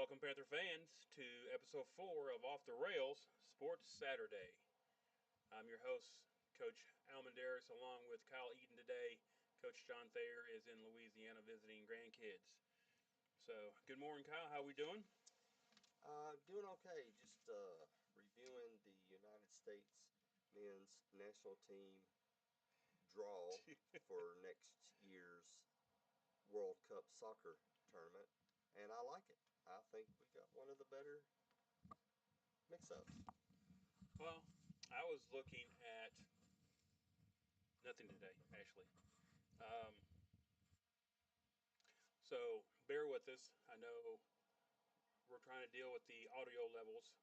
Welcome, Panther fans, to episode 4 of Off the Rails Sports Saturday. I'm your host, Coach Almendaris, along with Kyle Eaton today. Coach John Thayer is in Louisiana visiting grandkids. So, good morning, Kyle. How we doing? Doing okay. Just reviewing the United States men's national team draw for next year's World Cup soccer tournament, and I like it. I think we got one of the better mix-ups. Well, I was looking at nothing today, actually. Um, so, bear with us. I know we're trying to deal with the audio levels.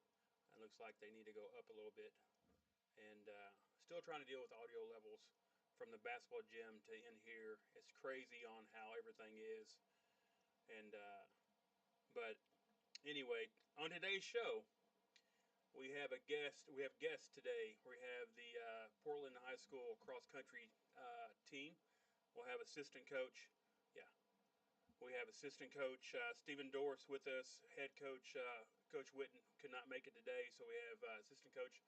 It looks like they need to go up a little bit. And still trying to deal with audio levels from the basketball gym to in here. It's crazy on how everything is. And but anyway, on today's show, we have a guest. We have guests today. We have the Portland High School cross country team. We'll have assistant coach. Yeah, we have assistant coach Stephen Dorse with us. Head coach Coach Witten could not make it today, so we have assistant coach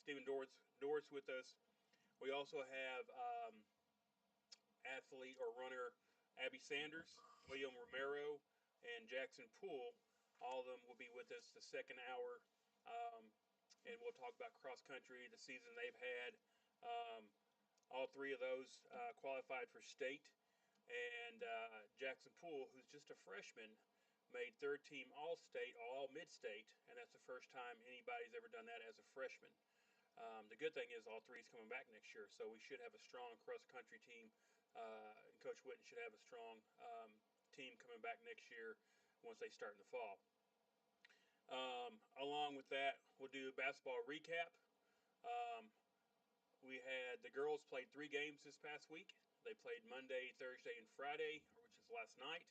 Stephen Dorse with us. We also have athlete or runner Abby Sanders, William Romero, and Jackson Poole. All of them will be with us the second hour, and we'll talk about cross country, the season they've had. Um, all three of those qualified for state, and Jackson Poole, who's just a freshman, made third team All State, All Mid State, and that's the first time anybody's ever done that as a freshman. The good thing is all three is coming back next year, so we should have a strong cross country team. And Coach Witten should have a strong team coming back next year once they start in the fall. Along with that, we'll do a basketball recap. Um, we had the girls played 3 games this past week. They played Monday, Thursday, and Friday, which is last night.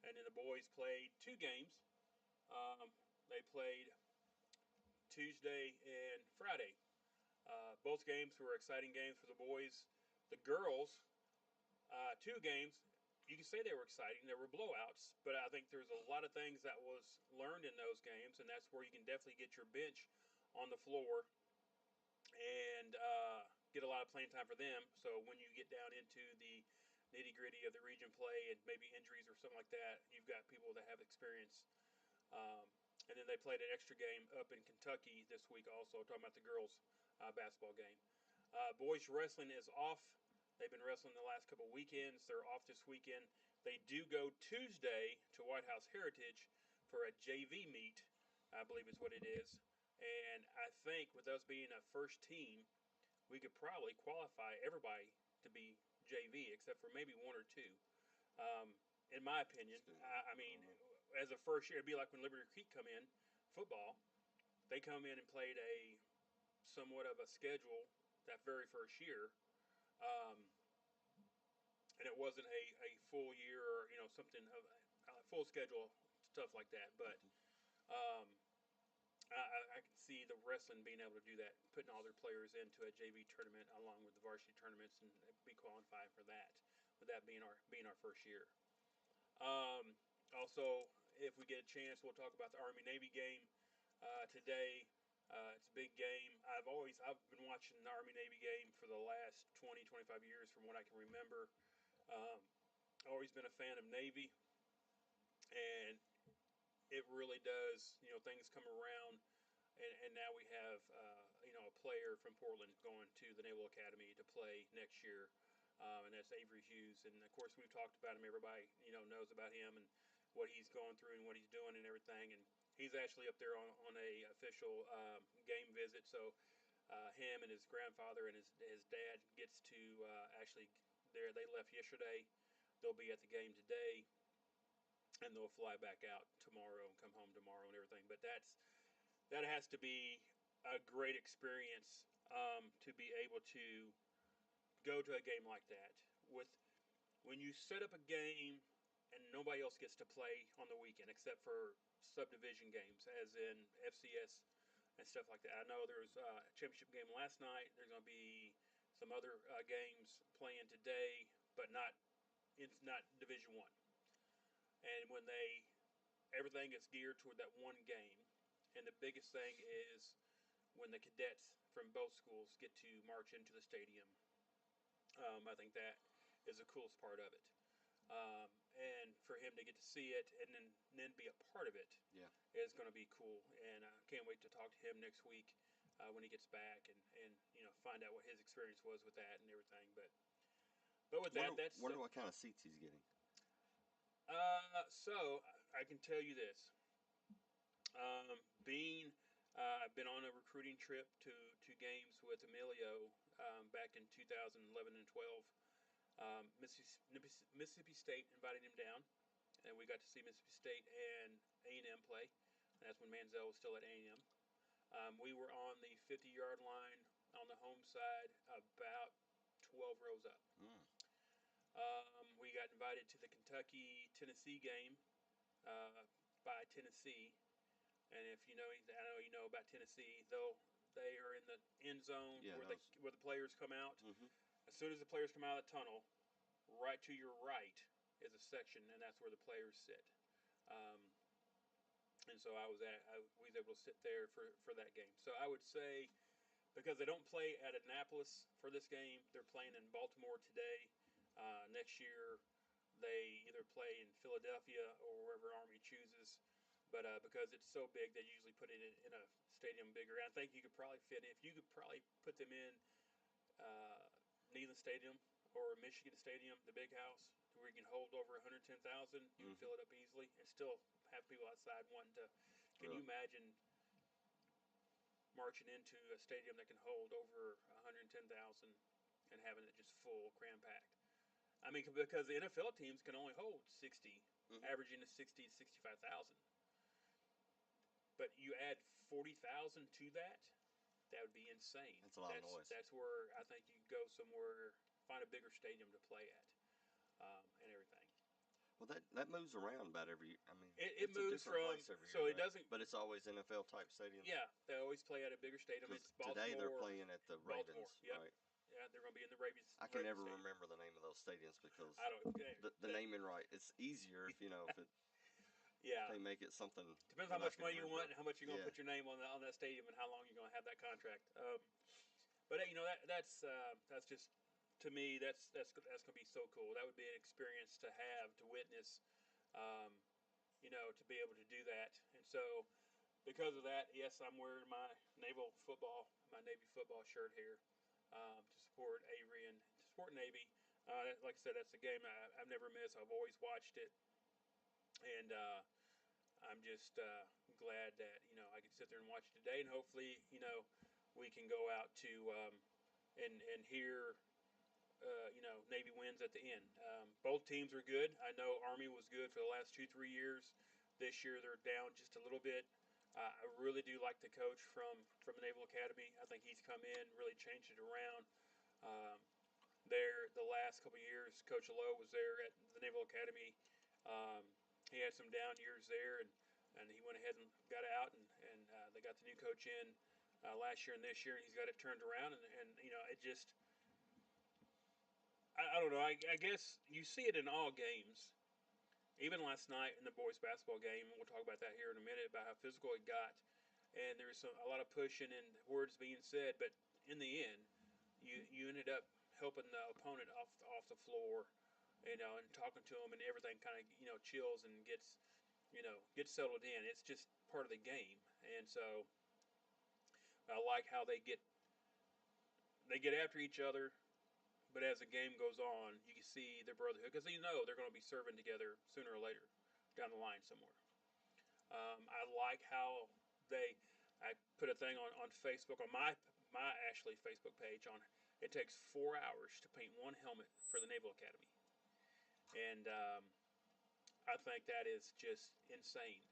And then the boys played 2 games. Um, they played Tuesday and Friday. Both games were exciting games for the boys. The girls, 2 games, you can say they were exciting. They were blowouts, but I think there's a lot of things that was learned in those games, and that's where you can definitely get your bench on the floor and get a lot of playing time for them. So when you get down into the nitty gritty of the region play and maybe injuries or something like that, you've got people that have experience. Um, and then they played an extra game up in Kentucky this week also, talking about the girls' basketball game. Boys wrestling is off. They've been wrestling the last couple of weekends. They're off this weekend. They do go Tuesday to White House Heritage for a JV meet, I believe is what it is. And I think with us being a first team, we could probably qualify everybody to be JV, except for maybe one or two. Um, in my opinion, I mean, as a first year, it'd be like when Liberty Creek come in, football. They come in and played a somewhat of a schedule that very first year, um, and it wasn't a full year or something of a full schedule stuff like that. But um, I can see the wrestling being able to do that, putting all their players into a JV tournament along with the varsity tournaments and be qualifying for that. With that being our first year. Um, Also, if we get a chance, we'll talk about the Army Navy game today. It's a big game. I've been watching the Army Navy game for the last 20, 25 years from what I can remember. Um, Always been a fan of Navy, and it really does. Things come around, and now we have a player from Portland going to the Naval Academy to play next year, and that's Avery Hughes. And of course, we've talked about him. Everybody knows about him and what he's going through and what he's doing and everything. And he's actually up there on a official game visit. So him and his grandfather and his dad gets to actually there. They left yesterday. They'll be at the game today, and they'll fly back out tomorrow and come home tomorrow and everything. But that has to be a great experience to be able to go to a game like that. With when you set up a game and nobody else gets to play on the weekend except for subdivision games, as in FCS and stuff like that. I know there's a championship game last night. There's going to be some other games playing today, but not it's not Division One. And when they everything is geared toward that one game, and the biggest thing is when the cadets from both schools get to march into the stadium. I think that is the coolest part of it. And for him to get to see it and then be a part of it Yeah. is going to be cool. And I can't wait to talk to him next week when he gets back and find out what his experience was with that and everything. But with that, that's Wonder what kind of seats he's getting. so I can tell you this. Being I've been on a recruiting trip to games with Emilio back in 2011 and 12. Mississippi State invited him down, and we got to see Mississippi State and A&M play. And that's when Manziel was still at A&M. We were on the 50-yard line on the home side, about 12 rows up. Mm. We got invited to the Kentucky-Tennessee game by Tennessee. And if you know anything, I know you know about Tennessee. They are in the end zone where the players come out. Mm-hmm. As soon as the players come out of the tunnel, right to your right is a section, and that's where the players sit. And so I was able to sit there for that game. So I would say, because they don't play at Annapolis for this game, they're playing in Baltimore today. Next year, they either play in Philadelphia or wherever Army chooses. But because it's so big, they usually put it in a stadium bigger. And I think you could probably fit if you could probably put them in Neyland Stadium or Michigan Stadium, the big house, where you can hold over 110,000. You can fill it up easily and still have people outside wanting to. Can you imagine marching into a stadium that can hold over 110,000 and having it just full, cram packed? I mean, because the NFL teams can only hold 60, averaging to 60 to 65,000. But you add 40,000 to that, that would be insane. That's a lot of noise. That's where I think you go somewhere, find a bigger stadium to play at, and everything. Well, that moves around about every. I mean, it it's moves a different from place every year, so right? it doesn't. But it's always NFL type stadiums. Yeah, they always play at a bigger stadium. It's Baltimore. Today they're playing at the Baltimore, Ravens, yep. right? Yeah, they're going to be in the Ravens. I can never Stadium. remember the name of those stadiums because I don't. the naming right. It's easier if if it. Yeah. They make it something. Depends how much money you want and how much you're going to Yeah. put your name on that stadium and how long you're going to have that contract. But that's just, to me, that's going to be so cool. That would be an experience to have, to witness, to be able to do that. And so because of that, yes, I'm wearing my Navy football shirt here to support Avery and to support Navy. Like I said, that's a game I've never missed. I've always watched it, and I'm just glad that I can sit there and watch it today, and hopefully we can go out to and hear Navy wins at the end. Both teams are good. I know Army was good for the last 2-3 years. This year they're down just a little bit. I really do like the coach from the Naval Academy. I think he's come in, really changed it around. There, the last couple of years, Coach Lowe was there at the Naval Academy. He had some down years there, and he went ahead and got out, and they got the new coach in last year and this year, and he's got it turned around, and it just, I don't know, I guess you see it in all games. Even last night in the boys basketball game, and we'll talk about that here in a minute, about how physical it got, and there was a lot of pushing and words being said, but in the end, you ended up helping the opponent off the floor, and talking to them, and everything kind of chills and gets settled in. It's just part of the game, and so I like how they get after each other. But as the game goes on, you can see their brotherhood because they're going to be serving together sooner or later down the line somewhere. I like how I put a thing on Facebook on my Ashley Facebook page on. It takes 4 hours to paint one helmet for the Naval Academy, and I think that is just insane.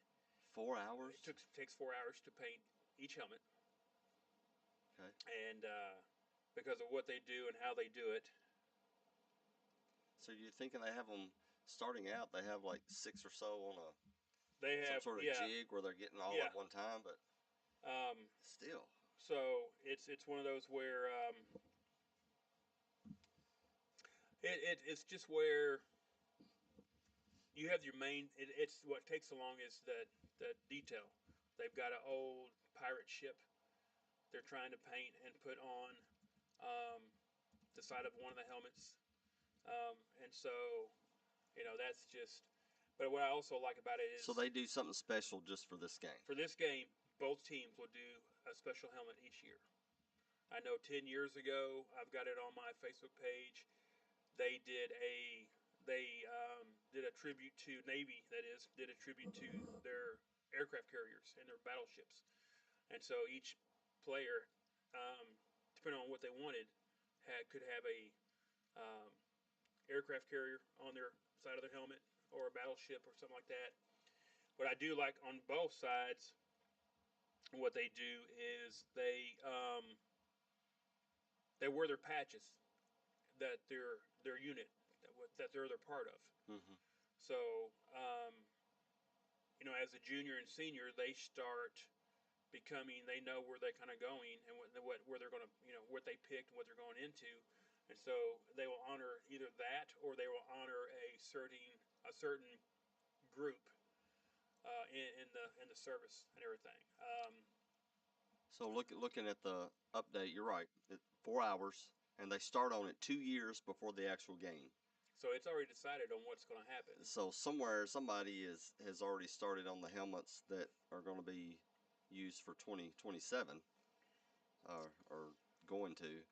4 hours? It takes 4 hours to paint each helmet. Okay. And because of what they do and how they do it. So you're thinking they have them starting out? They have like 6 or so on some sort of jig where they're getting all at one time, but still. So it's one of those where it's just where you have your main. It's what takes so long is the detail. They've got an old pirate ship they're trying to paint and put on the side of one of the helmets, and so that's just. But what I also like about it So is they do something special just for this game. for this game, both teams will do a special helmet each year. I know 10 years ago, I've got it on my Facebook page. They did a did a tribute to Navy. That is, did a tribute to their aircraft carriers and their battleships. And so each player, depending on what they wanted, could have a um, aircraft carrier on their side of their helmet or a battleship or something like that. What I do like on both sides, what they do is they wear their patches that their unit that they're part of. Mm-hmm. So as a junior and senior, they start becoming. They know where they're kind of going and what where they're going to what they picked and what they're going into, and so they will honor either that or they will honor a certain group in the service and everything. So looking at the update, you're right. 4 hours, and they start on it 2 years before the actual game. So it's already decided on what's going to happen. So somewhere somebody has already started on the helmets that are going to be used for 2027, or going to.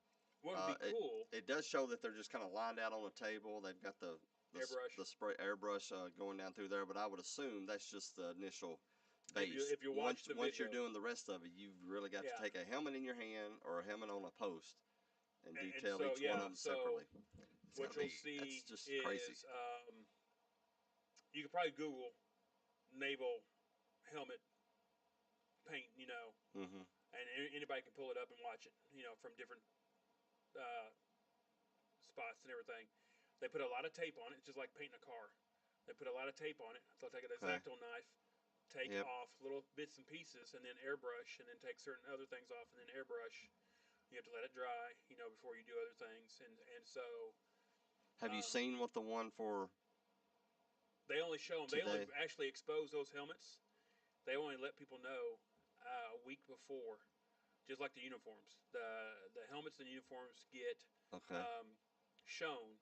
What would be cool? It does show that they're just kind of lined out on a table. They've got the Airbrush. the spray airbrush going down through there, but I would assume that's just the initial base. If you watch the once video, you're doing the rest of it, you've really got to take a helmet in your hand or a helmet on a post and detail so, each one of them separately. It's what you'll see that's just crazy. is you could probably Google naval helmet paint, Mm-hmm. and anybody can pull it up and watch it, from different uh, spots and everything. They put a lot of tape on it, just like painting a car. They put a lot of tape on it. They'll take an X-Acto knife, take off little bits and pieces, and then airbrush, and then take certain other things off, and then airbrush. You have to let it dry, before you do other things, and so. Have you seen what the one for? They only show them. Today? They only actually expose those helmets. They only let people know a week before, just like the uniforms. The helmets and uniforms get shown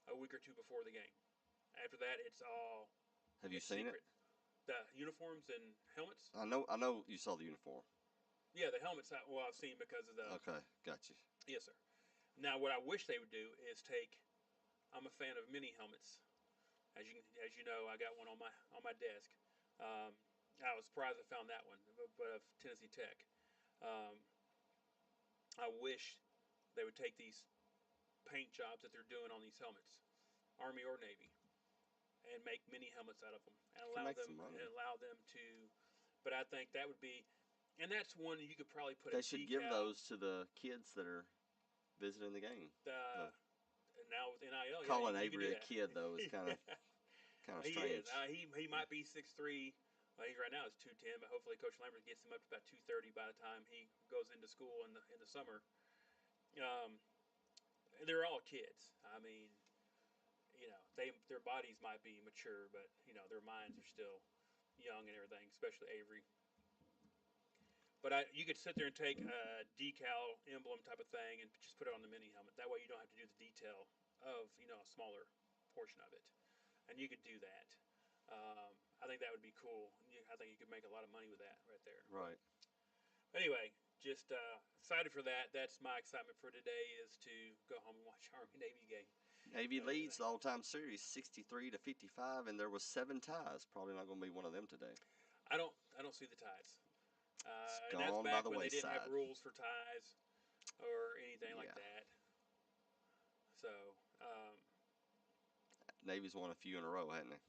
a week or two before the game. After that, it's all. Have you seen secret. The uniforms and helmets. I know you saw the uniform. Yeah, the helmets. I've seen because of the. Okay, got you. Yes, sir. Now, what I wish they would do is take. I'm a fan of mini helmets. As you know, I got one on my desk. I was surprised I found that one, but of Tennessee Tech. I wish they would take these paint jobs that they're doing on these helmets, Army or Navy, and make mini helmets out of them and allow them to. But I think that would be, and that's one you could probably put. They should give those to the kids that are visiting the game. Now with NIL, calling Avery a kid though is kind of strange. He is. He might be 6'3". Well, right now is 210, but hopefully Coach Lambert gets him up to about 230 by the time he goes into school in the summer. They're all kids. I mean, their bodies might be mature, but their minds are still young and everything, especially Avery. But you could sit there and take a decal emblem type of thing and just put it on the mini helmet. That way you don't have to do the detail of a smaller portion of it, and you could do that. I think that would be cool. I think you could make a lot of money with that right there. Right. Anyway, just excited for that. That's my excitement for today, is to go home and watch Army-Navy game. Navy leads the all-time series 63-55, and there was 7 ties. Probably not going to be one of them today. I don't see the ties. And that's back by the when they didn't have rules for ties or anything like that. So Navy's won a few in a row, hadn't they?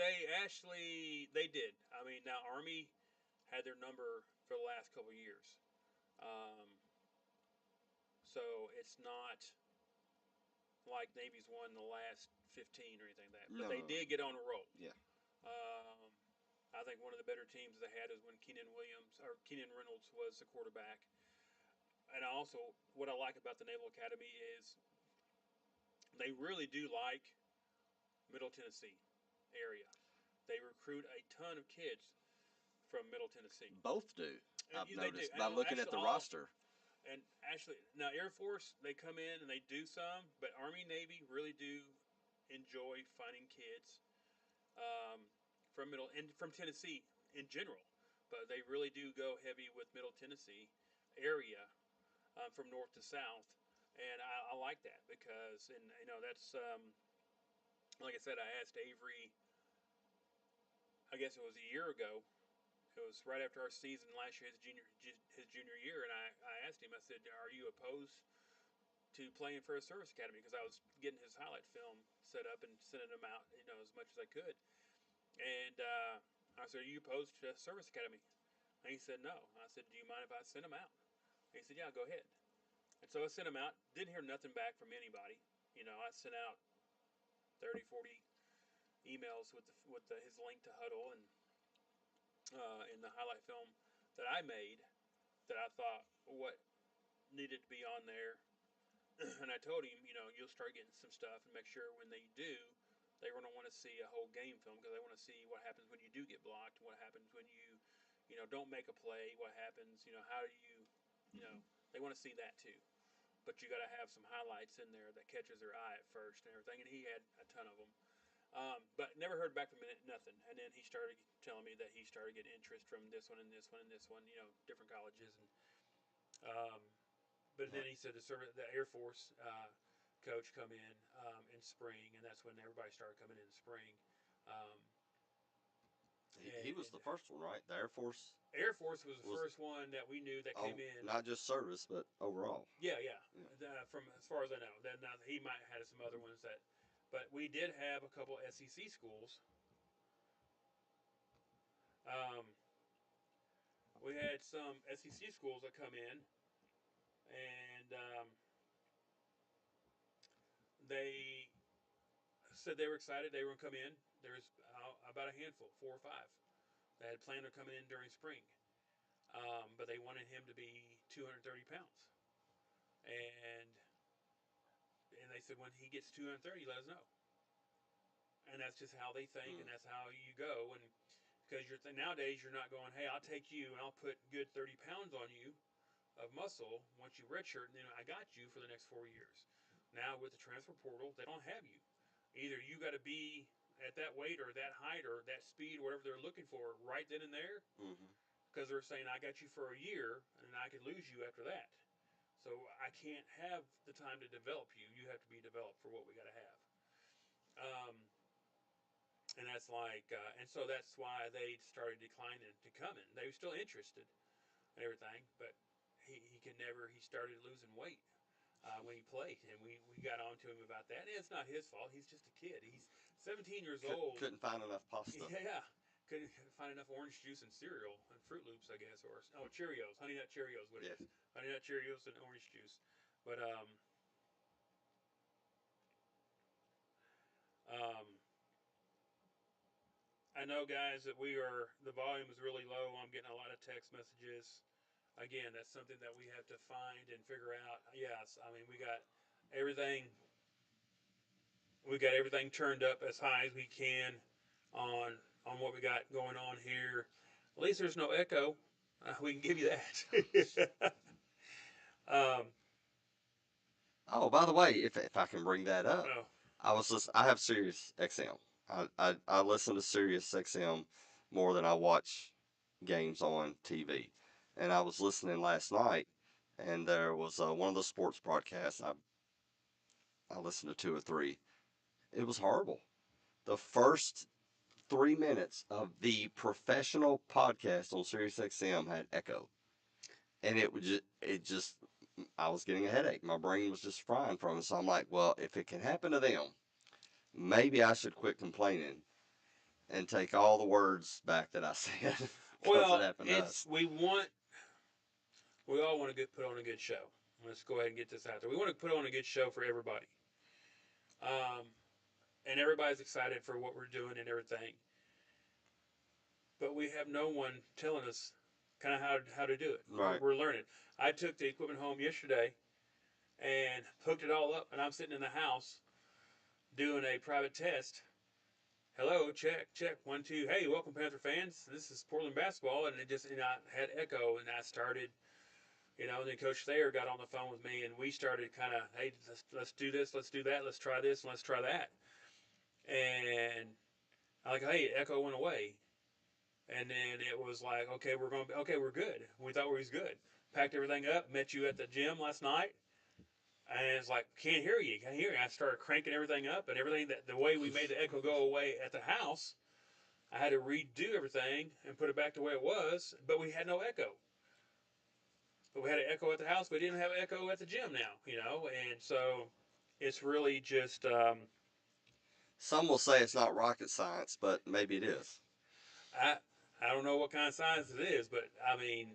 They did. I mean, now Army had their number for the last couple of years. So it's not like Navy's won the last 15 or anything like that. But they did get on a roll. Yeah. I think one of the better teams they had is when Keenan Reynolds was the quarterback. And also, what I like about the Naval Academy is they really do like Middle Tennessee. area. They recruit a ton of kids from Middle Tennessee. Both do. And I've they do. noticed And by looking at actually, the roster. and actually, now Air Force, they come in and they do some, but Army, Navy really do enjoy finding kids um, from Middle and from Tennessee in general. But they really do go heavy with Middle Tennessee area from north to south, and I like that because, and that's like I said, I asked Avery. I guess it was a year ago. It was right after our season last year, his junior year, and I asked him. I said, "Are you opposed to playing for a service academy?" Because I was getting his highlight film set up and sending him out, as much as I could. And I said, "Are you opposed to a service academy?" And he said, "No." I said, "Do you mind if I send him out?" And he said, "Yeah, go ahead." And so I sent him out. Didn't hear nothing back from anybody. I sent out 30, 40 emails with his link to Huddle and in the highlight film that I made that I thought what needed to be on there. And I told him, you'll start getting some stuff and make sure when they do, they're going to want to see a whole game film because they want to see what happens when you do get blocked, what happens when you don't make a play, what happens, how do they want to see that too. But you got to have some highlights in there that catches their eye at first and everything. And he had a ton of them. But never heard back from him, nothing. And then he started telling me that he started getting interest from this one and this one and this one, different colleges. But then he said the Air Force coach come in spring, and that's when everybody started coming in spring. Um, He was the first one, right? The Air Force. Air Force was the first one that we knew that came in. Not just service, but overall. Yeah. From as far as I know, then he might have had some other ones but we did have a couple SEC schools. We had some SEC schools that come in, and they said they were excited they were going to come in. There's about a handful, 4 or 5, that had planned on coming in during spring. But they wanted him to be 230 pounds. And they said when he gets 230, let us know. And that's just how they think, and that's how you go. And because nowadays you're not going, hey, I'll take you and I'll put good 30 pounds on you of muscle once you redshirt, and then I got you for the next 4 years. Now with the transfer portal, they don't have you. Either you got to be at that weight or that height or that speed, whatever they're looking for, right then and there. Because they're saying, I got you for a year, and then I could lose you after that. So I can't have the time to develop you. You have to be developed for what we got to have. And that's and so that's why they started declining to coming. They were still interested and everything, but he started losing weight when he played, and we got on to him about that. And it's not his fault. He's just a kid. He's 17 years old. Couldn't find enough pasta. Yeah. Couldn't find enough orange juice and cereal and Fruit Loops, I guess, or Cheerios, Honey Nut Cheerios, what it is. Honey Nut Cheerios and orange juice. But I know, guys, that the volume is really low. I'm getting a lot of text messages. Again, that's something that we have to find and figure out. Yes, I mean we got everything turned up as high as we can on what we got going on here. At least there's no echo. We can give you that. Oh, by the way, if I can bring that up, Oh, I have Sirius XM. I listen to Sirius XM more than I watch games on TV. And I was listening last night, and there was one of the sports broadcasts. I listened to 2 or 3. It was horrible. The first 3 minutes of the professional podcast on Sirius XM had echo, and it just I was getting a headache. My brain was just frying from it. So I'm like, well, if it can happen to them, maybe I should quit complaining and take all the words back that I said. well, it happened to us. we all want to put on a good show. Let's go ahead and get this out there. We want to put on a good show for everybody. And everybody's excited for what we're doing and everything. But we have no one telling us kind of how to do it. Right. We're learning. I took the equipment home yesterday and hooked it all up, and I'm sitting in the house doing a private test, hello, check, check, 1, 2. Hey, welcome, Panther fans. This is Portland basketball, and it just I had echo, and I started. And then Coach Thayer got on the phone with me, and we started kind of, hey, let's do this, let's do that, let's try this, and let's try that. And I'm like, hey, echo went away, and then it was like, okay, we're good. We thought we was good. Packed everything up, met you at the gym last night, and it's like, can't hear you, can't hear you. I started cranking everything up, and everything that the way we made the echo go away at the house, I had to redo everything and put it back the way it was, but we had no echo. But we had an echo at the house. We didn't have an echo at the gym now. And so it's really just, Some will say it's not rocket science, but maybe it is. I, I don't know what kind of science it is, but I mean,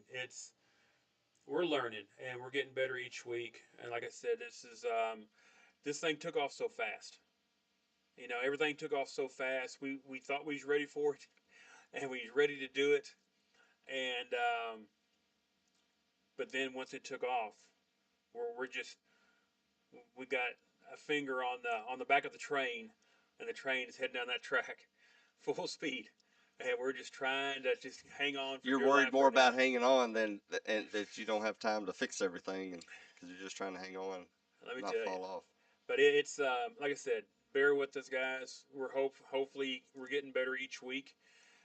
we're learning and we're getting better each week. And like I said, this thing took off so fast. Everything took off so fast. We thought we was ready for it and we was ready to do it. And, but then once it took off, we're just we got a finger on the back of the train, and the train is heading down that track, full speed, and we're just trying to just hang on. For You're dear worried life more right now. about hanging on than and that you don't have time to fix everything, and because you're just trying to hang on, Let me not tell you. fall off. But it's like I said, bear with us, guys. Hopefully we're getting better each week.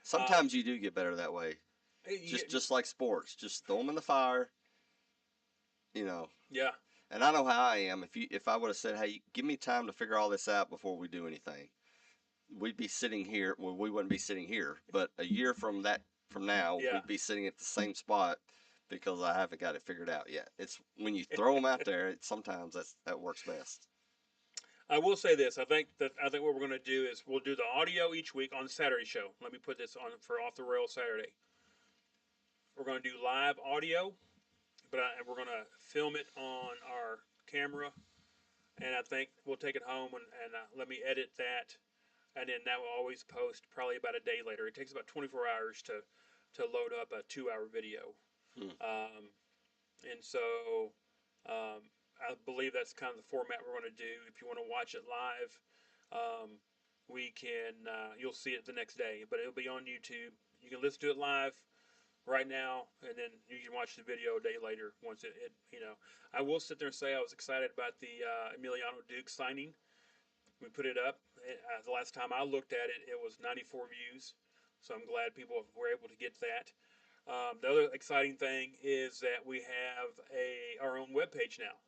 Sometimes you do get better that way. Yeah, Just like sports, just throw them in the fire, you know. yeah, And I know how I am. If I would have said, "Hey, give me time to figure all this out before we do anything," we'd be sitting here. Well, we wouldn't be sitting here, but a year from now, yeah. we'd be sitting at the same spot because I haven't got it figured out yet. It's when you throw them out there, sometimes that works best. I will say this. I think what we're going to do is we'll do the audio each week on the Saturday show. Let me put this on for Off the Rail Saturday. We're going to do live audio, but we're going to film it on our camera, and I think we'll take it home and let me edit that, and then that will always post probably about a day later. It takes about 24 hours to load up a 2-hour video, Hmm. and so I believe that's kind of the format we're going to do. If you want to watch it live, um, we can. You'll see it the next day, but it'll be on YouTube. You can listen to it live right now, and then you can watch the video a day later once it. I will sit there and say I was excited about the Emiliano Duke signing. We put it up. The last time I looked at it, it was 94 views, so I'm glad people were able to get that. The other exciting thing is that we have our own webpage now.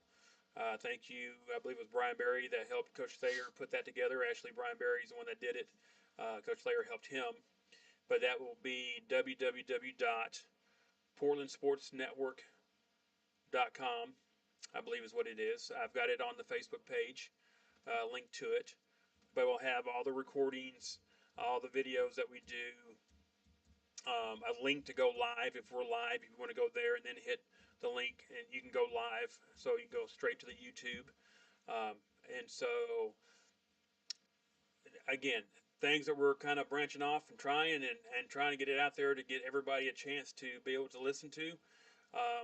Thank you. I believe it was Brian Berry that helped Coach Thayer put that together. Actually, Brian Berry is the one that did it. Coach Thayer helped him. But that will be www.portlandsportsnetwork.com, I believe is what it is. I've got it on the Facebook page, link to it. But we'll have all the recordings, all the videos that we do, a link to go live if we're live. If you want to go there and then hit the link, and you can go live, so you can go straight to the YouTube. Um, and so, again, things that we're kind of branching off and trying to get it out there to get everybody a chance to be able to listen to.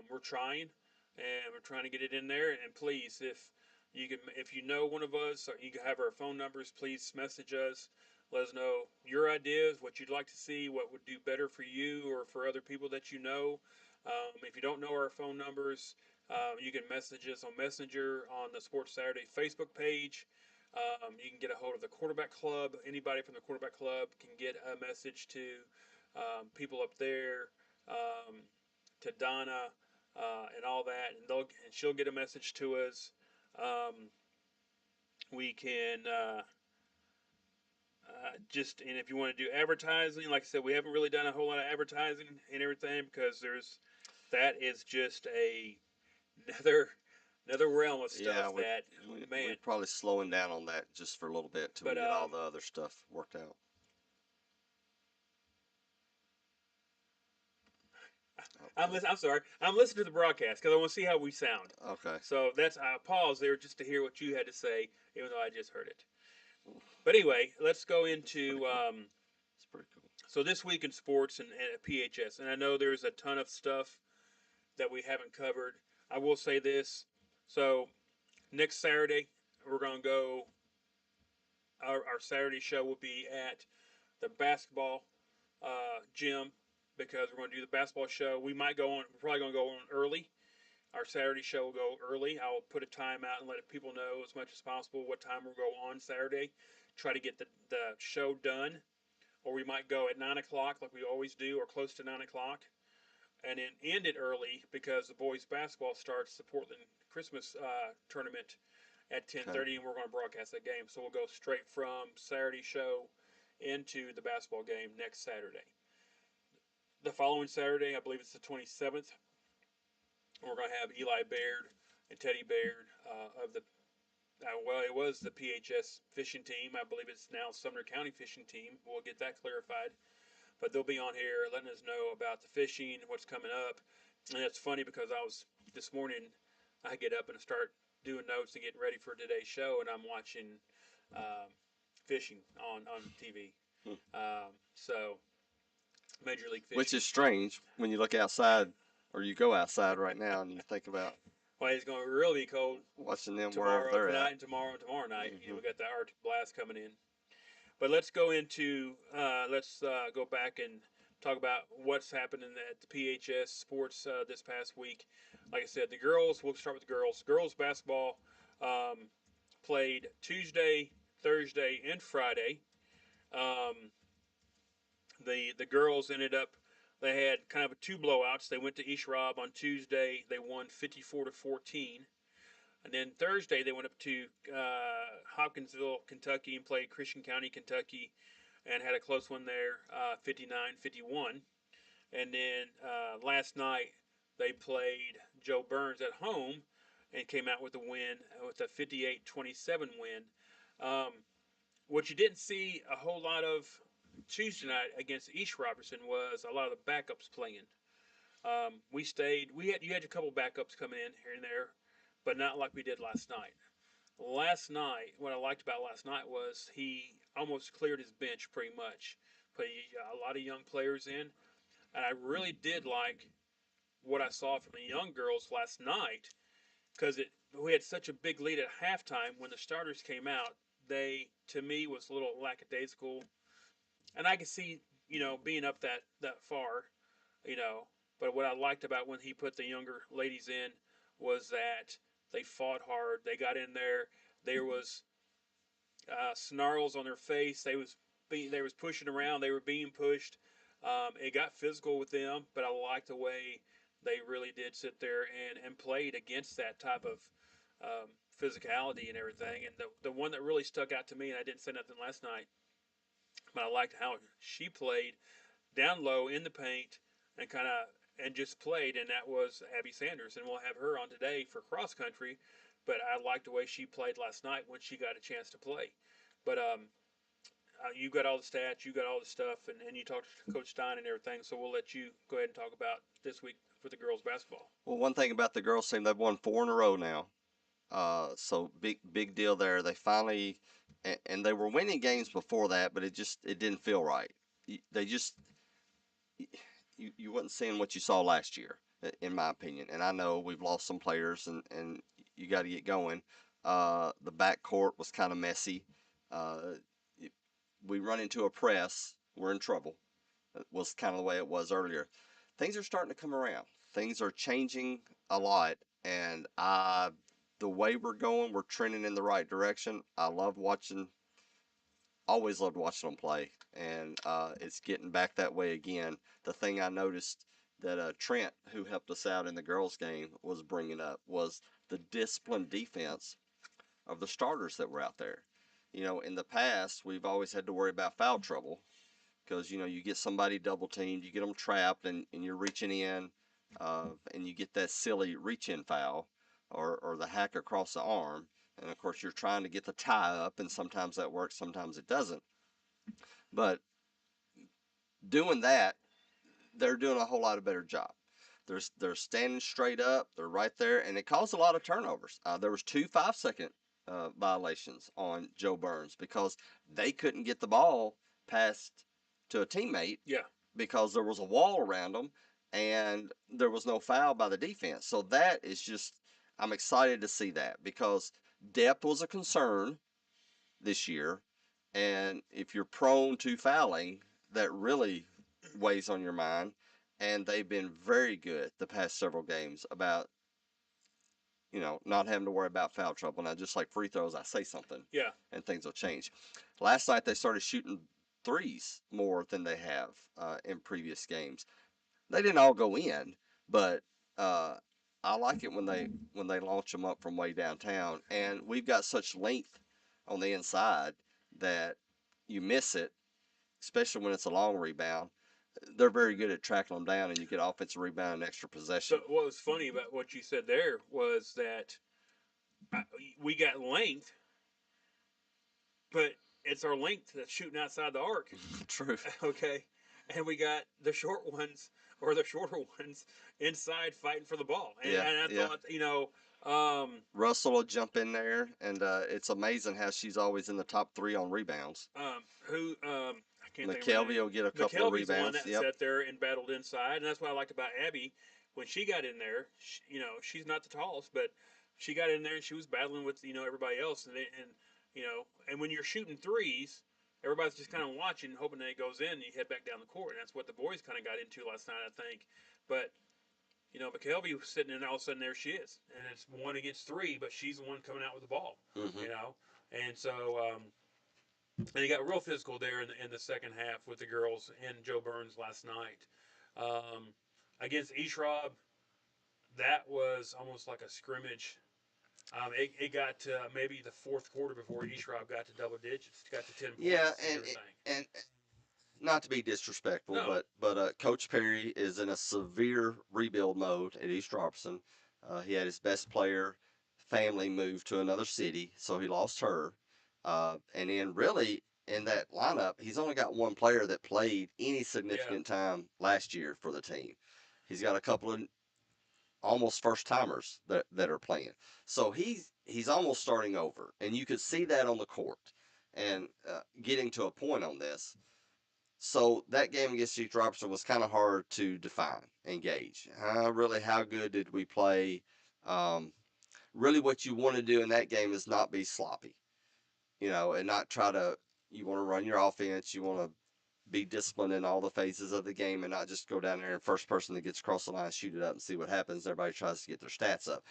We're trying, and we're trying to get it in there. And please, if you know one of us, or you can have our phone numbers, please message us. Let us know your ideas, what you'd like to see, what would do better for you or for other people that you know. If you don't know our phone numbers, you can message us on Messenger on the Sports Saturday Facebook page. You can get a hold of the Quarterback Club. Anybody from the Quarterback Club can get a message to people up there, to Donna, and all that, and she'll get a message to us. Um, we can and if you want to do advertising, like I said, we haven't really done a whole lot of advertising and everything because that is just another another realm of Yeah, stuff that man. we're probably slowing down on that just for a little bit till we But get all the other stuff worked out. I'm sorry. I'm listening to the broadcast because I want to see how we sound. Okay. So I paused there just to hear what you had to say, even though I just heard it. But anyway, let's go into. Cool. It's pretty cool. So this week in sports and at PHS, and I know there's a ton of stuff that we haven't covered. I will say this. So next Saturday, we're going to go. Our Saturday show will be at the basketball gym because we're going to do the basketball show. We might go on. We're probably going to go on early. Our Saturday show will go early. I'll put a time out and let people know as much as possible what time we'll go on Saturday. Try to get the show done. Or we might go at 9 o'clock like we always do, or close to 9 o'clock, and then end it early because the boys basketball starts the Portland Christmas tournament at Okay. 10:30, and we're going to broadcast that game. So we'll go straight from Saturday show into the basketball game next Saturday. The following Saturday, I believe it's the 27th, we're going to have Eli Baird and Teddy Baird of the well, it was the PHS fishing team. I believe it's now Sumner County fishing team. We'll get that clarified. But they'll be on here letting us know about the fishing, what's coming up. And it's funny because this morning, I get up and start doing notes and getting ready for today's show, and I'm watching fishing on TV. Hmm. So, Major League Fishing. Which is strange when you look outside or you go outside right now and you think about Well, it's going to really be cold watching them tomorrow, wherever they're tonight, at. and tomorrow night. Mhm. We got the Arctic blast coming in. But let's go into let's go back and talk about what's happening at the PHS sports this past week. Like I said, the girls. We'll start with the girls. Girls basketball played Tuesday, Thursday, and Friday. Um, the girls ended up. They had kind of two blowouts. They went to East Rob on Tuesday. They won 54-14. And then Thursday they went up to Hopkinsville, Kentucky, and played Christian County, Kentucky, and had a close one there, 59-51. And then last night they played Joe Burns at home and came out with a win, with a 58-27 win. Um, what you didn't see a whole lot of Tuesday night against East Robertson was a lot of the backups playing. We stayed. You had a couple backups coming in here and there, but not like we did last night. Last night, what I liked about last night was he almost cleared his bench pretty much. Put a lot of young players in, and I really did like what I saw from the young girls last night because we had such a big lead at halftime. When the starters came out, they to me was a little lackadaisical, and I could see being up that far, you know. But what I liked about when he put the younger ladies in was that they fought hard. They got in there. There was snarls on their face. They was pushing around. They were being pushed. It got physical with them, but I liked the way they really did sit there and played against that type of physicality and everything. And the one that really stuck out to me, and I didn't say nothing last night, but I liked how she played down low in the paint and just played, and that was Abby Sanders, and we'll have her on today for cross country. But I liked the way she played last night when she got a chance to play. But you got all the stats, you got all the stuff, and you talked to Coach Stein and everything. So we'll let you go ahead and talk about this week for the girls basketball. Well, one thing about the girls team, they've won 4 in a row now. So big deal there. They finally, and they were winning games before that, but it didn't feel right. They just you wasn't seeing what you saw last year, in my opinion. And I know we've lost some players, and you got to get going. The backcourt was kind of messy. Uh, we run into a press, we're in trouble. It was kind of the way it was earlier. Things are starting to come around. Things are changing a lot, and the way we're going, we're trending in the right direction. I love watching. Always loved watching them play, and it's getting back that way again. The thing I noticed that Trent, who helped us out in the girls' game, was bringing up was the disciplined defense of the starters that were out there. In the past, we've always had to worry about foul trouble because you get somebody double teamed, you get them trapped, and you're reaching in, and you get that silly reach in foul or the hack across the arm, and of course you're trying to get the tie up, and sometimes that works, sometimes it doesn't. But doing that, they're doing a whole lot of better job. They're standing straight up, they're right there, and it caused a lot of turnovers. There was 2 5-second violations on Joe Burns because they couldn't get the ball passed to a teammate Yeah, because there was a wall around them and there was no foul by the defense. So that is just, I'm excited to see that because depth was a concern this year. And if you're prone to fouling, that really weighs on your mind. And they've been very good the past several games about, not having to worry about foul trouble. Now, just like free throws, I say something Yeah. and things will change. Last night, they started shooting threes more than they have in previous games. They didn't all go in, but uh, I like it when they launch them up from way downtown. And we've got such length on the inside that you miss it, especially when it's a long rebound. They're very good at tracking them down, and you get offensive rebound and extra possession. So what was funny about what you said there was that we got length, but it's our length that's shooting outside the arc. True. Okay, and we got the short ones or the shorter ones inside fighting for the ball. And, Yeah, and I yeah. thought, Russell will jump in there, and it's amazing how she's always in the top 3 on rebounds. I can't think of her McKelvey name. will get a couple of McKelvey's the one rebounds. that Yep. sat there and battled inside, and that's what I liked about Abby when she got in there. She's not the tallest, but she got in there and she was battling with everybody else, and when you're shooting threes, everybody's just kind of watching, hoping that it goes in, and you head back down the court. And that's what the boys kind of got into last night, I think. But McKelvey was sitting in, all of a sudden there she is, and it's 1 against 3, but she's the one coming out with the ball. Mm-hmm. And so. And he got real physical there in the second half with the girls and Joe Burns last night. Against Eastrob, that was almost like a scrimmage. It got to maybe the fourth quarter before Eastrob got to double digits, got to 10 points. Yeah, and and everything. and not to be disrespectful, No. but Coach Perry is in a severe rebuild mode at East Robertson. He had his best player family move to another city, so he lost her. And then really in that lineup, he's only got one player that played any significant time last year for the team. He's got a couple of almost first timers that are playing. So he's almost starting over, and you could see that on the court. And getting to a point on this, so that game against East Robertson was kind of hard to define and gauge. Really, how good did we play? Really, what you want to do in that game is not be sloppy, and not try to. You want to run your offense. You want to be disciplined in all the phases of the game and not just go down there and first person that gets across the line, shoot it up and see what happens. Everybody tries to get their stats up.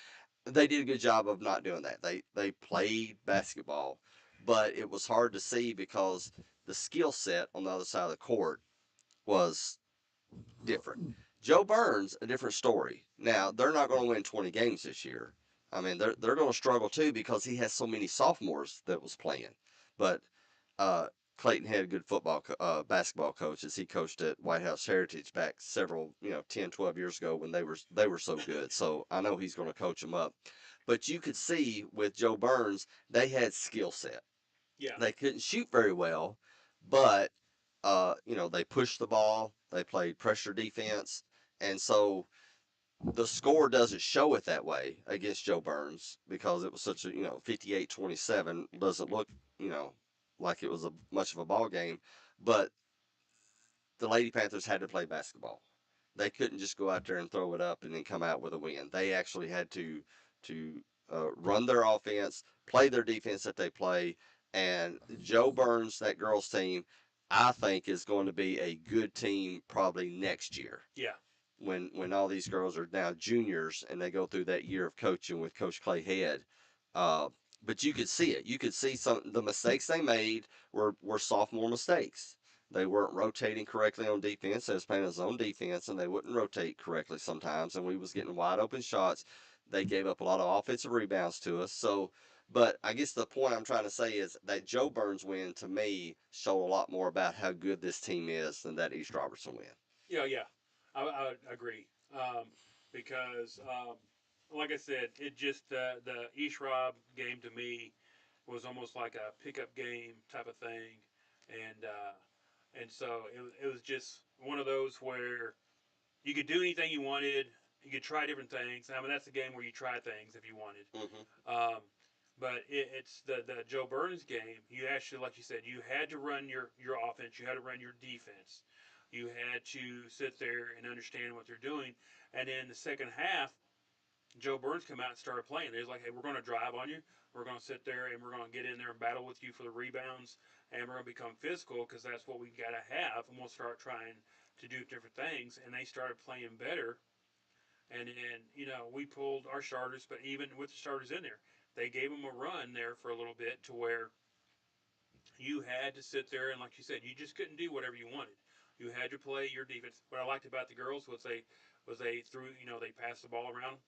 They did a good job of not doing that. They played basketball, but it was hard to see because the skill set on the other side of the court was different. Joe Burns, a different story. Now, they're not going to win 20 games this year. I mean, they're going to struggle too because he has so many sophomores that was playing. But Clayton had a good basketball coach as he coached at White House Heritage back several, 10, 12 years ago when they were so good. So I know he's going to coach them up. But you could see with Joe Burns, they had skill set. Yeah. They couldn't shoot very well, but they pushed the ball. They played pressure defense, and so the score doesn't show it that way against Joe Burns because it was such a 58-27 doesn't look like it was a much of a ball game, but the Lady Panthers had to play basketball. They couldn't just go out there and throw it up and then come out with a win. They actually had to run their offense, play their defense that they play, and Joe Burns, that girls team, I think is going to be a good team probably next year. Yeah. When all these girls are now juniors and they go through that year of coaching with Coach Clay Head. But you could see it. You could see the mistakes they made were sophomore mistakes. They weren't rotating correctly on defense. They was playing a zone defense, and they wouldn't rotate correctly sometimes. And we was getting wide open shots. They gave up a lot of offensive rebounds to us. So, but I guess the point I'm trying to say is that Joe Burns win to me showed a lot more about how good this team is than that East Robertson win. Yeah. I agree. Because, like I said, it just the East Rob game to me was almost like a pickup game type of thing, and so it was just one of those where you could do anything you wanted. You could try different things. I mean, that's a game where you try things if you wanted. Mm-hmm. But it's the Joe Burns game. You actually, like you said, you had to run your offense. You had to run your defense. You had to sit there and understand what they're doing. And in the second half, Joe Burns come out and started playing. They was like, hey, we're going to drive on you. We're going to sit there and we're going to get in there and battle with you for the rebounds, and we're going to become physical because that's what we got to have, and we'll start trying to do different things. And they started playing better, and we pulled our starters, but even with the starters in there, they gave them a run there for a little bit to where you had to sit there and, like you said, you just couldn't do whatever you wanted. You had to play your defense. What I liked about the girls was they threw, they passed the ball around.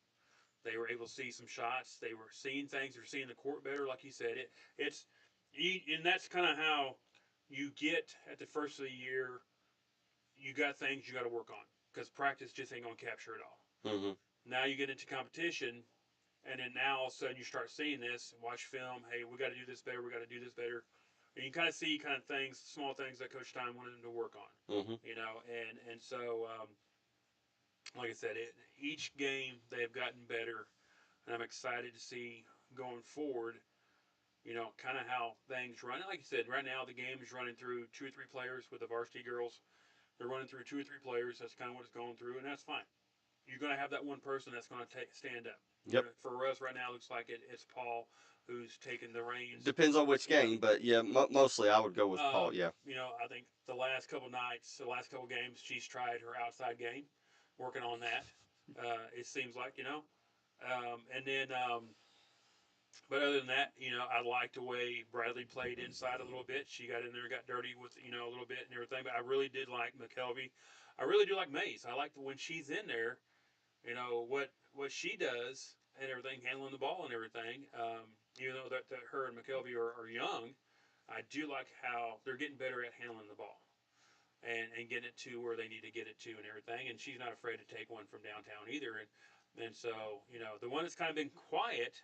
They were able to see some shots. They were seeing things. They were seeing the court better, like you said. And that's kind of how you get at the first of the year. You got things you got to work on because practice just ain't gonna capture it all. Mm-hmm. Now you get into competition, and then now all of a sudden you start seeing this, watch film. Hey, we got to do this better. We got to do this better. And you kind of see things, small things that Coach Stein wanted them to work on. Mm-hmm. And so like I said, each game they have gotten better, and I'm excited to see going forward. Kind of how things run. Like you said, right now the game is running through 2 or 3 players with the varsity girls. They're running through 2 or 3 players. That's kind of what it's going through, and that's fine. You're going to have that one person that's going to stand up. Yep. For us right now, it looks like it's Paul who's taking the reins. Depends on which game, but yeah, mostly I would go with Paul. Yeah. I think the last couple games, she's tried her outside game, working on that. It seems like, and then. But other than that, I liked the way Bradley played inside a little bit. She got in there, got dirty with, a little bit and everything. But I really did like McKelvey. I really do like Mays. I like when she's in there, what she does and everything, handling the ball and everything. Even though that her and McKelvey are young, I do like how they're getting better at handling the ball and getting it to where they need to get it to and everything. And she's not afraid to take one from downtown either. And so, the one that's kind of been quiet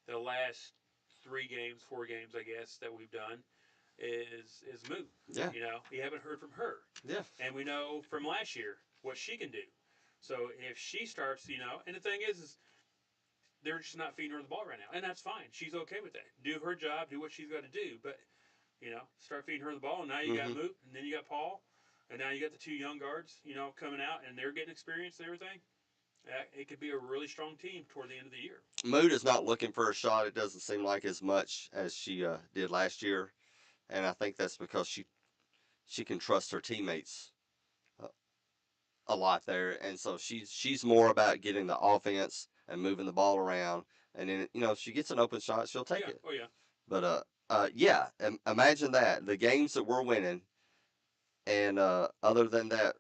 the last 4 games, I guess, that we've done is Moo. Yeah. We haven't heard from her. Yeah. And we know from last year what she can do. So if she starts, and the thing is they're just not feeding her the ball right now, and that's fine. She's okay with that. Do her job, do what she's got to do, but start feeding her the ball. And now you got Moo, and then you got Paul, and now you got the 2 young guards, coming out, and they're getting experience and everything. It could be a really strong team toward the end of the year. Mood is not looking for a shot. It doesn't seem like as much as she did last year, and I think that's because she can trust her teammates a lot there, and so she's more about getting the offense and moving the ball around, and then if she gets an open shot, she'll take it. Oh yeah. But yeah, imagine that the games that we're winning, and other than that,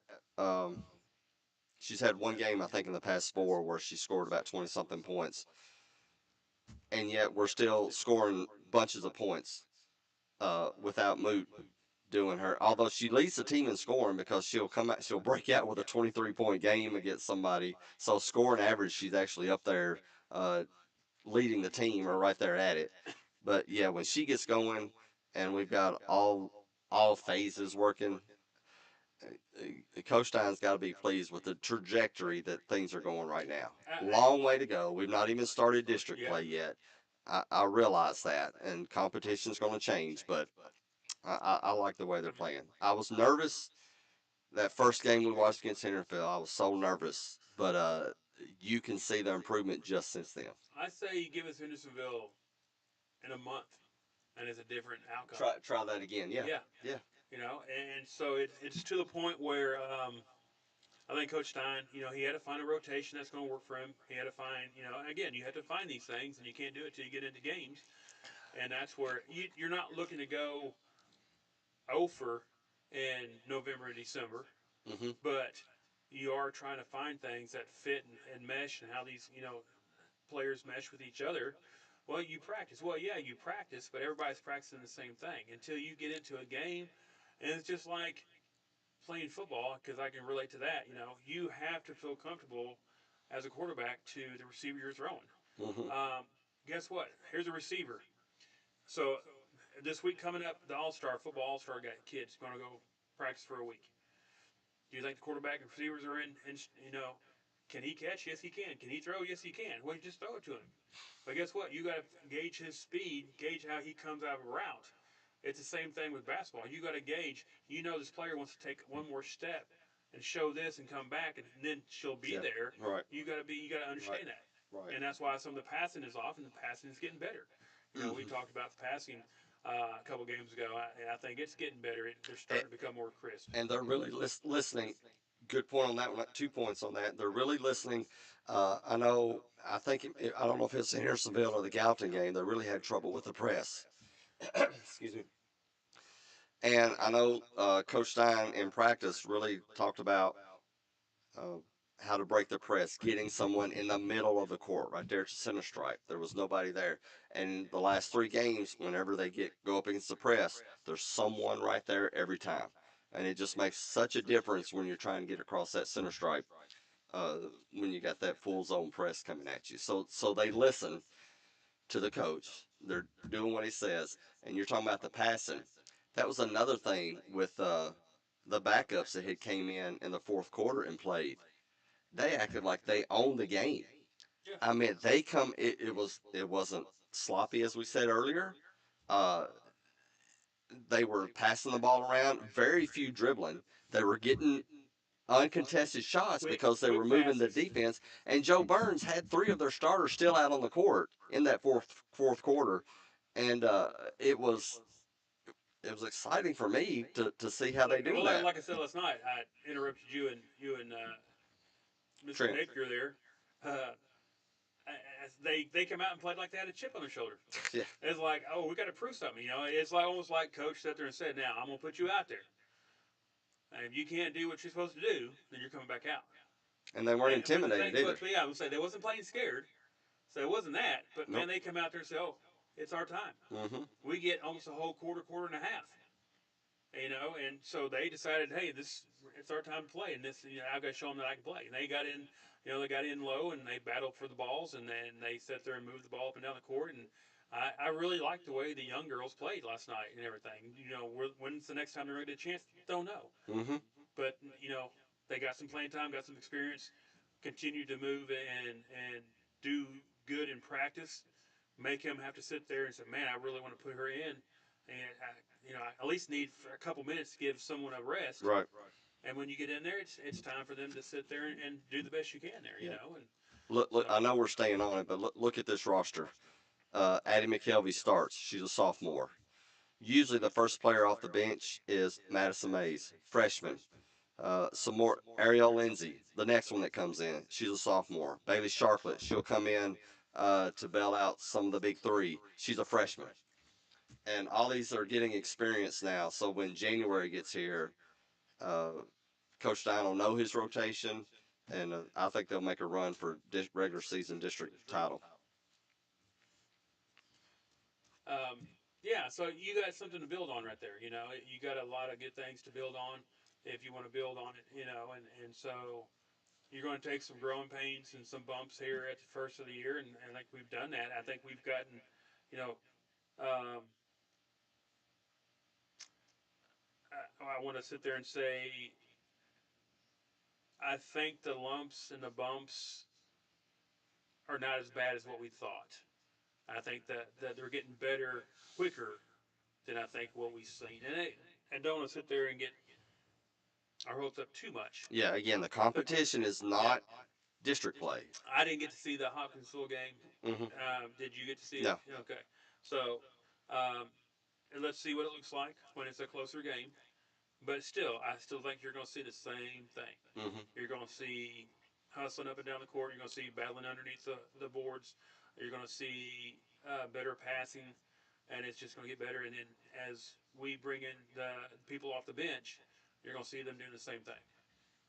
she's had one game I think in the past 4 where she scored about 20-something points, and yet we're still scoring bunches of points without Moot doing her. Although she leads the team in scoring because she'll break out with a 23-point game against somebody. So scoring average, she's actually up there leading the team or right there at it. But yeah, when she gets going and we've got all phases working, Coach Stein's got to be pleased with the trajectory that things are going right now. Long way to go. We've not even started district play yet. I realize that, and competition's going to change, but I like the way they're playing. I was nervous that first game we watched against Henderfield. I was so nervous, but you can see the improvement just since then. I say you give us Hendersonville in a month, and it's a different outcome. Try that again. Yeah. And so it's to the point where I think Coach Stein, he had to find a rotation that's going to work for him. He had to find, again, you have to find these things, and you can't do it till you get into games. And that's where you're not looking to go over in November and December, but you are trying to find things that fit and mesh, and how these players mesh with each other. Well, you practice. Well, yeah, you practice, but everybody's practicing the same thing until you get into a game, and it's just like playing football, because I can relate to that. You have to feel comfortable as a quarterback to the receiver you're throwing. Guess what? Here's a receiver. So this week coming up, the football All-Star kids going to go practice for a week. Do you think the quarterback and receivers are in can he catch? Yes, he can. Can he throw? Yes, he can. Well, you just throw it to him. But guess what? You got to gauge his speed, gauge how he comes out of a route. It's the same thing with basketball. You got to gauge. This player wants to take one more step and show this and come back, and then she'll be there. Right. You got to understand that. Right. And that's why some of the passing is off, and the passing is getting better. You know, we talked about the passing a couple games ago, and I think it's getting better. They're And, starting to become more crisp. and they're really listening. Good point on that one. 2 points on that. They're really listening. I know. I think. I don't know if it's in Hendersonville or the Gallatin game. They really had trouble with the press. Excuse me. And I know Coach Stein in practice really talked about uh, how to break the press, getting someone in the middle of the court, right there to center stripe. There was nobody there. And the last 3 games, whenever they go up against the press, there's someone right there every time. And it just makes such a difference when you're trying to get across that center stripe uh, when you got that full zone press coming at you. So they listen to the coach. They're doing what he says. And you're talking about the passing. That was another thing with the backups that had came in the fourth quarter and played. They acted like they owned the game. Yeah. I mean, they come. It wasn't sloppy as we said earlier. Uh, they were passing the ball around. Very few dribbling. They were getting uncontested shots because they Quick were moving the passes. defense. And Joe Burns had 3 of their starters still out on the court in that fourth quarter, and it was exciting for me to see how they do Well, that. like I said last night, I interrupted you and Mr. Trent. Napier there. Uh, as they come out and played like they had a chip on their shoulder. Yeah. It's like, oh, we got to prove something. You know, it's like almost like coach sat there and said, "Now I'm gonna put you out there, and if you can't do what you're supposed to do, then you're coming back out." And they weren't But the intimidated thing, either. but yeah, I would say they wasn't playing scared, so it wasn't that. But Nope. man, they come out there and say, "Oh, it's our time. Mm-hmm. We get almost a whole quarter and a half." You know, and so they decided, hey, it's our time to play, and I've got to show them that I can play. And they got in, they got in low and they battled for the balls, and then they sat there and moved the ball up and down the court. And I really liked the way the young girls played last night and everything. You know, when's the next time they're going to get a chance? Don't know. Mm-hmm. But they got some playing time, got some experience, continued to move and do good in practice. Make him have to sit there and say, man, I really want to put her in, and I at least need for a couple minutes to give someone a rest. Right. And when you get in there, it's time for them to sit there and do the best you can there. Yeah. And Look. so I know we're staying on it, but look at this roster. Addie McKelvey starts. She's a sophomore. Usually, the first player off the bench is Madison Mays, freshman. Some more Ariel Lindsay, the next one that comes in. She's a sophomore. Bailey Sharplet, she'll come in to bail out some of the big three. She's a freshman. And all these are getting experience now. So when January gets here, uh, Coach Stein will know his rotation, and I think they'll make a run for regular season district title. um, yeah, so you got something to build on right there. You got a lot of good things to build on if you want to build on it. And so you're going to take some growing pains and some bumps here at the first of the year, and I think we've done that. I think we've gotten, you know, um, I want to sit there and say, I think the lumps and the bumps are not as bad as what we thought. I think that they're getting better quicker than I think what we've seen. And don't want to sit there and get our hopes up too much. Yeah, again, the But competition is yeah, not district play. I didn't get to see the Hopkinsville game. Hmm. Did you get to see it? No. Okay. So, um, and let's see what it looks like when it's a closer game. But still, I still think you're going to see the same thing. Hmm. You're going to see hustling up and down the court. You're going to see battling underneath the boards. You're going to see better passing, and it's just going to get better. And then as we bring in the people off the bench, you're going to see them doing the same thing,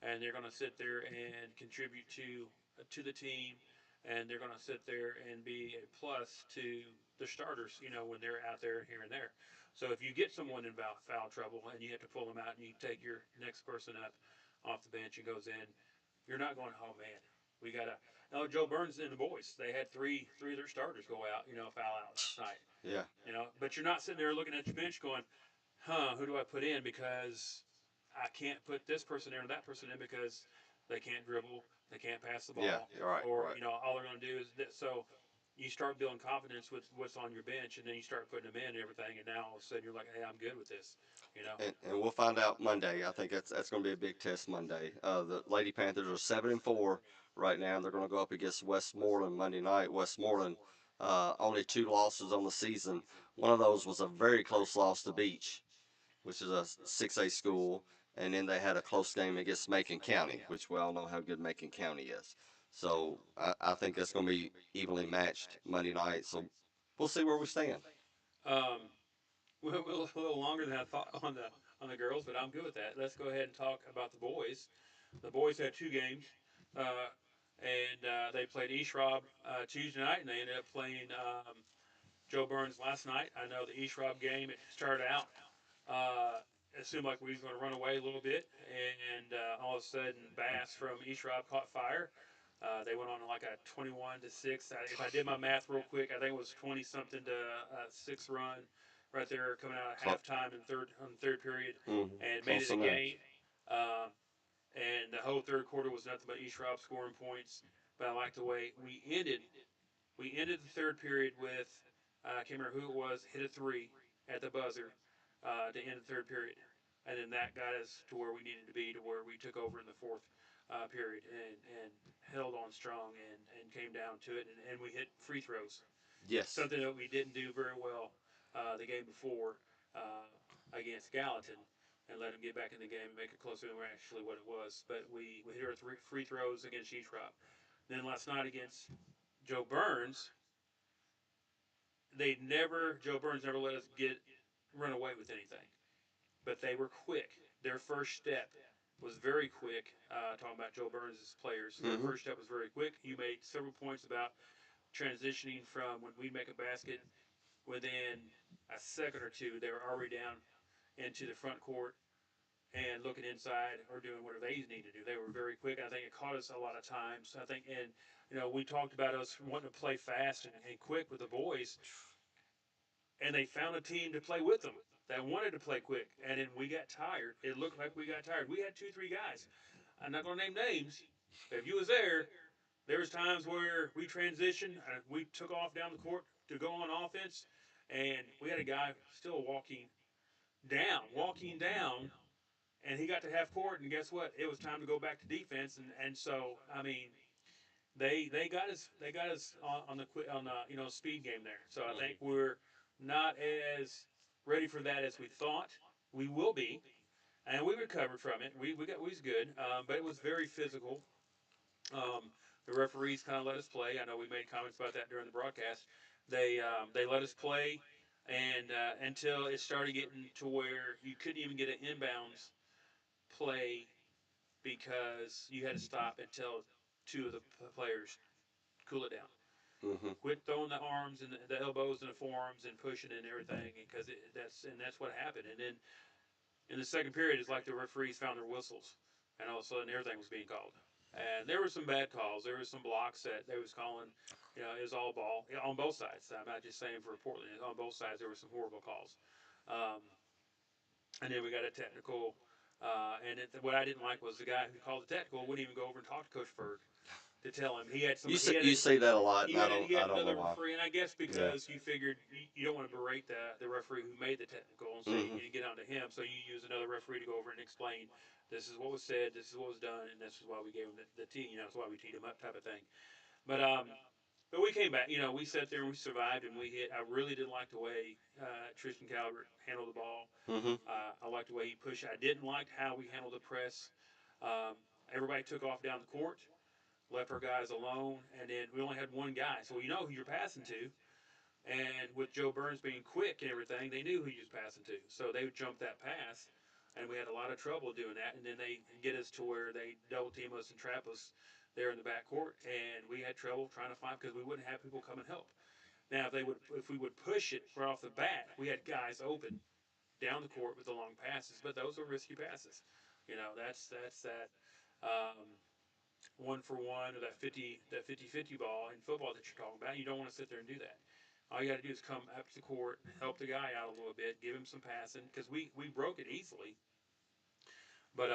and they're going to sit there and contribute to the team, and they're going to sit there and be a plus to the starters. When they're out there here and there. So if you get someone in foul trouble and you have to pull them out and you take your next person up off the bench and goes in, you're not going, oh man, we got to. No, Joe Burns and the boys, they had three of their starters go out, foul out last night. Yeah. But you're not sitting there looking at your bench going, who do I put in because I can't put this person in or that person in because they can't dribble, they can't pass the ball, Yeah. You're right. or Right. all they're going to do is this. So you start building confidence with what's on your bench, and then you start putting them in and everything, and now all of a sudden you're like, hey, I'm good with this, you know. And we'll find out Monday. I think that's going to be a big test Monday. The Lady Panthers are 7-4 right now. They're going to go up against Westmoreland Monday night. Westmoreland only 2 losses on the season. One of those was a very close loss to Beach, which is a 6A school, and then they had a close game against Macon County, which we all know how good Macon County is. So I think that's going to be evenly matched Monday night. So we'll see where we stand. Um, we're a little longer than I thought on the girls, but I'm good with that. Let's go ahead and talk about the boys. The boys had 2 games, uh, and they played East Rob Tuesday night, and they ended up playing Joe Burns last night. I know the East Rob game, it started out. Uh, it seemed like we was going to run away a little bit, and all of a sudden, Bass from East Rob caught fire. They went on like a 21-6. If I did my math real quick, I think it was 20 something to 6 run right there coming out of halftime in third on the third period, and made Close it a enough. game. Um, and the whole third quarter was nothing but East Rob scoring points. But I like the way we ended. We ended the third period with I can't remember who it was hit a three at the buzzer to end the third period, and then that got us to where we needed to be, to where we took over in the fourth period and held on strong and came down to it, and we hit free throws, Yes. something that we didn't do very well the game before uh, against Gallatin, and let them get back in the game and make it closer than actually what it was. But we hit our free throws against East Rob. Then last night against Joe Burns, Joe Burns never let us get run away with anything, but they were quick. Their first step was very quick. Talking about Joe Burns' players, their Mm-hmm. first step was very quick. You made several points about transitioning from when we make a basket within a second or two, they were already down into the front court and looking inside or doing whatever they need to do. They were very quick. I think it caught us a lot of times. I think, and we talked about us wanting to play fast and quick with the boys, and they found a team to play with them that wanted to play quick. And then we got tired. It looked like we got tired. We had 2, 3 guys. I'm not going to name names, but if you was there was times where we transitioned, we took off down the court to go on offense, and we had a guy still walking down, and he got to half court, and guess what? It was time to go back to defense, and so I mean, they got us on the speed game there. So I think we're not as ready for that as we thought we will be, and we recovered from it. We was good, but it was very physical. The referees kind of let us play. I know we made comments about that during the broadcast. They let us play, and until it started getting to where you couldn't even get an inbounds play because you had to stop and tell 2 of the players cool it down. Mm-hmm. Quit throwing the arms and the elbows and the forearms and pushing and everything, because that's what happened. And then in the second period, it's like the referees found their whistles, and all of a sudden everything was being called. And there were some bad calls. There were some blocks that they was calling. It was all ball on both sides. I'm not just saying for Portland. On both sides, there were some horrible calls. Um, and then we got a technical. What I didn't like was the guy who called the technical wouldn't even go over and talk to Coach Berg to tell him he had some. You He say had you say that a lot, and he I had don't know another why. referee, and I guess Yeah. because you figured you don't want to berate the referee who made the technical, and so Mm-hmm. you get onto him. So you use another referee to go over and explain this is what was said, this is what was done, and this is why we gave him the tee. That's why we teed him up, type of thing. But but we came back. We sat there and we survived and we hit. I really didn't like the way Tristan Calvert handled the ball. Mm-hmm. I liked the way he pushed. I didn't like how we handled the press. Um, Everybody took off down the court, left our guys alone, and then we only had one guy. So you know who you're passing to. And with Joe Burns being quick and everything, they knew who he was passing to. So they would jump that pass, and we had a lot of trouble doing that. And then they get us to where they double team us and trap us there in the back court, and we had trouble trying to find, because we wouldn't have people come and help. Now, if we would push it right off the bat, we had guys open down the court with the long passes, but those are risky passes. That's that um, 1-for-1 or that 50-50 ball in football that you're talking about. You don't want to sit there and do that. All you got to do is come up to the court, help the guy out a little bit, give him some passing, because we broke it easily. But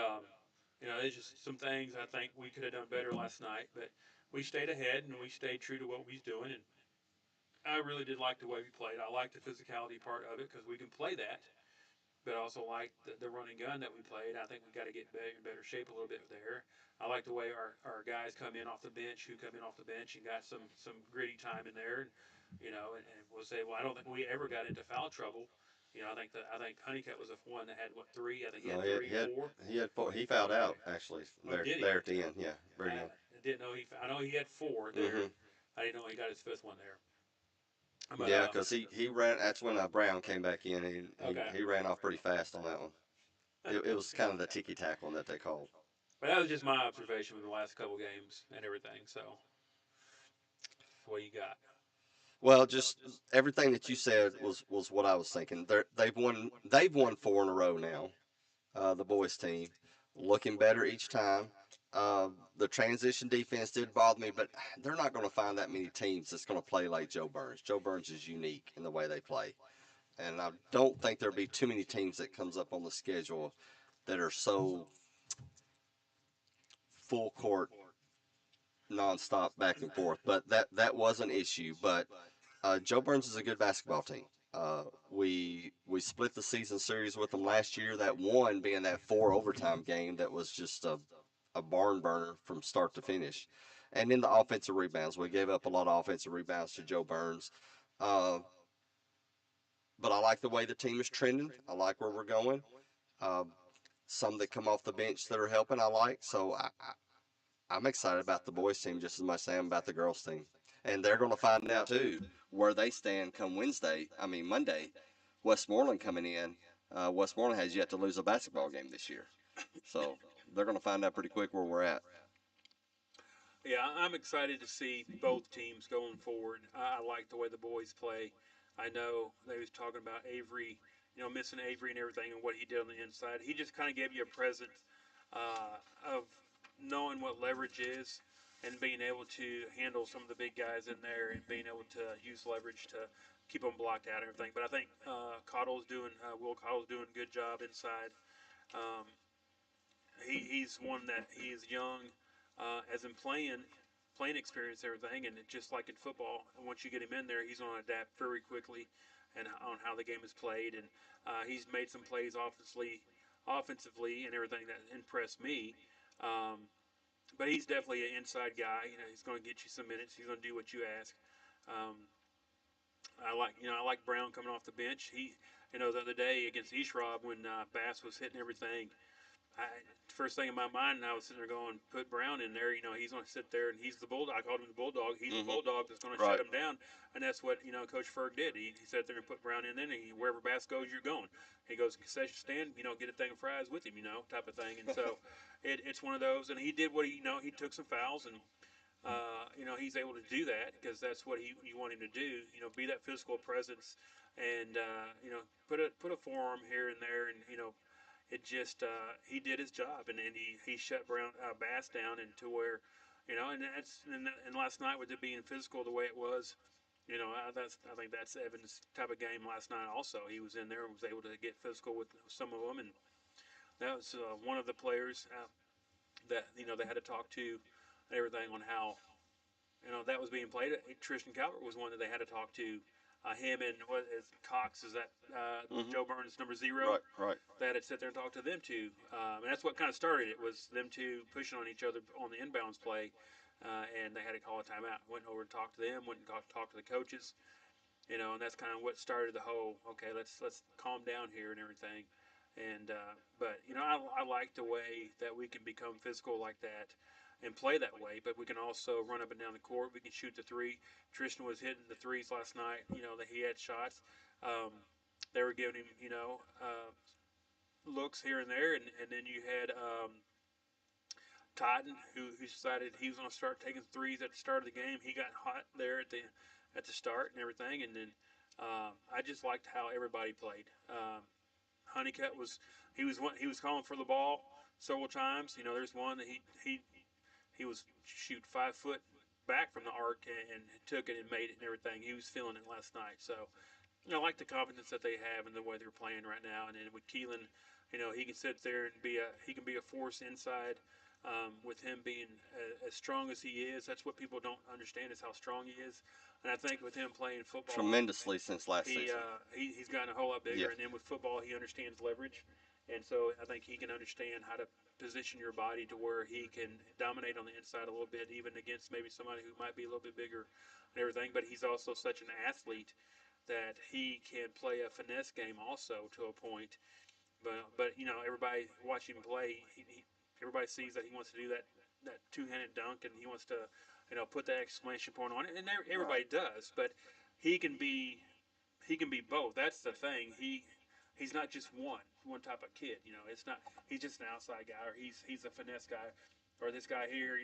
there's just some things I think we could have done better last night. But we stayed ahead and we stayed true to what we was doing, I really did like the way we played. I liked the physicality part of it because we can play that, but I also like the running gun that we played. I think we got to get better shape a little bit there. I like the way our guys come in off the bench, and got some gritty time in there. And we'll say, well, I don't think we ever got into foul trouble. I think Honeycutt was the one that had what three? I think he No, had three, he had four. he had four. He fouled out actually Oh, did he? there at the end. Yeah, very I end. didn't know he. I know he had four there. Hmm. I didn't know he got his fifth one there. But Yeah, because he ran. That's when Brown came back in. And okay. he ran off pretty fast on that one. It was kind of the ticky tack one that they called. But that was just my observation with the last couple games and everything. So, what you got? Well, just everything that you said was what I was thinking. They've won four in a row now. The boys team looking better each time. The transition defense did bother me, but they're not going to find that many teams that's going to play like Joe Burns. Joe Burns is unique in the way they play, and I don't think there'll be too many teams that comes up on the schedule that are so full court nonstop back and forth. But that was an issue. But Joe Burns is a good basketball team. We split the season series with them last year. That one being that four overtime game that was just a barn burner from start to finish. And then the offensive rebounds, we gave up a lot of offensive rebounds to Joe Burns. Uh, but I like the way the team is trending. I like where we're going. Uh, some that come off the bench that are helping, I like. So I'm excited about the boys team just as much as I am about the girls team. And they're going to find out too where they stand come Monday. Westmoreland coming in. Westmoreland has yet to lose a basketball game this year. So they're going to find out pretty quick where we're at. Yeah, I'm excited to see both teams going forward. I like the way the boys play. I know they was talking about Avery, missing Avery and everything and what he did on the inside. He just kind of gave you a present of knowing what leverage is and being able to handle some of the big guys in there and being able to use leverage to keep them blocked out and everything. But I think Will Cottle's doing a good job inside. Um, he's one that he's young, as in playing experience and everything, and just like in football, once you get him in there, he's going to adapt very quickly, and on how the game is played, and he's made some plays offensively and everything that impressed me. Um, but he's definitely an inside guy. He's going to get you some minutes. He's going to do what you ask. Um, I like Brown coming off the bench. The other day against East Rob when Bass was hitting everything, first thing in my mind, I was sitting there going, put Brown in there. He's going to sit there, and he's the bulldog. I called him the bulldog. He's the bulldog that's going to shut Right. him down, and that's what Coach Ferg did. He sat there and put Brown in there, and wherever Bass goes, you're going. He goes concession stand, get a thing of fries with him, type of thing. And so it's one of those, and he did what he took some fouls, and he's able to do that because that's what you want him to do. Be that physical presence, and put a forearm here and there, and it just he did his job, and he shut Bass down into where, and last night with it being physical the way it was, I think that's Evan's type of game last night. Also, he was in there and was able to get physical with some of them, and that was one of the players that they had to talk to and everything on how that was being played. Tristan Calvert was one that they had to talk to. Him and what is Cox? Is that Hmm. Joe Burns number 0? Right. Right. They had to sit there and talk to them two, and that's what kind of started it. Was them two pushing on each other on the inbounds play, and they had to call a timeout. Went over and talked to them. Went and talked to the coaches, and that's kind of what started the whole. Okay, let's calm down here and everything. And but I like the way that we can become physical like that and play that way, but we can also run up and down the court. We can shoot the three. Tristan was hitting the threes last night. That he had shots. They were giving him, looks here and there, and then you had Totten, who decided he was going to start taking threes at the start of the game. He got hot there at the start and everything, and then I just liked how everybody played. Honeycutt he was calling for the ball several times. There's one that he was shoot 5 foot back from the arc and took it and made it and everything. He was feeling it last night. So I like the confidence that they have in the way they're playing right now. And then with Keelan, he can sit there and he can be a force inside. With him being as strong as he is, that's what people don't understand is how strong he is. And I think with him playing football tremendously since last season. he's gotten a whole lot bigger. Yeah. And then with football, he understands leverage, and so I think he can understand how to position your body to where he can dominate on the inside a little bit, even against maybe somebody who might be a little bit bigger and everything. But he's also such an athlete that he can play a finesse game also to a point. But you know, everybody watching him play, everybody sees that he wants to do that two-handed dunk, and he wants to, put that exclamation point on it, and everybody does. But he can be both. That's the thing. He's not just one type of kid. It's not he's just an outside guy, or he's a finesse guy, or this guy here.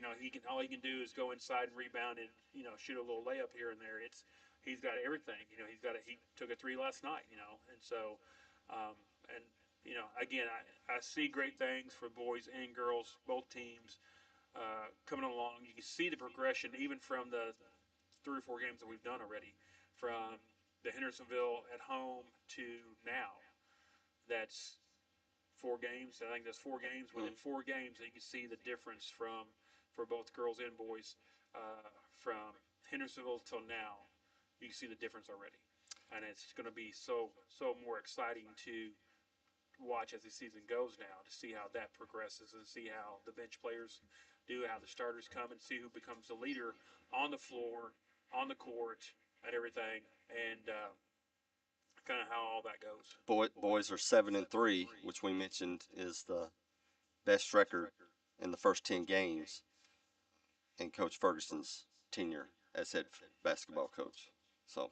All he can do is go inside and rebound and shoot a little layup here and there. He's got everything. He took a three last night. And so and again, I see great things for boys and girls, both teams coming along. You can see the progression even from the 3 or 4 games that we've done already, from the Hendersonville at home to now. That's 4 games. I think that's 4 games. Within 4 games, you can see the difference for both girls and boys from Hendersonville till now. You can see the difference already, and it's going to be so more exciting to watch as the season goes now, to see how that progresses and see how the bench players do, how the starters come, and see who becomes the leader on the floor, on the court, and everything, and kind of how all that goes. Boys are 7-3, which we mentioned is the best record in the first 10 games in Coach Ferguson's tenure as head basketball coach. So,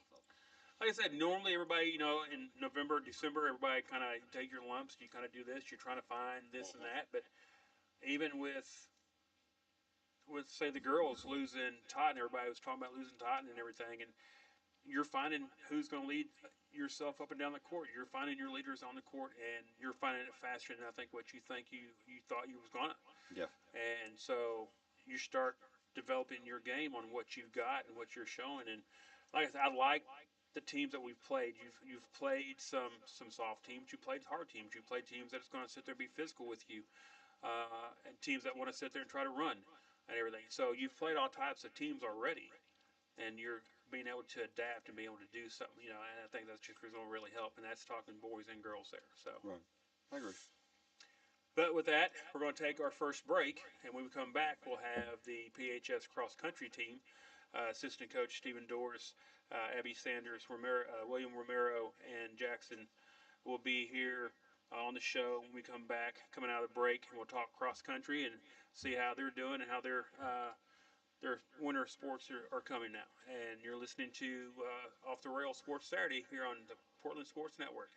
like I said, normally everybody, in November, December, everybody kind of take your lumps. You kind of do this. You're trying to find this and that. But even with say the girls losing Totten, everybody was talking about losing Totten and everything, and you're finding who's going to lead yourself up and down the court. You're finding your leaders on the court, and you're finding it faster than I think what you think you thought you was gonna. yeah. And so you start developing your game on what you've got and what you're showing. And like I said, I like the teams that we've played. You've played some soft teams. You played hard teams. You played teams that's going to sit there and be physical with you, and teams that want to sit there and try to run and everything. So you've played all types of teams already, and you're being able to adapt and being able to do something, and I think that's just going to really help. And that's talking boys and girls there. So, Right. I agree. But with that, we're going to take our first break, and when we come back, we'll have the PHS cross country team, assistant coach Stephen Doris, Abby Sanders, William Romero, and Jackson will be here on the show when we come back, coming out of the break, and we'll talk cross country and see how they're doing and how their winter sports are coming now. And you're listening to Off the Rail Sports Saturday here on the Portland Sports Network.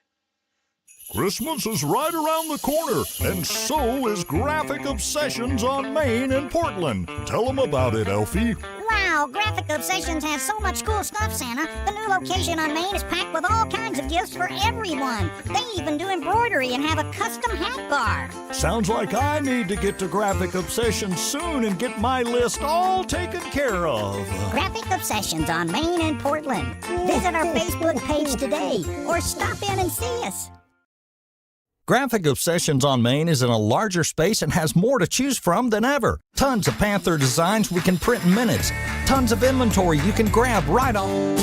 Christmas is right around the corner, and so is Graphic Obsessions on Main in Portland. Tell them about it, Elfie. Wow, Graphic Obsessions has so much cool stuff, Santa. The new location on Main is packed with all kinds of gifts for everyone. They even do embroidery and have a custom hat bar. Sounds like I need to get to Graphic Obsessions soon and get my list all taken care of. Graphic Obsessions on Main in Portland. Visit our Facebook page today or stop in and see us. Graphic Obsessions on Main is in a larger space and has more to choose from than ever. Tons of Panther designs we can print in minutes. Tons of inventory you can grab right on.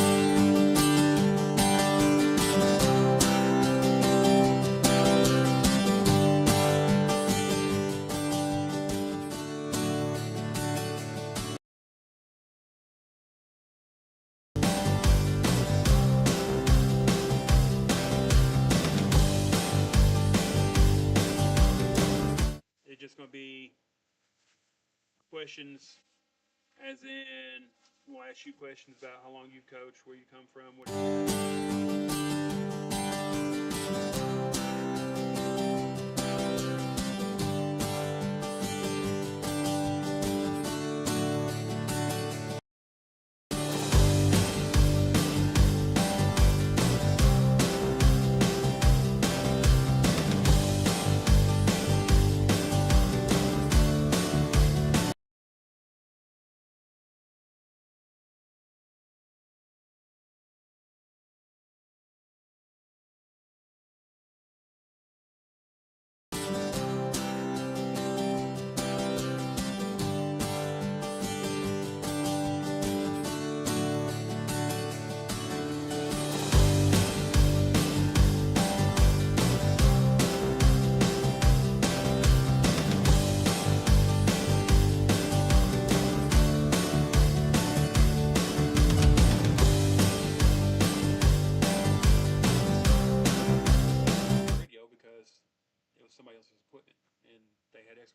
It's just going to be questions, as in we'll ask you questions about how long you coach, where you come from, what.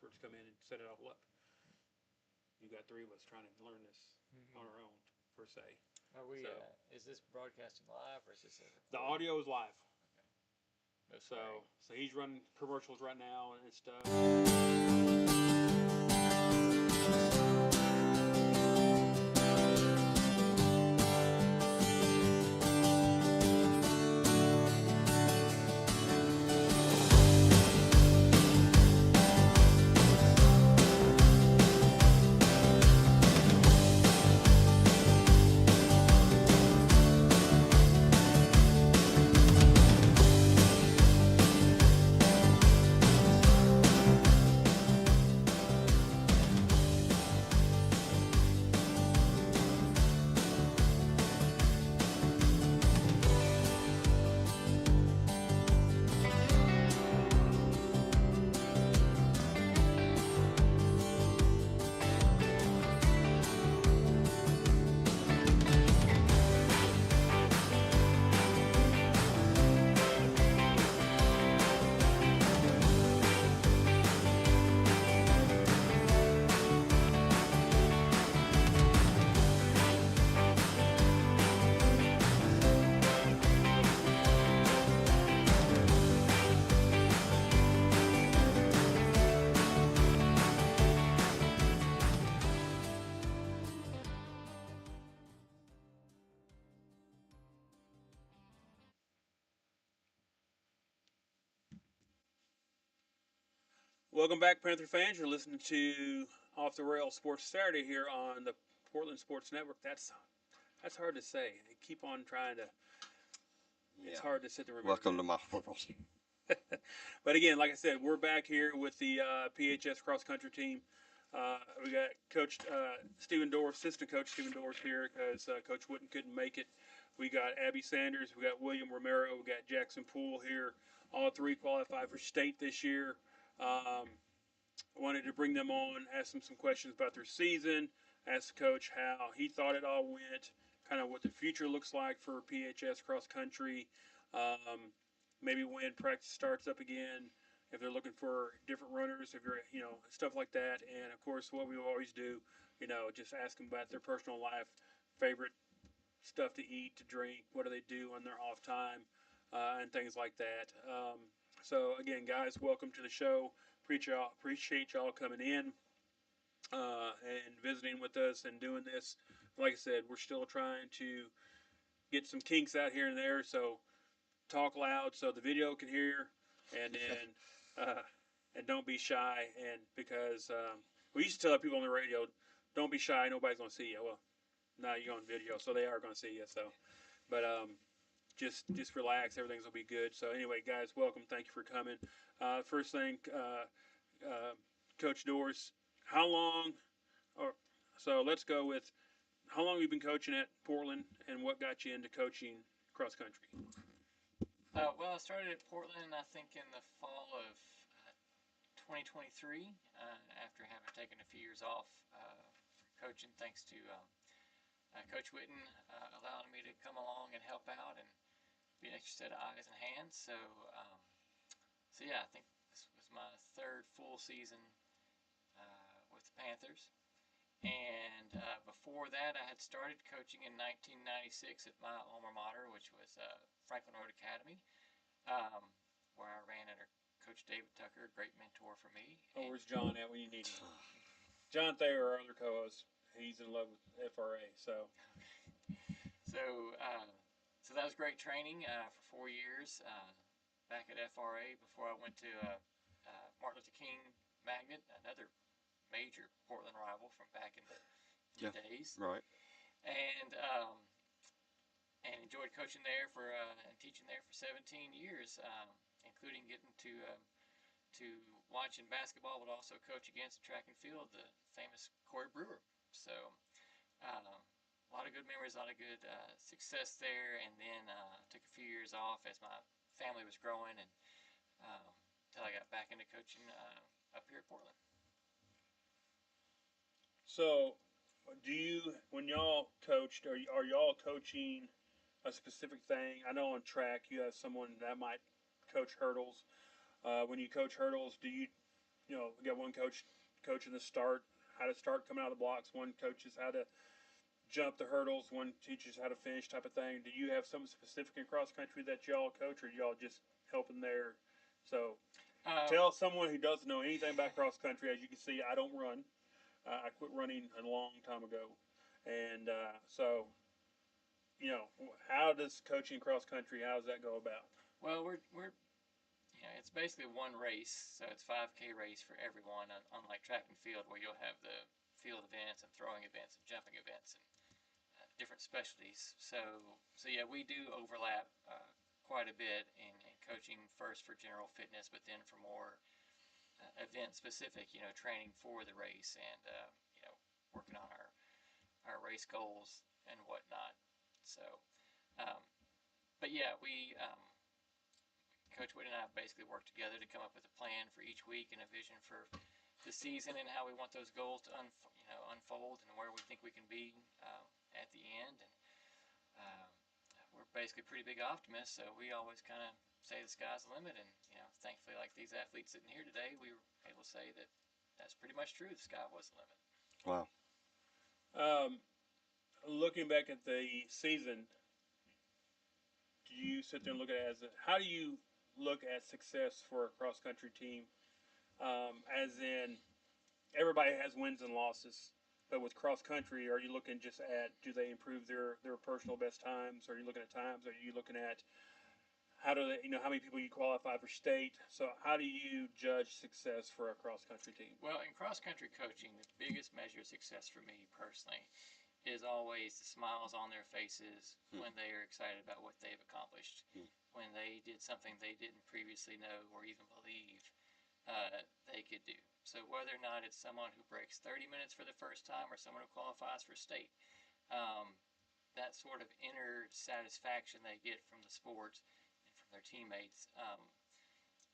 experts come in and set it all up. You got three of us trying to learn this on our own, per se. Are we? So- Is this broadcasting live or is this The audio is live, No so swearing. so he's running commercials right now and stuff. Welcome back, Panther fans. You're listening to Off the Rail Sports Saturday here on the Portland Sports Network. That's hard to say. I keep on trying to. It's hard to sit there. And Welcome to my world. But again, like I said, we're back here with the PHS cross country team. We got Coach Stephen Dorff, assistant coach Stephen Dorff here because Coach Witten couldn't make it. We got Abby Sanders, we got William Romero, we got Jackson Poole here. All three qualified for state this year. Wanted to bring them on, ask them some questions about their season, ask the coach how he thought it all went, kind of what the future looks like for PHS cross country. Maybe when practice starts up again, if they're looking for different runners, if you're, stuff like that. And of course, what we always do, just ask them about their personal life, favorite stuff to eat, to drink, what do they do on their off time, and things like that. So again, guys, welcome to the show. Appreciate y'all coming in and visiting with us and doing this. Like I said, we're still trying to get some kinks out here and there. So talk loud so the video can hear, and then and don't be shy. And because we used to tell people on the radio, don't be shy. Nobody's gonna see you. Well, now you're on video, so they are gonna see you. So, but just relax. Everything's gonna be good. So anyway, guys, welcome. Thank you for coming. First thing, Coach Dorff, how long? So let's go with how long have you been coaching at Portland, and what got you into coaching cross country? Well, I started at Portland, I think, in the fall of 2023, after having taken a few years off from coaching, thanks to Coach Witten allowing me to come along and help out and be an extra set of eyes and hands. So yeah, I think this was my third full season with the Panthers. And before that, I had started coaching in 1996 at my alma mater, which was Franklin Road Academy, where I ran under Coach David Tucker, a great mentor for me. Oh, where's John at when you need him? John Thayer, our other co-host, he's in love with FRA. So that was great training for 4 years back at FRA before I went to Martin Luther King Magnet, another major Portland rival from back in the days. Right. And enjoyed coaching there and teaching there for 17 years, including getting to watching basketball, but also coach against track and field, the famous Corey Brewer. So a lot of good memories, a lot of good success there, and then took a few years off as my family was growing, and until I got back into coaching up here at Portland. So, when y'all coached, are y'all coaching a specific thing? I know on track you have someone that might coach hurdles. When you coach hurdles, do you we got one coach coaching the start, how to start coming out of the blocks. One coaches how to jump the hurdles. One teaches how to finish, type of thing. Do you have something specific in cross country that y'all coach, or y'all just helping there? So tell someone who doesn't know anything about cross country. As you can see, I don't run. I quit running a long time ago, and so how does coaching cross country? How does that go about? Well, we're it's basically one race, so it's 5K race for everyone, unlike track and field where you'll have the field events and throwing events and jumping events and different specialties. So yeah, we do overlap quite a bit in coaching first for general fitness, but then for more event specific, training for the race and working on our race goals and whatnot. So, um, but yeah, we Coach Whitten and I basically worked together to come up with a plan for each week and a vision for the season and how we want those goals to unfold and where we think we can be at the end. And we're basically pretty big optimists, so we always kind of say the sky's the limit. And thankfully, like these athletes sitting here today, we were able to say that that's pretty much true. The sky was the limit. Wow. Looking back at the season, do you sit there and look at it how do you look at success for a cross country team? As in, everybody has wins and losses, but with cross country, are you looking just at do they improve their personal best times? Are you looking at times? Are you looking at how do they, how many people you qualify for state? So how do you judge success for a cross country team? Well, in cross country coaching, the biggest measure of success for me personally is always the smiles on their faces when they are excited about what they've accomplished, when they did something they didn't previously know or even believe they could do. So whether or not it's someone who breaks 30 minutes for the first time or someone who qualifies for state, that sort of inner satisfaction they get from the sport and from their teammates,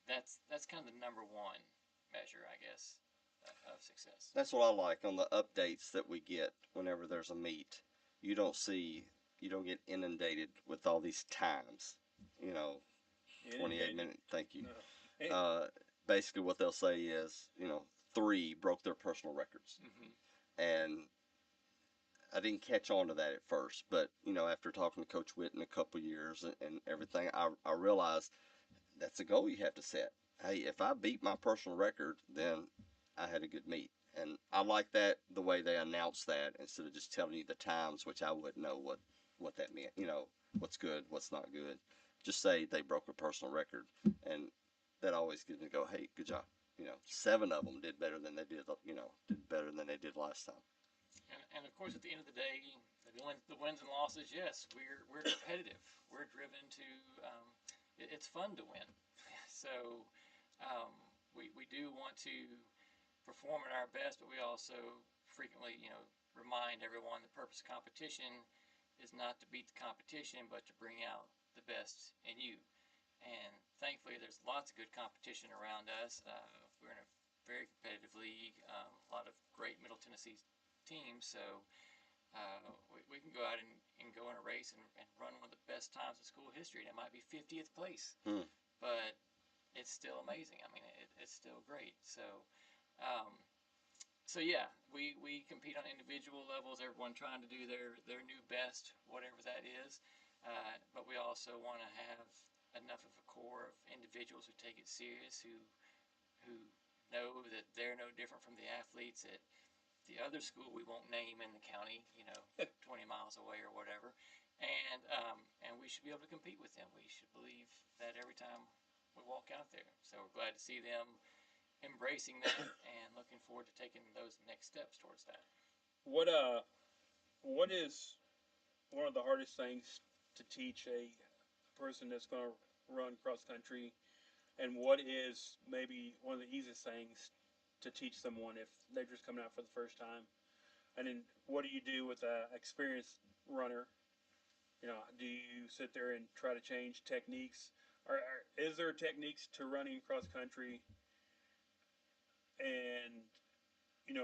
that's kind of the number one measure, I guess, of success. That's what I like on the updates that we get whenever there's a meet. You don't get inundated with all these times. 28 minutes. Thank you. Basically, what they'll say is, 3 broke their personal records, and I didn't catch on to that at first. But after talking to Coach Whitten a couple years and everything, I realized that's a goal you have to set. Hey, if I beat my personal record, then I had a good meet. And I like that, the way they announce that, instead of just telling you the times, which I wouldn't know what that meant, what's good, what's not good. Just say they broke a personal record, and that always gives me go, hey, good job. 7 of them did better than they did last time. And of course, at the end of the day, the wins and losses, yes, we're competitive. We're driven to, it's fun to win. So we do want to perform at our best, but we also frequently, remind everyone the purpose of competition is not to beat the competition, but to bring out the best in you. And thankfully, there's lots of good competition around us. We're in a very competitive league, a lot of great Middle Tennessee teams, so we can go out and go in a race and run one of the best times in school history, and it might be 50th place, but it's still amazing. I mean, it's still great. So yeah, we compete on individual levels, everyone trying to do their new best, whatever that is. But we also want to have enough of a core of individuals who take it serious, who know that they're no different from the athletes at the other school we won't name in the county, 20 miles away or whatever. And we should be able to compete with them. We should believe that every time we walk out there. So we're glad to see them embracing that and looking forward to taking those next steps towards that. What is one of the hardest things to teach a person that's going to run cross country, and what is maybe one of the easiest things to teach someone if they're just coming out for the first time? And then what do you do with an experienced runner? Do you sit there and try to change techniques? Is there techniques to running cross country? And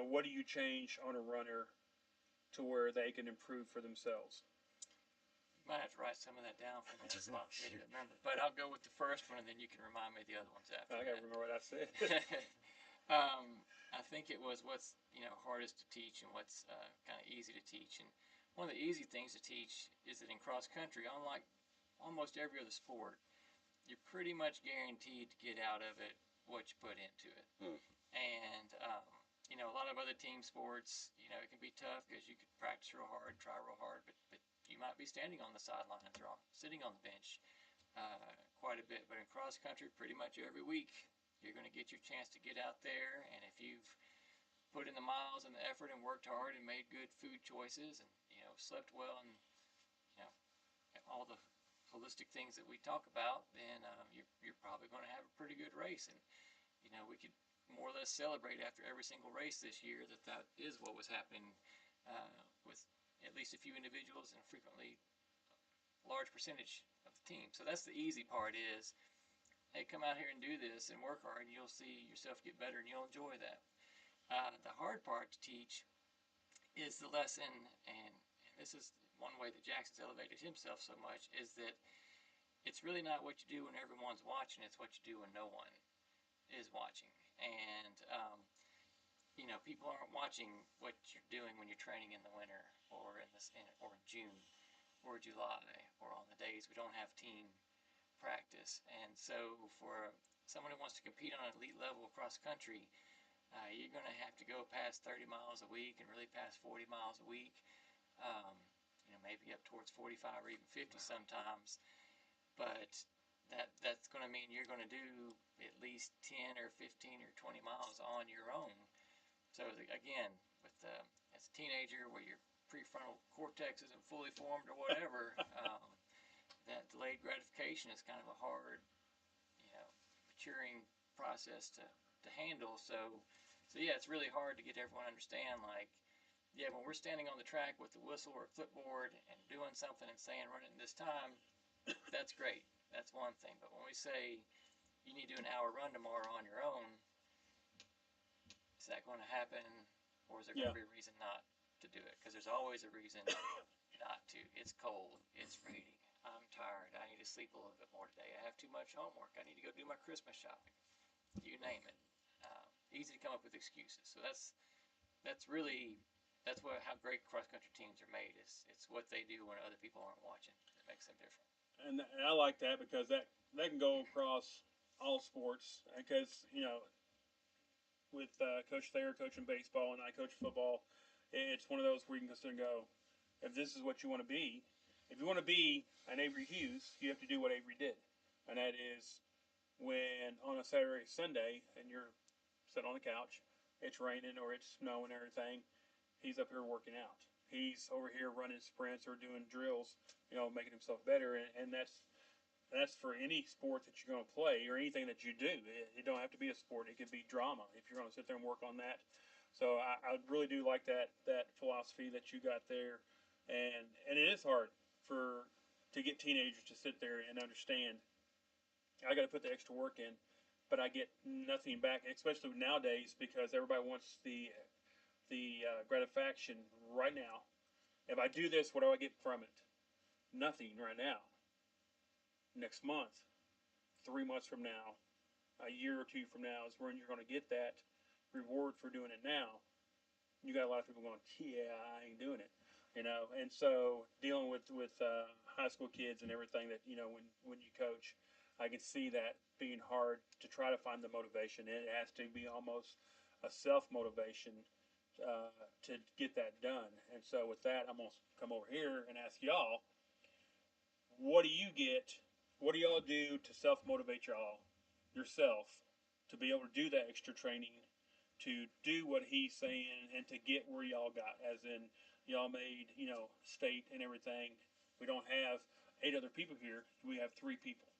what do you change on a runner to where they can improve for themselves? You might have to write some of that down for me. It's not for me to remember. But I'll go with the first one, and then you can remind me of the other ones after. I gotta remember what I said. I think it was what's hardest to teach and what's kind of easy to teach. And one of the easy things to teach is that in cross country, unlike almost every other sport, you're pretty much guaranteed to get out of it what you put into it. And a lot of other team sports, it can be tough because you could practice real hard, try real hard, but you might be standing on the sidelines or sitting on the bench quite a bit. But in cross country, pretty much every week, you're going to get your chance to get out there, and if you've put in the miles and the effort and worked hard and made good food choices and slept well and all the holistic things that we talk about, then you're probably going to have a pretty good race. And we could more or less celebrate after every single race this year that is what was happening with at least a few individuals and frequently a large percentage of the team. So that's the easy part is, hey, come out here and do this and work hard, and you'll see yourself get better, and you'll enjoy that. The hard part to teach is the lesson, and this is one way that Jackson's elevated himself so much, is that it's really not what you do when everyone's watching, it's what you do when no one is watching. And, people aren't watching what you're doing when you're training in the winter or in June or July or on the days we don't have team practice. And so for someone who wants to compete on an elite level across country, you're going to have to go past 30 miles a week and really past 40 miles a week, maybe up towards 45 or even 50 sometimes. But that's going to mean you're going to do at least 10 or 15 or 20 miles on your own. So again, as a teenager where your prefrontal cortex isn't fully formed or whatever, that delayed gratification is kind of a hard, maturing process to handle. So yeah, it's really hard to get everyone to understand, like, yeah, when we're standing on the track with the whistle or clipboard and doing something and saying run it in this time, that's great. That's one thing. But when we say you need to do an hour run tomorrow on your own, is that going to happen, or is there going to be a reason not to do it? Because there's always a reason not to. It's cold. It's raining. I'm tired. I need to sleep a little bit more today. I have too much homework. I need to go do my Christmas shopping. You name it. Easy to come up with excuses. So that's how great cross country teams are made. It's what they do when other people aren't watching that makes them different. And I like that because that can go across all sports. Because with Coach Thayer coaching baseball and I coach football, it's one of those where you can just go, if this is what you want to be, if you want to be an Avery Hughes, you have to do what Avery did, and that is when on a Saturday, Sunday, and you're sitting on the couch, it's raining or it's snowing and everything, he's up here working out. He's over here running sprints or doing drills, making himself better, and that's for any sport that you're going to play or anything that you do. It don't have to be a sport. It could be drama if you're going to sit there and work on that. So I really do like that philosophy that you got there, and it is hard to get teenagers to sit there and understand. I got to put the extra work in, but I get nothing back, especially nowadays because everybody wants the gratification right now. If I do this, what do I get from it? Nothing right now. Next month, 3 months from now, a year or two from now is when you're going to get that reward for doing it now. You got a lot of people going, yeah, I ain't doing it, And so dealing with high school kids and everything that when you coach, I can see that being hard to try to find the motivation. And it has to be almost a self motivation to get that done. And so with that, I'm gonna come over here and ask y'all, what do you get? What do y'all do to self motivate yourself to be able to do that extra training, to do what he's saying, and to get where y'all got? As in, y'all made state and everything. We don't have 8 other people here. We have 3 people.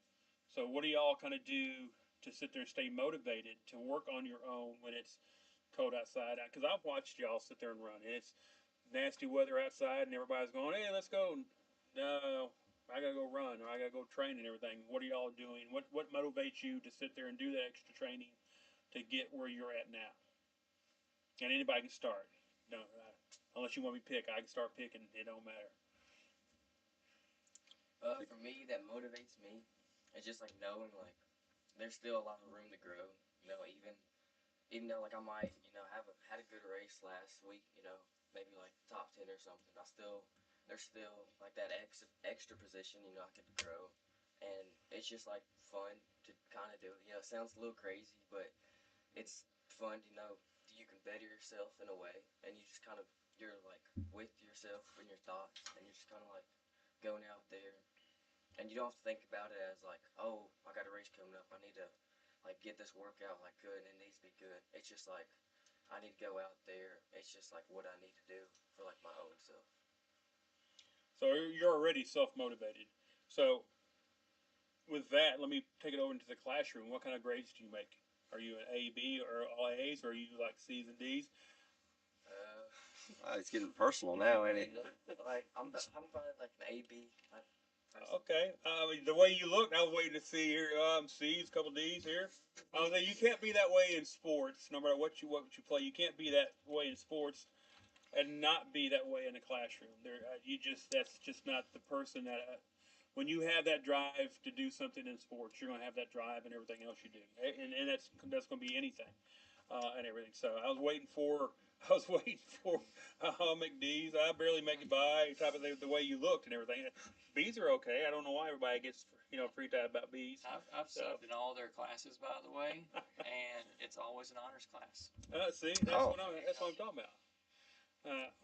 So what do y'all kind of do to sit there and stay motivated to work on your own when it's cold outside? Because I've watched y'all sit there and run, and it's nasty weather outside, and everybody's going, "Hey, let's go." No, I gotta go run, or I gotta go train and everything. What are y'all doing? What motivates you to sit there and do that extra training to get where you're at now? And anybody can start. No, unless you want me to pick, I can start picking. It don't matter. For me, that motivates me. It's just like knowing like there's still a lot of room to grow. Even even though like I might, had a good race last week, maybe like top 10 or something, there's still like that extra position, I could grow, and it's just like fun to kind of do it. It sounds a little crazy, but it's fun. You can better yourself in a way, and you're like with yourself and your thoughts, and you're just kind of like going out there, and you don't have to think about it as like, oh, I got a race coming up, I need to like get this workout like good, and it needs to be good. It's just like I need to go out there. It's just like what I need to do for like my own self. So you're already self motivated. So with that, let me take it over into the classroom. What kind of grades do you make? Are you an A, B, or all A's, or are you like C's and D's? It's getting personal now, ain't it? Like I'm probably like an AB. Okay. The way you look, I was waiting to see here. C's, couple D's here. I was like, you can't be that way in sports, no matter what you play. You can't be that way in sports and not be that way in the classroom. That's just not the person that. When you have that drive to do something in sports, you're going to have that drive and everything else you do, and that's going to be anything, and everything. So I was waiting for McD's. I barely make it by type of the way you looked and everything. B's are okay. I don't know why everybody gets freaked out about B's. I've subbed in all their classes, by the way, and it's always an honors class. See, that's what I'm talking about.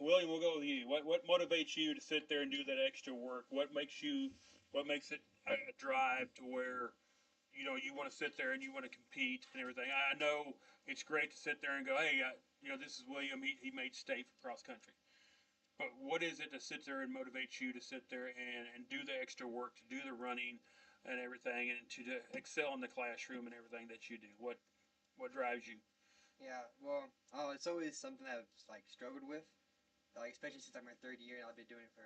William, we'll go with you. What motivates you to sit there and do that extra work? What makes it a drive to where you want to sit there and you want to compete and everything? I know it's great to sit there and go, hey, this is William. He made state for cross country. But what is it to sit there and motivate you to sit there and do the extra work, to do the running and everything, and to excel in the classroom and everything that you do? What drives you? Yeah, well, it's always something that I've like struggled with, like especially since I'm my third year and I've been doing it for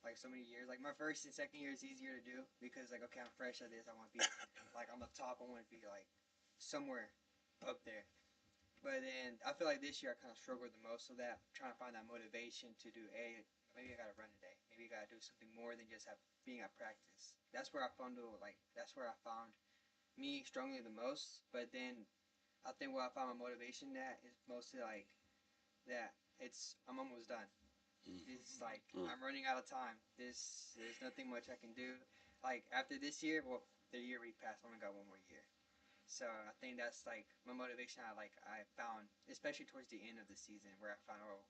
like so many years. Like my first and second year is easier to do because like okay, I'm fresh at this. I want to be like on the top. I want to be like somewhere up there. But then I feel like this year I kind of struggled the most with that, trying to find that motivation to do maybe I gotta run today. Maybe I gotta do something more than just being at practice. That's where I found me struggling the most. But then I think what I found my motivation at is mostly like that I'm almost done. It's like I'm running out of time. There's nothing much I can do. Like after this year, well, the year we passed, I only got one more year. So I think that's like my motivation. I found, especially towards the end of the season, where I found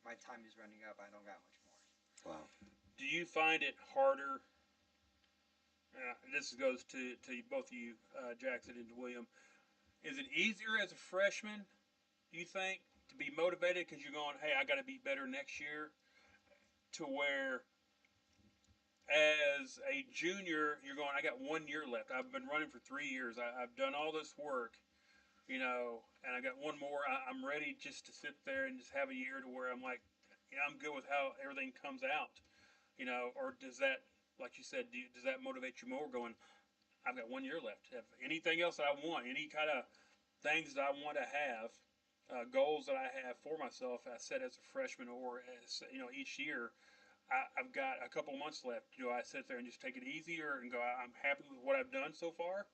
my time is running up. I don't got much more. Wow. Do you find it harder? This goes to both of you, Jackson and William. Is it easier as a freshman, do you think, to be motivated because you're going, hey, I got to be better next year, to where as a junior, you're going, I got 1 year left. I've been running for 3 years. I've done all this work, and I got one more. I'm ready just to sit there and just have a year to where I'm like, I'm good with how everything comes out, or does that, like you said, does that motivate you more going, I've got 1 year left. If anything else I want, any kind of things that I want to have, goals that I have for myself, I set as a freshman or as each year, I've got a couple months left. Do I sit there and just take it easier and go, I'm happy with what I've done so far,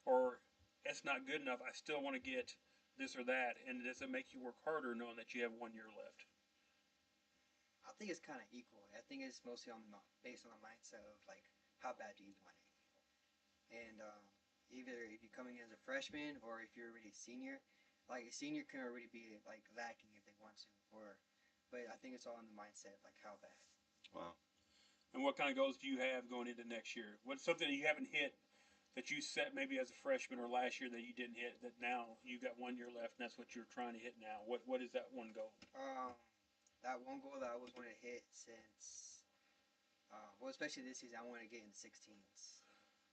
or it's not good enough? I still want to get this or that, and does it make you work harder knowing that you have 1 year left? I think it's kind of equal. I think it's mostly based on the mindset of like how bad do you want it. And either if you're coming in as a freshman or if you're already a senior, like a senior can already be like lacking if they want to, but I think it's all in the mindset, like how bad. Wow. And what kind of goals do you have going into next year? What's something that you haven't hit that you set maybe as a freshman or last year that you didn't hit that now you got 1 year left and that's what you're trying to hit now? What is that one goal? That one goal that I always wanted to hit since, well, especially this season, I want to get in the 16s.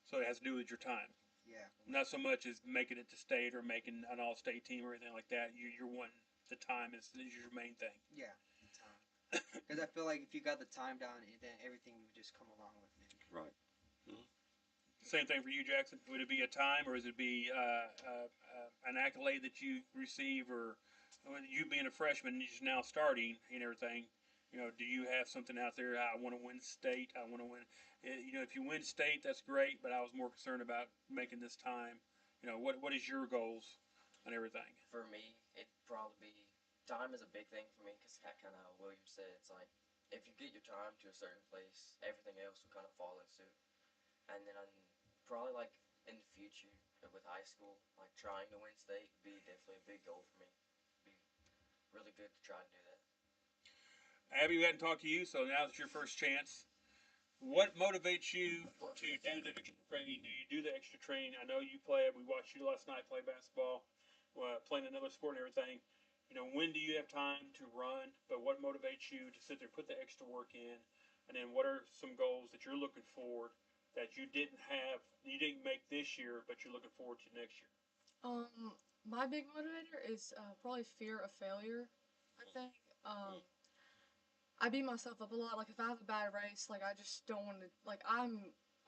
So it has to do with your time. Yeah. Not so much as making it to state or making an all-state team or anything like that. You're wanting the time is your main thing. Yeah, the time. Because I feel like if you got the time down, then everything would just come along with it. Right. Mm-hmm. Same thing for you, Jackson. Would it be a time, or is it be an accolade that you receive, or you being a freshman, you're just now starting and everything? Do you have something out there? I want to win state. I want to win. If you win state, that's great. But I was more concerned about making this time. What is your goals and everything? For me, it'd probably be time is a big thing for me because kind of how William said. It's like if you get your time to a certain place, everything else will kind of fall in suit. And then probably like in the future with high school, like trying to win state would be definitely a big goal for me. Be really good to try to do that. Abby, we hadn't talked to you, so now's your first chance. What motivates you to do the extra training? Do you do the extra training? I know you play. We watched you last night play basketball, playing another sport and everything. When do you have time to run? But what motivates you to sit there, put the extra work in, and then what are some goals that you're looking forward that you didn't make this year, but you're looking forward to next year? My big motivator is probably fear of failure. I think. I beat myself up a lot. Like if I have a bad race, like I just don't want to. Like I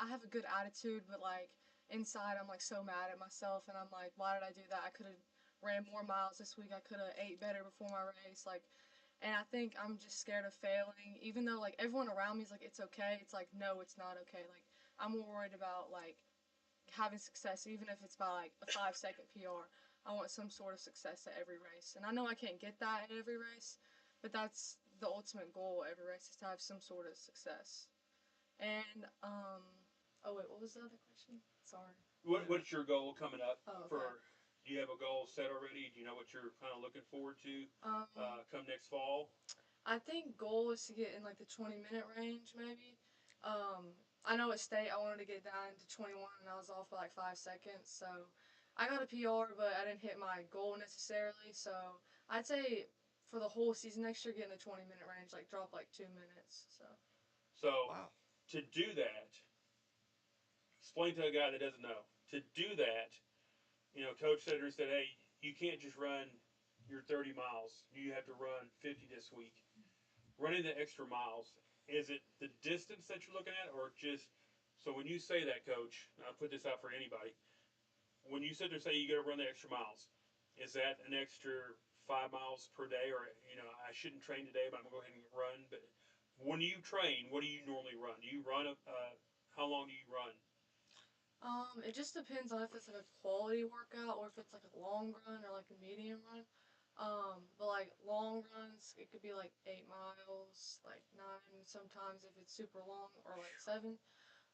have a good attitude, but like inside I'm like so mad at myself, and I'm like, why did I do that? I could have ran more miles this week. I could have ate better before my race. Like, and I think I'm just scared of failing. Even though like everyone around me is like, it's okay. It's like no, it's not okay. Like I'm more worried about like having success, even if it's by like a 5-second PR. I want some sort of success at every race, and I know I can't get that at every race, but that's the ultimate goal at every race is to have some sort of success. And oh wait, what was the other question? Sorry. What's your goal coming up? Oh, okay. Do you have a goal set already? Do you know what you're kind of looking forward to come next fall? I think goal is to get in like the 20-minute range maybe. I know at state I wanted to get down to 21 and I was off by like 5 seconds, so I got a PR, but I didn't hit my goal necessarily. So I'd say for the whole season next year, get in the 20-minute range, like drop like 2 minutes. So Wow. to do that, explain to a guy that doesn't know. To do that, Coach Setter said, hey, you can't just run your 30 miles. You have to run 50 this week. Running the extra miles, is it the distance that you're looking at, or just so when you say that, Coach, I'll put this out for anybody. When you sit there and say you got to run the extra miles, is that an extra 5 miles per day, or I shouldn't train today, but I'm gonna go ahead and run? But when you train, what do you normally run? Do you run how long do you run? It just depends on if it's like a quality workout or if it's like a long run or like a medium run. But like long runs, it could be like 8 miles, like 9 sometimes if it's super long, or like 7.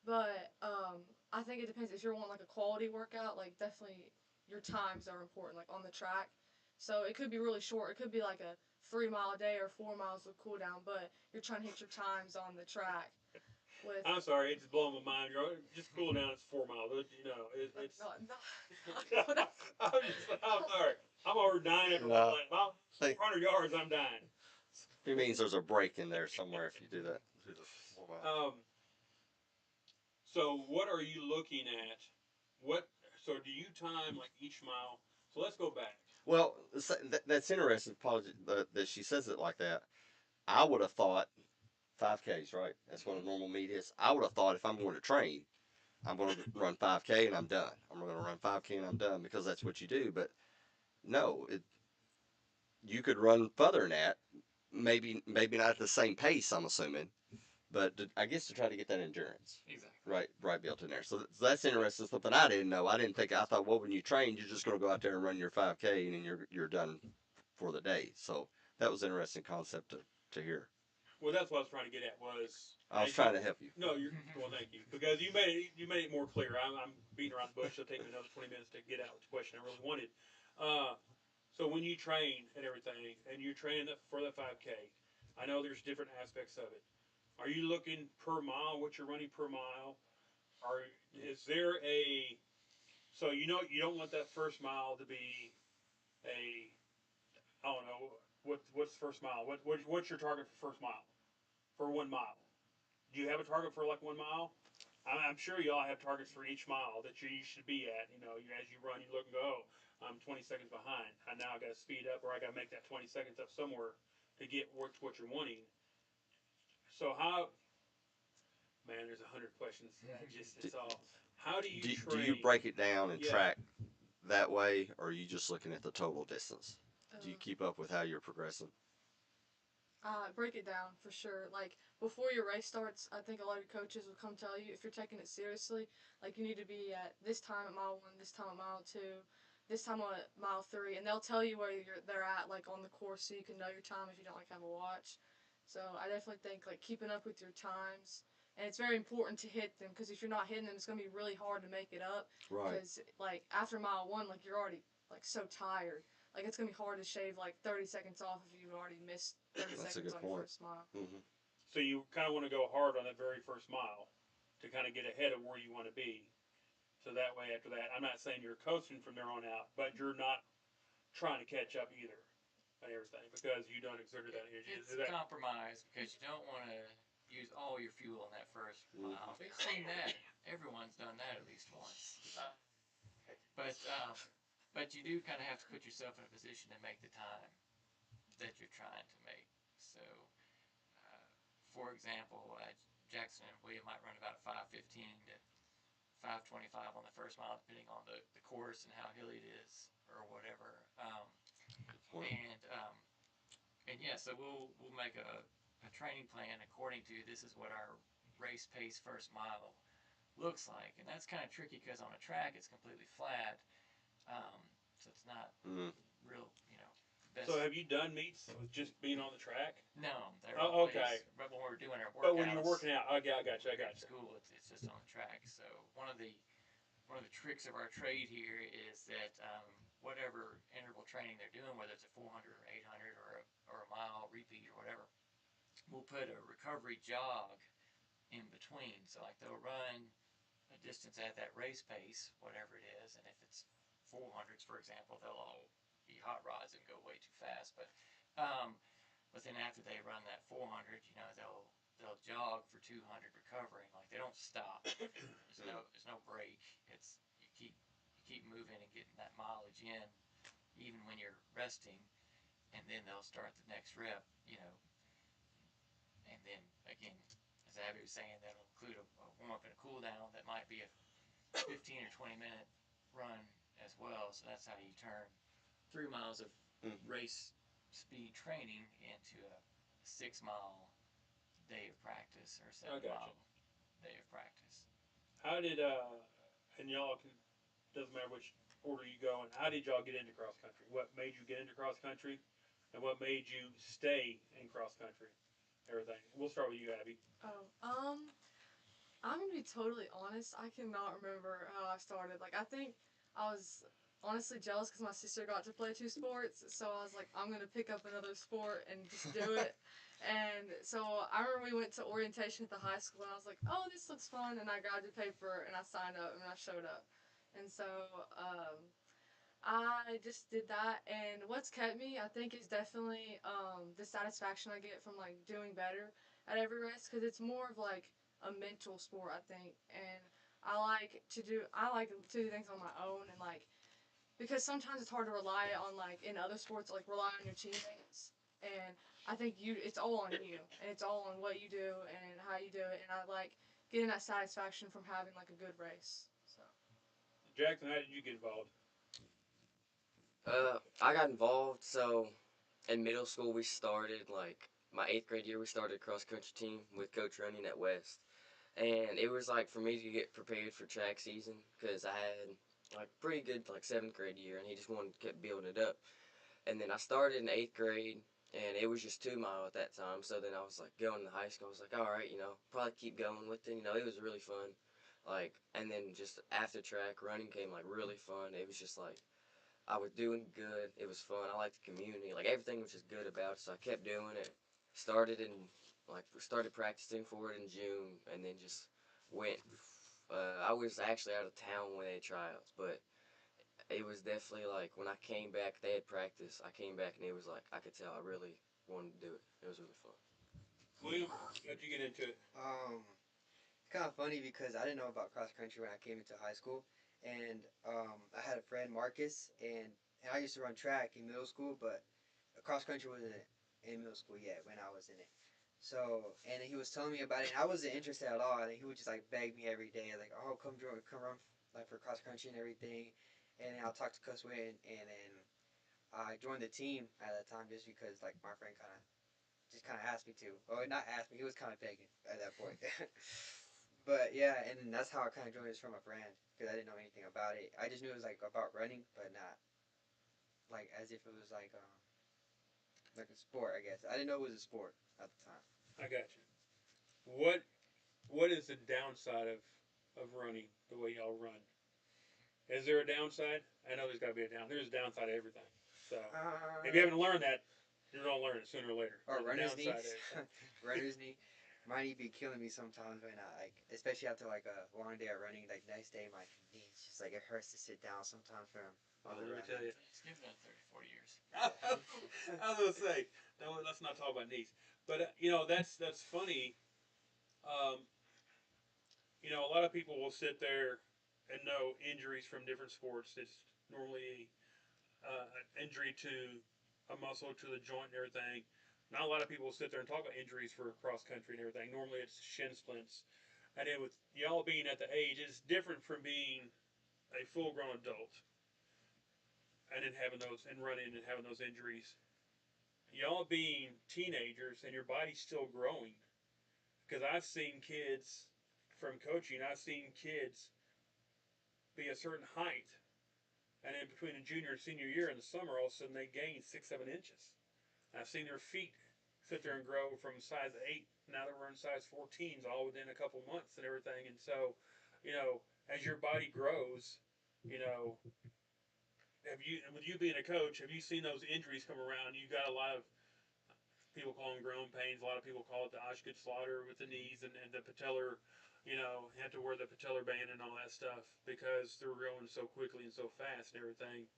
But I think it depends. If you're wanting like a quality workout, like definitely your times are important, like on the track. So it could be really short. It could be like a 3-mile a day or 4 miles of cool down, but you're trying to hit your times on the track. I'm sorry, it's blowing my mind. Just cool down. It's 4 miles. It's. I'm sorry. I'm over dying after about 100 yards. I'm dying. He means there's a break in there somewhere if you do that. So what are you looking at? So do you time like each mile? So let's go back. Well, that's interesting, that she says it like that. I would have thought 5Ks, right? That's what a normal meet is. I would have thought if I'm going to train, I'm going to run 5K and I'm done. I'm going to run 5K and I'm done because that's what you do. But no, you could run further than that. Maybe not at the same pace, I'm assuming. But I guess to try to get that endurance. Exactly. Right built in there. So that's interesting. Something I didn't know. I thought, well, when you train, you're just going to go out there and run your 5K and then you're done for the day. So that was an interesting concept to hear. Well, that's what I was trying to get at. I was trying to help you. No, well, thank you, because you made it more clear. I'm beating around the bush. It'll take me another 20 minutes to get out with the question I really wanted. So when you train and everything, and you're training for the 5K, I know there's different aspects of it. Are you looking per mile? What you're running per mile? Is there so you don't want that first mile to be I don't know, what's the first mile? What's your target for first mile? For 1 mile? Do you have a target for like 1 mile? I'm sure y'all have targets for each mile that you should be at. As you run, you look and go, oh, I'm 20 seconds behind. Now I got to speed up, or I got to make that 20 seconds up somewhere to get what you're wanting. So man, there's 100 questions. It's all. How do you train? Do you break it down and track that way, or are you just looking at the total distance? Do you keep up with how you're progressing? Break it down for sure. Like before your race starts, I think a lot of coaches will come tell you if you're taking it seriously, like you need to be at this time at mile 1, this time at mile 2, this time on mile 3, and they'll tell you where they're at like on the course, so you can know your time if you don't like have a watch. So I definitely think like keeping up with your times, and it's very important to hit them because if you're not hitting them, it's gonna be really hard to make it up. Right. Because like after mile 1, like you're already like so tired. Like it's gonna be hard to shave like 30 seconds off if you've already missed 30 That's a seconds good on your point. first mile. Hmm. So you kind of want to go hard on that very first mile to kind of get ahead of where you want to be. So that way, after that, I'm not saying you're coasting from there on out, but you're not trying to catch up either and everything because you don't exert that energy. It's Is a that compromise because you don't want to use all your fuel in that first mile. We've seen that. Everyone's done that at least once. But but you do kind of have to put yourself in a position to make the time that you're trying to make. So, for example, Jackson and William might run about 5:15 to 5:25 on the first mile, depending on the course and how hilly it is or whatever. And and yeah, so we'll make a training plan according to this is what our race pace first mile looks like, and that's kind of tricky because on a track it's completely flat, so it's not Mm. real, best. so? Have you done meets with just being on the track? No, they're Oh, always, okay. but when we're doing our workouts, But when you're working out, okay, I got you. I got at you. school, it's just on the track. So one of the tricks of our trade here is that whatever interval training they're doing, whether it's a 400 or 800 or a mile repeat or whatever, we'll put a recovery jog in between. So like they'll run a distance at that race pace, whatever it is, and if it's 400s, for example, they'll all be hot rods and go way too fast. But then after they run that 400, they'll jog for 200 recovering. Like they don't stop. There's no break. It's you keep moving and getting that mileage in, even when you're resting, and then they'll start the next rep. And then again, as Abby was saying, that'll include a warm up and a cool down. That might be a 15 or 20-minute run as well. So that's how you turn 3 miles of race speed training into a 6-mile day of practice or I got 7-mile you. day of practice. How did and y'all can doesn't matter which order you go in. How did y'all get into cross country? What made you get into cross country, and what made you stay in cross country? Everything. We'll start with you, Abby. Oh, I'm gonna be totally honest. I cannot remember how I started. Like, I think I was honestly jealous because my sister got to play 2 sports, so I was like, I'm gonna pick up another sport and just do it. And so I remember we went to orientation at the high school, and I was like, oh, this looks fun. And I grabbed a paper and I signed up and I showed up. And so I just did that, and what's kept me, I think, is definitely the satisfaction I get from like doing better at every race, because it's more of like a mental sport, I think, and I like to do things on my own, and like because sometimes it's hard to rely on like in other sports, like rely on your teammates, and I think it's all on you, and it's all on what you do and how you do it, and I like getting that satisfaction from having like a good race. So. Jackson, how did you get involved? I got involved. So in middle school, we started like my 8th grade year. We started a cross country team with Coach Running at West, and it was like for me to get prepared for track season because I had like pretty good like 7th grade year, and he just wanted to keep building it up. And then I started in 8th grade, and it was just 2 mile at that time. So then I was like going to high school. I was like, all right, probably keep going with it. It was really fun. Like, and then just after track running came like really fun. It was just like I was doing good. It was fun. I liked the community. Like everything was just good about it. So I kept doing it. Started practicing for it in June, and then just went. I was actually out of town when they had trials, but it was definitely like when I came back, they had practice. I came back and it was like I could tell I really wanted to do it. It was really fun. William, how'd you get into it? It's kind of funny because I didn't know about cross country when I came into high school, and I had a friend Marcus, and I used to run track in middle school, but cross country wasn't in middle school yet when I was in it. So, and he was telling me about it, and I wasn't interested at all. And he would just like beg me every day, like, "Oh, come run like for cross country and everything." And I'll talk to Coach Wayne, and then I joined the team at that time just because like my friend kind of asked me to. Or not asked me, he was kind of begging at that point. But yeah, and that's how I kind of joined this from a friend because I didn't know anything about it. I just knew it was like about running, but not like as if it was like a sport. I guess I didn't know it was a sport at the time. I got you. What is the downside of running the way y'all run? Is there a downside? I know there's got to be a down. There's a downside to everything. So if you haven't learned that, you're gonna learn it sooner or later. Or There's a runner's knee. downside to everything. Runner's knee. My knee be killing me sometimes when I like, especially after like a long day of running. Like next day, my knees just like it hurts to sit down sometimes from all the Let me running. tell you. It's given it 30, 40 years. I was gonna say, no, let's not talk about knees. But that's funny. Um, a lot of people will sit there and know injuries from different sports. It's normally an injury to a muscle, to the joint, and everything. Not a lot of people will sit there and talk about injuries for cross country and everything. Normally, it's shin splints. And then with y'all being at the age, it's different from being a full grown adult and then having those and running and having those injuries. Y'all being teenagers and your body's still growing. Because I've seen kids from coaching, I've seen kids be a certain height, and then between the junior and senior year in the summer, all of a sudden they gain 6, 7 inches. And I've seen their feet sit there and grow from size 8, now they're wearing size 14s all within a couple months and everything. And so, as your body grows, with you being a coach, have you seen those injuries come around? You got a lot of people call them growing pains. A lot of people call it the Osgood slaughter with the knees and the patellar. You have to wear the patellar band and all that stuff because they're growing so quickly and so fast and everything.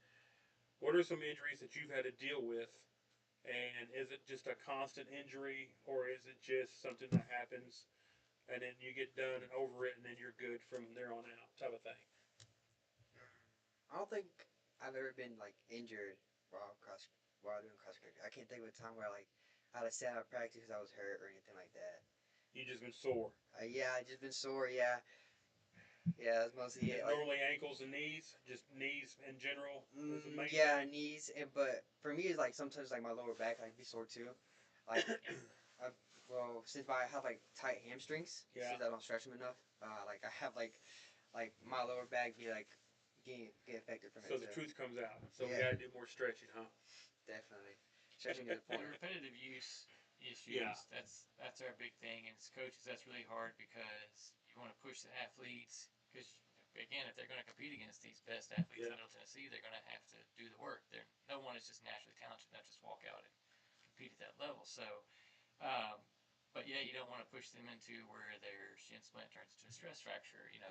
What are some injuries that you've had to deal with? And is it just a constant injury, or is it just something that happens and then you get done and over it and then you're good from there on out type of thing? I don't think I've ever been like injured while doing cross country. I can't think of a time where like I had to sit out of practice because I was hurt or anything like that. You just been sore. Yeah, I just been sore. Yeah, that's mostly it. Like, Normally ankles and knees, just knees in general. Is the main yeah, thing? knees. But for me, it's like sometimes like my lower back like be sore too. Like, since I have like tight hamstrings, Yeah. since I don't stretch them enough, like I have like my lower back be like get affected from it. So the truth comes out. So we Yeah. got to do more stretching, huh? Definitely. Stretching is The important. repetitive use issues, Yeah. that's our big thing. And as coaches, that's really hard because you want to push the athletes. Because, again, if they're going to compete against these best athletes in Yeah. Middle Tennessee, they're going to have to do the work. No one is just naturally talented enough to just walk out and compete at that level. So, but yeah, you don't want to push them into where their shin splint turns into a stress fracture, and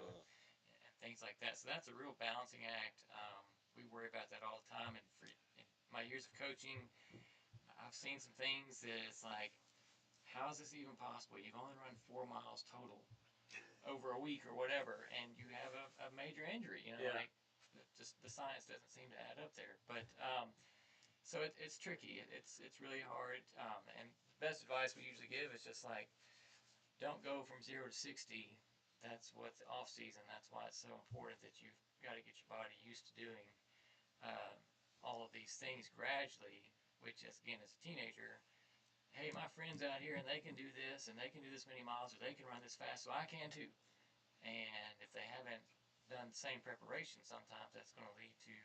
things like that. So that's a real balancing act. We worry about that all the time. And in my years of coaching, I've seen some things that it's like, how is this even possible? You've only run 4 miles total over a week or whatever, and you have a major injury. Yeah. Like just the science doesn't seem to add up there. But so it's tricky. It's really hard. And the best advice we usually give is just like, don't go from 0 to 60. That's what's off season. That's why it's so important that you've got to get your body used to doing all of these things gradually. Which is, again, as a teenager, hey, my friend's out here and they can do this and they can do this many miles or they can run this fast, so I can too. And if they haven't done the same preparation, sometimes that's going to lead to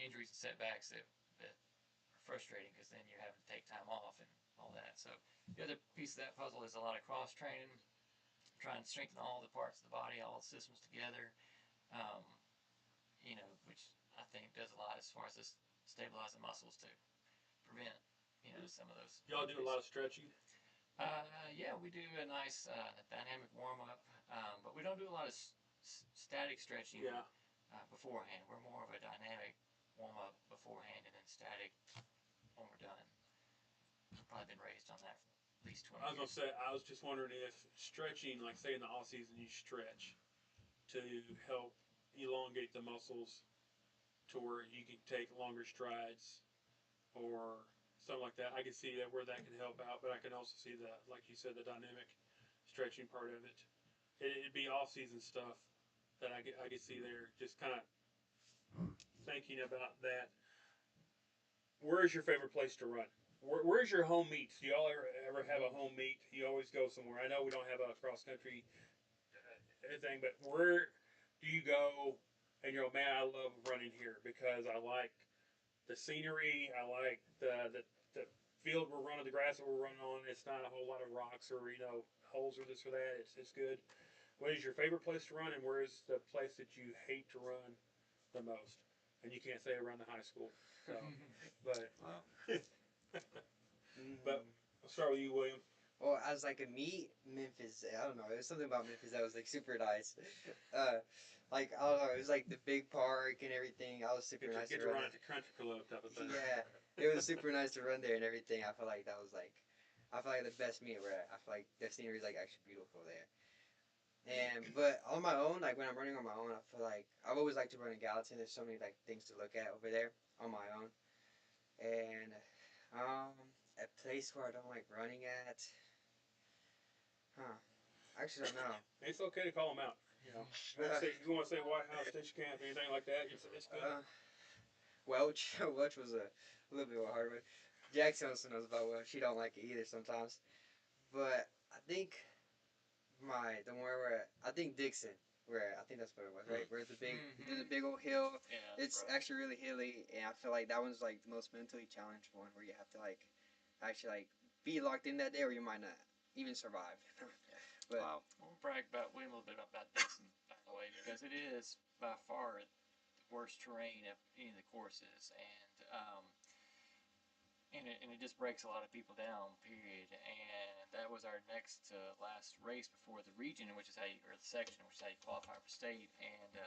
injuries and setbacks that are frustrating because then you're having to take time off and all that. So the other piece of that puzzle is a lot of cross training, trying to strengthen all the parts of the body, all the systems together, which I think does a lot as far as just stabilizing muscles to prevent some of those. Y'all do a lot of stretching? Yeah, we do a nice dynamic warm-up, but we don't do a lot of static stretching Yeah. beforehand. We're more of a dynamic warm-up beforehand and then static when we're done. I've probably been raised on that for at least 20 I was years. gonna say, I was just wondering if stretching, like say in the off season, you stretch to help elongate the muscles to where you can take longer strides or something like that. I can see that where that can help out, but I can also see that, like you said, the dynamic stretching part of it. It'd be off season stuff that I could see there. Just kind of thinking about that. Where is your favorite place to run? where's your home meets? Do y'all ever have a home meet? You always go somewhere. I know we don't have a cross country anything, but where do you go? And you're, man, I love running here because I like the scenery. I like the field we're running, the grass that we're running on. It's not a whole lot of rocks or holes or this or that. It's good. What is your favorite place to run, and where is the place that you hate to run the most? And you can't say around the high school. So, but Wow. but I'll start with you, William. Well, as like a meet, Memphis, I don't know. It was something about Memphis that was like super nice. Like I don't know, it was like the big park and everything. I was super nice Get to to run. run at the country club type of thing. Yeah, it was super nice to run there and everything. I feel like that was like, I feel like the best meet where I feel like the scenery is like actually beautiful there. But on my own, like when I'm running on my own, I feel like I've always liked to run in Gallatin. There's so many like things to look at over there on my own. And a place where I don't like running at, huh? I actually don't know. It's okay to call them out. You want to say White House, Stitch Camp, anything like that? It's good. Welch, Welch was a little bit of a hard one. Jackson also knows about Welch. She don't like it either sometimes. But I think the one where I think Dixon, where I think that's what it was, right? Where there's a big old hill. Yeah, It's actually really hilly, and I feel like that one's like the most mentally challenged one, where you have to like actually like be locked in that day, or you might not even survive. But Wow. We'll brag about William a little bit about Dixon, by the way, because it is by far the worst terrain of any of the courses, and it just breaks a lot of people down. Period. And that was our next last race before the region, which is how or the section, which is how you qualify for state. And a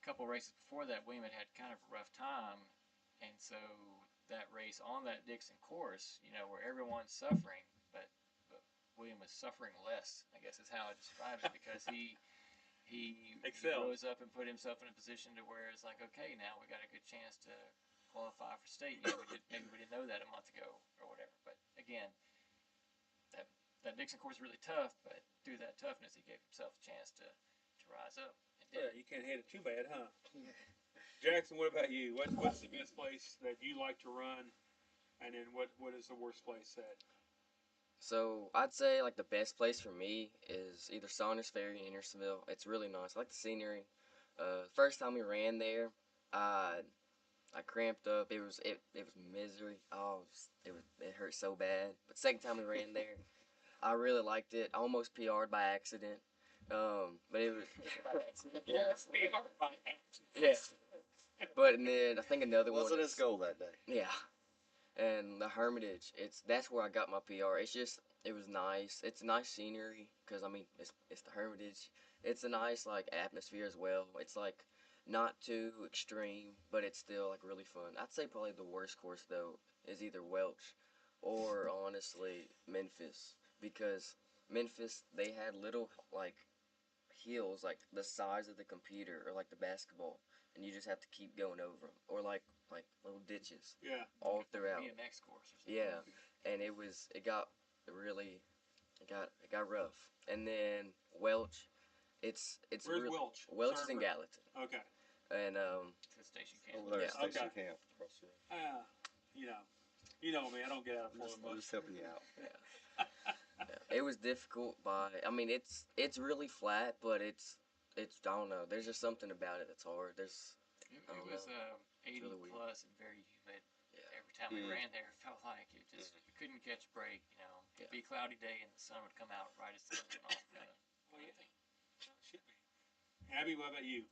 couple races before that, William had kind of a rough time, and so that race on that Dixon course, where everyone's suffering, but William was suffering less, I guess is how I describe it, because he rose up and put himself in a position to where it's like, okay, now we got a good chance to qualify for state. Maybe we didn't know that a month ago or whatever. But again, that Dixon course is really tough, but through that toughness, he gave himself a chance to rise up. Yeah, you can't hit it too bad, huh? yeah. Jackson, what about you? What's the best place that you like to run, and then what is the worst place that? So I'd say like the best place for me is either Saunders Ferry in Andersonville. It's really nice. I like the scenery. First time we ran there, I cramped up. It was misery. Oh, it hurt so bad. But second time we ran there, I really liked it. I almost PR'd by accident. But it was Yes, we are by accident. yeah. But and then I think another one. Wasn't his goal that day? Yeah. And the Hermitage, that's where I got my PR. It was nice. It's nice scenery because I mean it's the Hermitage. It's a nice like atmosphere as well. It's like not too extreme, but it's still like really fun. I'd say probably the worst course though is either Welch or honestly Memphis, because Memphis they had little like hills like the size of the computer or like the basketball, and you just have to keep going over them, or like little ditches Yeah. all throughout. BMX course or something. Yeah, and it got really it got rough. And then Welch, it's Where's really, Welch? Welch is Sorry in for- Gallatin, Okay. and It's the station camp. Over there at Yeah. Station Okay. Camp. Across the road. You know me. I don't get out of I'm Florida I'm much. just helping you out. yeah, it was difficult. I mean, it's really flat, but it's I don't know. There's just something about it that's hard. It I don't was know. 80 really weird. plus and very humid. Yeah. Every time we ran there, it felt like you couldn't catch a break. It'd be a cloudy day and the sun would come out right as the sun went off. Oh, yeah. Should be. Abby, what about you?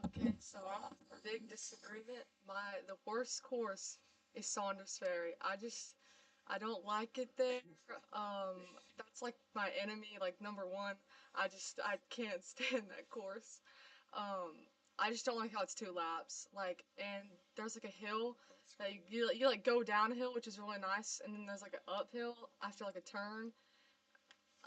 Okay, so I'm a big disagreement. The worst course is Saunders Ferry. I don't like it there. That's like my enemy, like number one. I can't stand that course. I just don't like how it's 2 laps. Like, and there's like a hill that you like go down a hill, which is really nice, and then there's like an uphill after like a turn.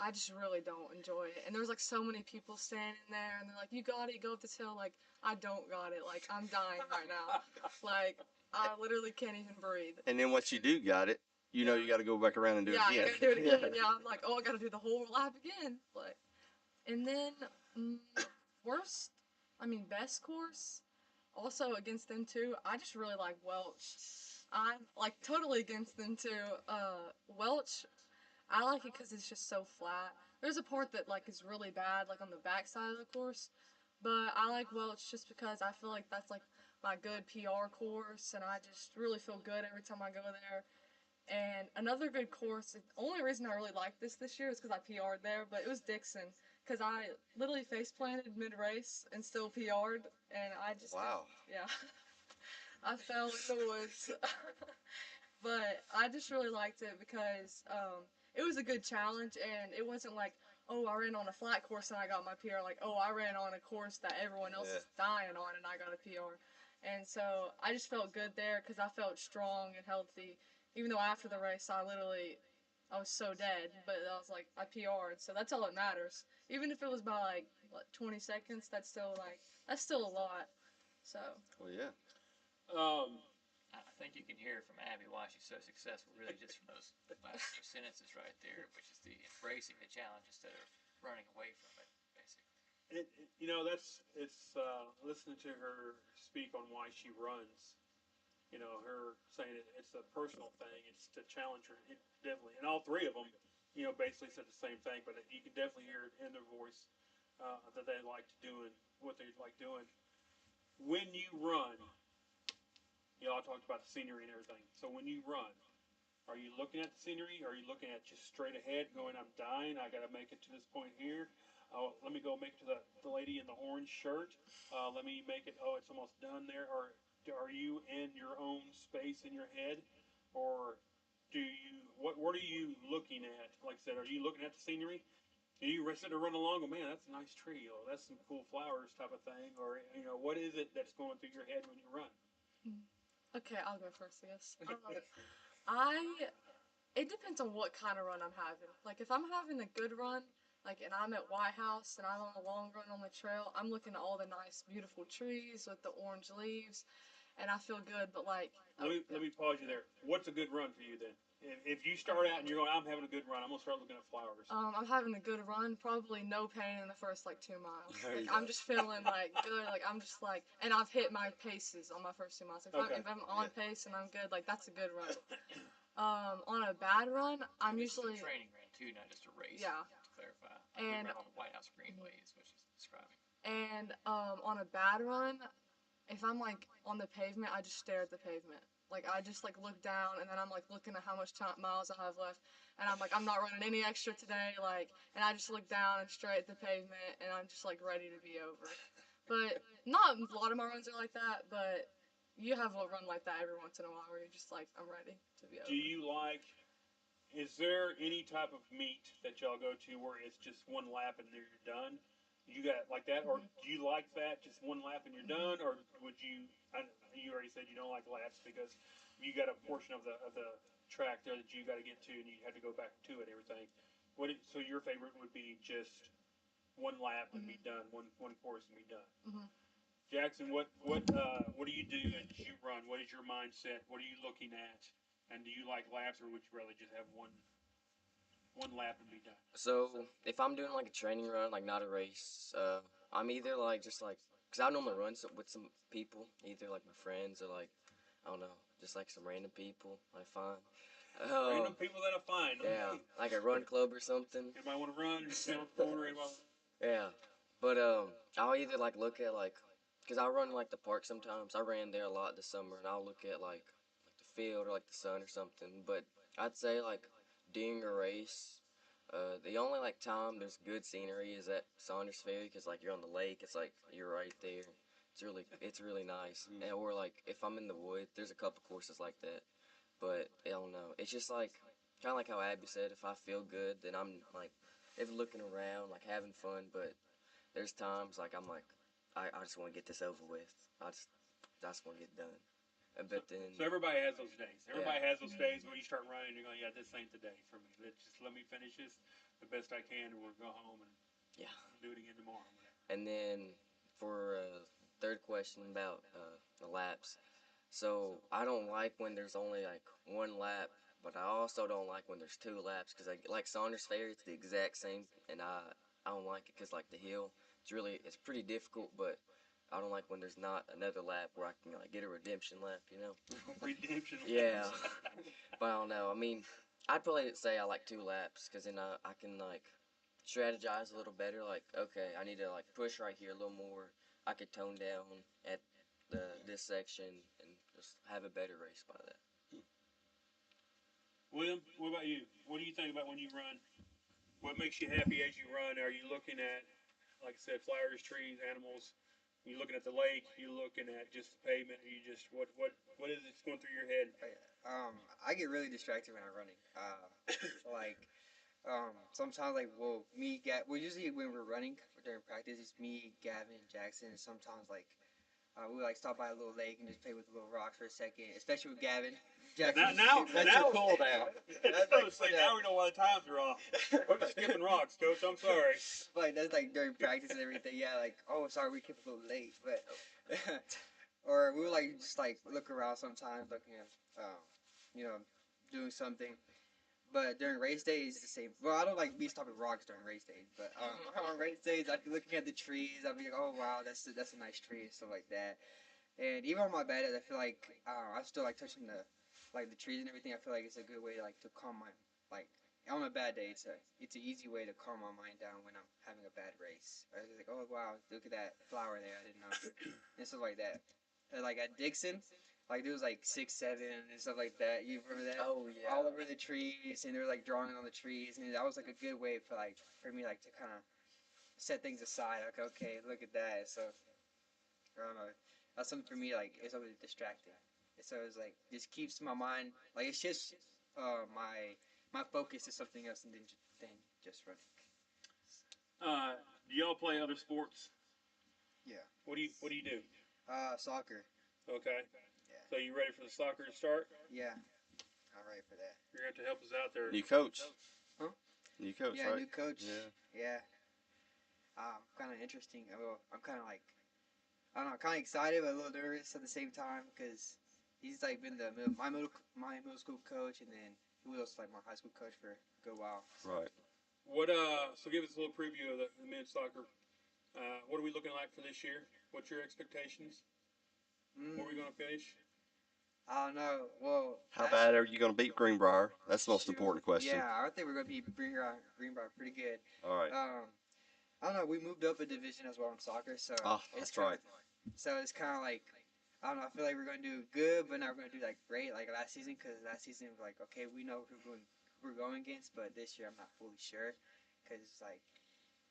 I just really don't enjoy it. And there's like so many people standing there, and they're like, "You got it, you go up this hill." Like, I don't got it. Like, I'm dying right now. Like, I literally can't even breathe. And then once you do got it, you know you got to go back around and do Yeah, it again. I gotta do it again. Yeah, I'm like, oh, I gotta do the whole lap again. Like, and then best course, also against them too. I just really like Welch. I'm like totally against them too. Welch, I like it because it's just so flat. There's a part that like is really bad, like on the back side of the course, but I like Welch just because I feel like that's like my good PR course, and I just really feel good every time I go there. And another good course, the only reason I really liked this year is because I PR'd there, but it was Dixon. Because I literally face planted mid race and still PR'd, and I just, Wow. yeah, I fell in the woods. But I just really liked it because it was a good challenge, and it wasn't like, oh, I ran on a flat course and I got my PR. Like, oh, I ran on a course that everyone else Yeah. is dying on and I got a PR. And so I just felt good there because I felt strong and healthy. Even though after the race, I was so dead, but I was like, I PR'd, so that's all that matters. Even if it was by like, what, 20 seconds, that's still a lot. So, Well, yeah. I think you can hear from Abby why she's so successful, really, just from those last two sentences right there, which is the embracing the challenge instead of running away from it, basically. That's it's listening to her speak on why she runs. Her saying it's a personal thing. It's to challenge her. It definitely, and all three of them, basically said the same thing. But you can definitely hear it in their voice that they like doing what they like doing. When you run, I talked about the scenery and everything. So when you run, are you looking at the scenery? Or are you looking at just straight ahead, going, I'm dying. I got to make it to this point here. Oh, let me go make it to the lady in the orange shirt. Let me make it. Oh, it's almost done there. Or are you in your own space in your head, or do you? What are you looking at? Like I said, are you looking at the scenery? Are you sitting there running along? Oh man, that's a nice tree. Oh, that's some cool flowers, type of thing. Or what is it that's going through your head when you run? okay, I'll go first, I guess. I It depends on what kind of run I'm having. Like if I'm having a good run, like and I'm at White House and I'm on a long run on the trail, I'm looking at all the nice, beautiful trees with the orange leaves, and I feel good. But like, Let me pause you there. What's a good run for you then? If you start out and you're going, I'm having a good run, I'm gonna start looking at flowers. I'm having a good run, probably no pain in the first like 2 miles. There you Like go. I'm just feeling like good. Like I'm just like, and I've hit my paces on my first 2 miles. Okay. If I'm on pace and I'm good, like that's a good run. On a bad run, I'm And this is a usually training run, too, not just a race, yeah. to clarify. We And ran on the White House Greenway, is what she's describing. And on a bad run, if I'm like on the pavement, I just stare at the pavement. Like I just like look down, and then I'm like looking at how much miles I have left, and I'm like I'm not running any extra today. Like, and I just look down and straight at the pavement, and I'm just like ready to be over. But not a lot of my runs are like that, but you have a run like that every once in a while where you're just like I'm ready to be Do over. you like? Is there any type of meet that y'all go to where it's just one lap and then you're done? You got like that, or do you like that? Just one lap and you're done, or would you? You already said you don't like laps because you got a portion of the track there that you got to get to, and you had to go back to it. And everything. So your favorite would be just one lap and be done, one course and be done. Hmm. Jackson, what do you do as you run? What is your mindset? What are you looking at? And do you like laps, or would you rather just have one lap and be done? So if I'm doing like a training run, like not a race, I'm either like just like, cause I normally run with some people, either like my friends or like I don't know, just like some random people I find. Random people that I find. Yeah, Okay. like a run club or something. Anybody want to run? Just stand on the corner. Anybody? Yeah, but I'll either like look at like, cause I run like the park sometimes. I ran there a lot this summer, and I'll look at like the field or like the sun or something. But I'd say like during a race, the only like time there's good scenery is at Saunders Ferry, cause like you're on the lake. It's like you're right there. It's really nice. And or like if I'm in the woods, there's a couple courses like that. But I don't know. It's just like kind of like how Abby said. If I feel good, then I'm like, if looking around, like having fun. But there's times like I'm like, I just want to get this over with. I just want to get done. So, But then so everybody has those days. Everybody yeah, has those days where you start running. You're going, yeah, this ain't the day for me. Let me finish this the best I can, and we'll go home and yeah. do it again tomorrow. And then for third question about the laps. So I don't like when there's only like one lap, but I also don't like when there's two laps because like Saunders Ferry, it's the exact same, and I don't like it because like the hill, it's pretty difficult, but I don't like when there's not another lap where I can like get a redemption lap, you know. Redemption. Yeah. But I don't know. I mean, I'd probably say I like 2 laps because then I can like strategize a little better. Like, okay, I need to like push right here a little more. I could tone down at this section and just have a better race by that. William, what about you? What do you think about when you run? What makes you happy as you run? Are you looking at, like I said, flowers, trees, animals? Are you looking at the lake? Are you looking at just the pavement? Are you just what is it going through your head? I get really distracted when I'm running. Like, sometimes like usually when we're running during practice, it's me, Gavin, Jackson, and sometimes like we like stop by a little lake and just play with the little rocks for a second, especially with Gavin. Jackson, Now cool now. now we know why the times are off. We're just skipping rocks, coach. I'm sorry. Like that's like during practice and everything. Yeah, like oh sorry we kept a little late, but or we would like just like look around sometimes, looking at you know doing something. But during race days, it's the same. Well, I don't like be stopping rocks during race days, but on race days, I'd be looking at the trees. I'd be like, oh wow, that's a nice tree and stuff like that. And even on my bad days, I feel like I still like touching the trees and everything. I feel like it's a good way like to calm my like on a bad day. It's an easy way to calm my mind down when I'm having a bad race. I was like, oh wow, look at that flower there. I didn't know and stuff like that. And, like at Dixon. Like there was like 6, 7 and stuff like that. You remember that? Oh yeah. All over the trees, and they were like drawing on the trees, and that was like a good way for me like to kind of set things aside. Like okay, look at that. So I don't know. That's something for me. Like it's always distracting. So it's like just keeps my mind like it's just my focus is something else than just running. Do y'all play other sports? Yeah. What do you do? Soccer. Okay. Yeah. So you ready for the soccer to start? Yeah. I'm ready for that. You're going to have to help us out there. New coach. Huh? New coach, Yeah, right? new coach. Yeah. Yeah. Kind of interesting. I'm kind of like, I don't know, kind of excited but a little nervous at the same time because he's like been my middle school coach, and then he was also like my high school coach for a good while. Right. So give us a little preview of the men's soccer. What are we looking like for this year? What's your expectations? Where are we going to finish? I don't know. Well, How bad are you going to beat Greenbrier? That's the most important question. Yeah, I think we're going to beat Greenbrier pretty good. All right. I don't know. We moved up a division as well in soccer, so that's right. So it's kind of like I don't know. I feel like we're going to do good, but not going to do like great like last season because last season was like okay, we know who we're going against, but this year I'm not fully sure because it's like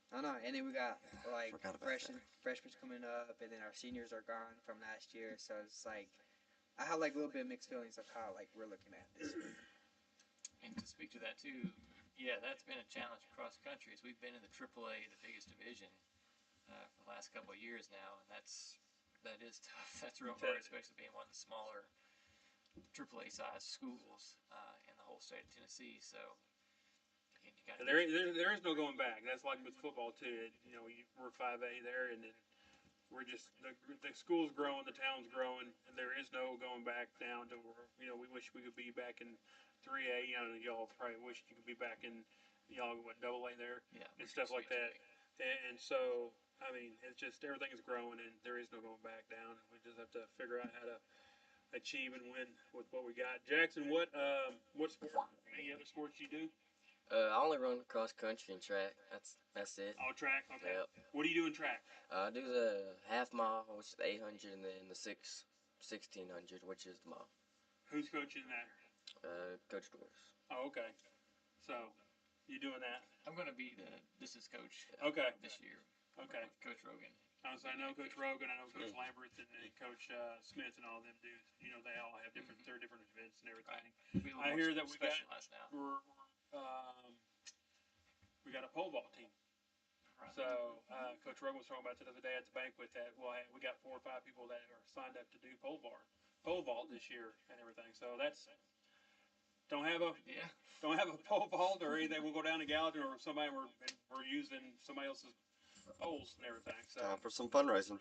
I don't know. And then we got like freshmen coming up, and then our seniors are gone from last year, so it's like. I have like a little bit of mixed feelings of how like we're looking at this. And to speak to that too, yeah, that's been a challenge across the country. As we've been in the AAA, the biggest division, for the last couple of years now, and that is tough. That's real hard, especially being one of the smaller AAA size schools in the whole state of Tennessee. So again, you got there is no going back. That's like with football too. We're 5A there, and then. We're just the school's growing, the town's growing, and there is no going back down to where we wish we could be back in 3A. Y'all probably wish you could be back in AA there, and stuff like that. And so I mean, it's just everything is growing, and there is no going back down. We just have to figure out how to achieve and win with what we got. Jackson, what sport? Any other sports you do? I only run cross country and track. That's it. Oh, track. Okay. Yep. What do you do in track? I do the half mile, which is the 800, and then the 1600, which is the mile. Who's coaching that? Coach Doris. Oh, okay. So, you doing that? I'm going to be the distance coach. Okay. This year. Okay. With Coach Rogan. I know Coach Rogan. I know Coach Lambert and Coach Smith and all them dudes. They all have different events and everything. Right. I hear that we got now. we got a pole vault team. Right. So Coach Rogan was talking about it the other day at the banquet that we got 4 or 5 people that are signed up to do pole vault this year and everything. So that's don't have a pole vault or anything. We'll go down to Gallatin or somebody we're using somebody else's poles and everything. So time for some fundraising.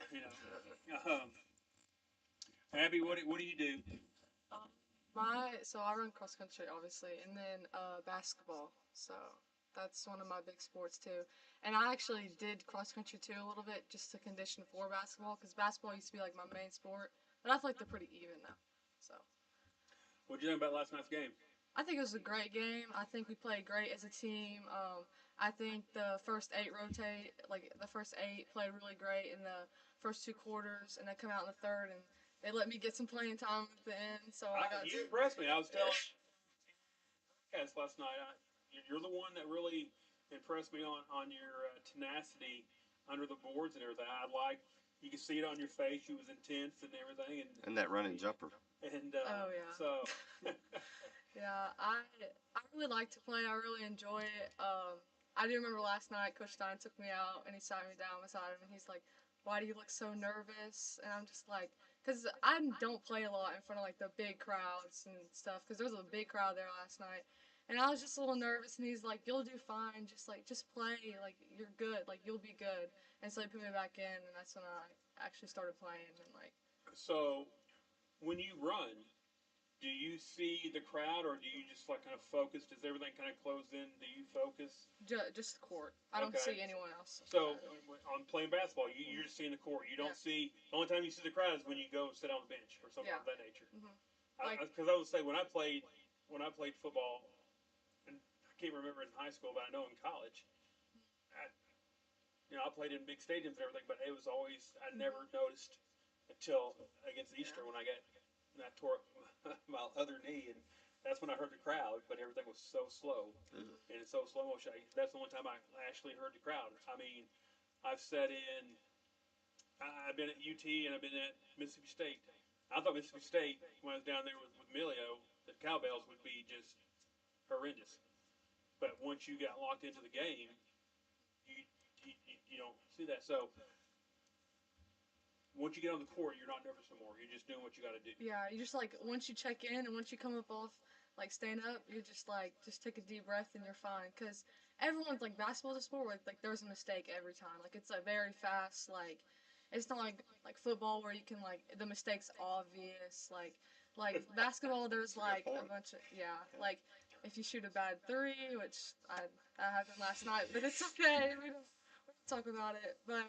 Abby, what do you do? So I run cross country obviously, and then basketball. So That's one of my big sports too. And I actually did cross country too a little bit just to condition for basketball because basketball used to be like my main sport. But I feel like they're pretty even now. So What did you think about last night's game? I think it was a great game. I think we played great as a team. I think the first eight the first eight played really great in the first 2 quarters, and they come out in the third and they let me get some playing time at the end. So I got You impressed me. I was telling guys last night. You're the one that really impressed me on your tenacity under the boards and everything. You can see it on your face. You was intense and everything, And that running jumper. and Oh yeah. so Yeah, I really like to play. I really enjoy it. I do remember last night Coach Stein took me out and he sat me down beside him and he's like, "Why do you look so nervous?" And I'm just like, "Cause I don't play a lot in front of like the big crowds and stuff. Cause there was a big crowd there last night." And I was just a little nervous, and he's like, "You'll do fine. Just play. Like, you're good. Like, you'll be good." And so he put me back in, and that's when I actually started playing. And like, so when you run, do you see the crowd or do you just like kind of focus? Does everything kind of close in? Do you focus? just the court. I don't Okay. see anyone else. So on playing basketball, you're just seeing the court. You don't see. The only time you see the crowd is when you go sit on the bench or something of that nature. Because I would say when I played football, and I can't remember in high school, but I know in college, I played in big stadiums and everything, but it was always I never noticed until against Easter when I tore my other knee, and that's when I heard the crowd. But everything was so slow, and it's so slow motion. That's the only time I actually heard the crowd. I mean, I've sat in. I've been at UT and I've been at Mississippi State. I thought Mississippi State when I was down there with Emilio, the cowbells would be just horrendous. But once you got locked into the game, you don't see that. So once you get on the court, you're not nervous no more. You're just doing what you got to do. Yeah, you just like once you check in and once you come up off like stand up, you just take a deep breath and you're fine. Cause everyone's like basketball's a sport where like there's a mistake every time. Like it's a very fast it's not like football where you can like the mistake's obvious. Like basketball, there's like a bunch of like if you shoot a bad three, which that happened last night, but it's okay. We don't talk about it. But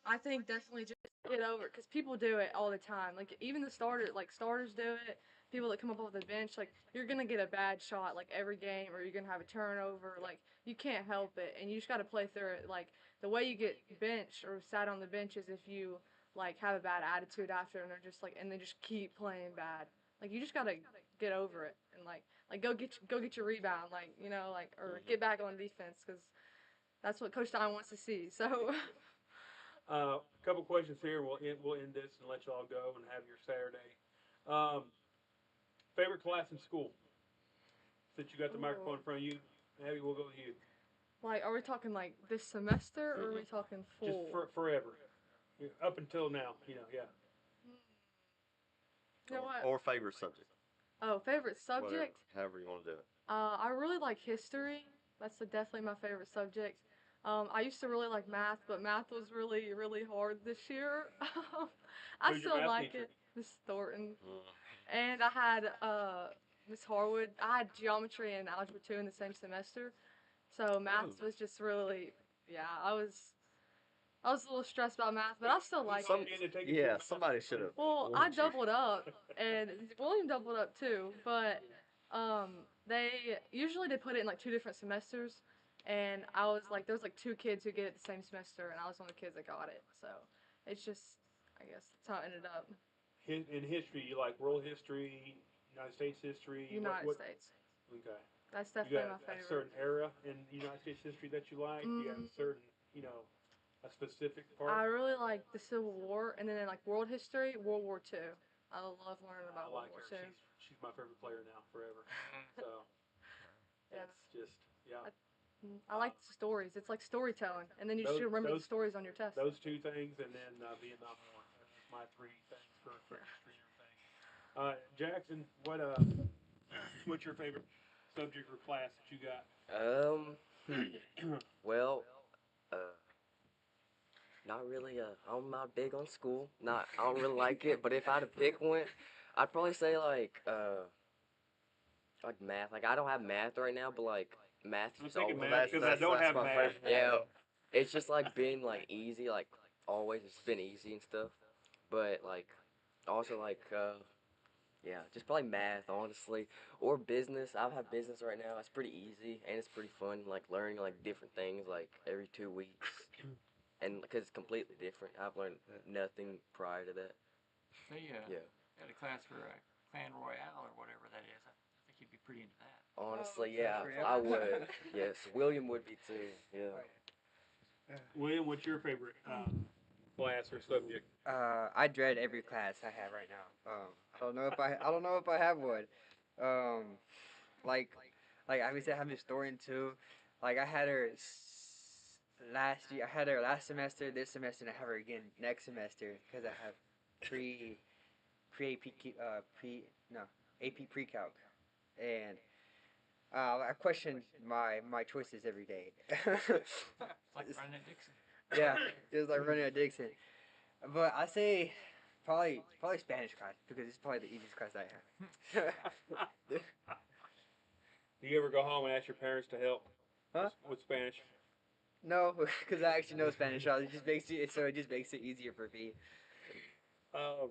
I think definitely just get over it because people do it all the time. Like even the starters do it. People that come up off the bench, like you're gonna get a bad shot like every game, or you're gonna have a turnover. Like you can't help it, and you just gotta play through it. Like the way you get benched or sat on the bench is if you like have a bad attitude after, and they're just like, and they just keep playing bad. Like you just gotta get over it and like go get your rebound, or get back on defense because that's what Coach Stein wants to see. So. A couple questions here. We'll end this and let you all go and have your Saturday. Favorite class in school? Since you got the microphone in front of you, Abby, we'll go with you. Like, are we talking like this semester, or are we talking full? Just forever, up until now. Yeah. You know what? Or favorite subject. Oh, favorite subject? However you want to do it. I really like history. That's definitely my favorite subject. I used to really like math, but math was really, really hard this year. I Who's still your math like teacher? it. Miss Thornton. And I had Miss Harwood. I had geometry and algebra 2 in the same semester. So math was just really, I was a little stressed about math, but I still like it. Yeah, somebody should have. Well, I doubled up, and William doubled up too, but they put it in like 2 different semesters, and I was like, there was like 2 kids who get it the same semester, and I was one of the kids that got it. So it's just, I guess that's how it ended up. In history, you like world history, United States history? United States. Okay. That's You definitely got my favorite. a certain era in United States history that you like? You have a certain, a specific part? I really like the Civil War, and then in like world history, World War II. I love learning about I like World her. War II. She's my favorite player now, forever. So, that's just, I like the stories. It's like storytelling, and then you should remember the stories on your test. Those 2 things, and then Vietnam War. That's my 3 things for history and everything. Jackson, what's your favorite subject or class that you got? Well, not really. I'm not big on school. I don't really like it. But if I had to pick one, I'd probably say like like math. Like I don't have math right now, but like math I'm is thinking always math because I don't that's have my math. first yeah. It's just like been like easy, like always. It's been easy and stuff, but like also like yeah, just probably math, honestly, or business. I have business right now. It's pretty easy and it's pretty fun. Like learning like different things like every 2 weeks, and because it's completely different. I've learned nothing prior to that. So Yeah, got a class for Clan Royale or whatever that is. I think you'd be pretty into that. honestly, Oh, yeah, yeah. I would. Yes, William would be too. Yeah. William, what's your favorite class or subject? I dread every class I have right now. I don't know if I have one. Um, like, obviously I have historian too. Like I had her last year. I had her last semester, this semester, and I have her again next semester because I have pre pre AP pre no AP pre calc, and I question my choices every day. It's like running at Dixon. Yeah, just like running at Dixon. But I say probably Spanish class because it's probably the easiest class I have. Do you ever go home and ask your parents to help Huh? with Spanish? No, because I actually know Spanish. So it just makes it easier for me. Um,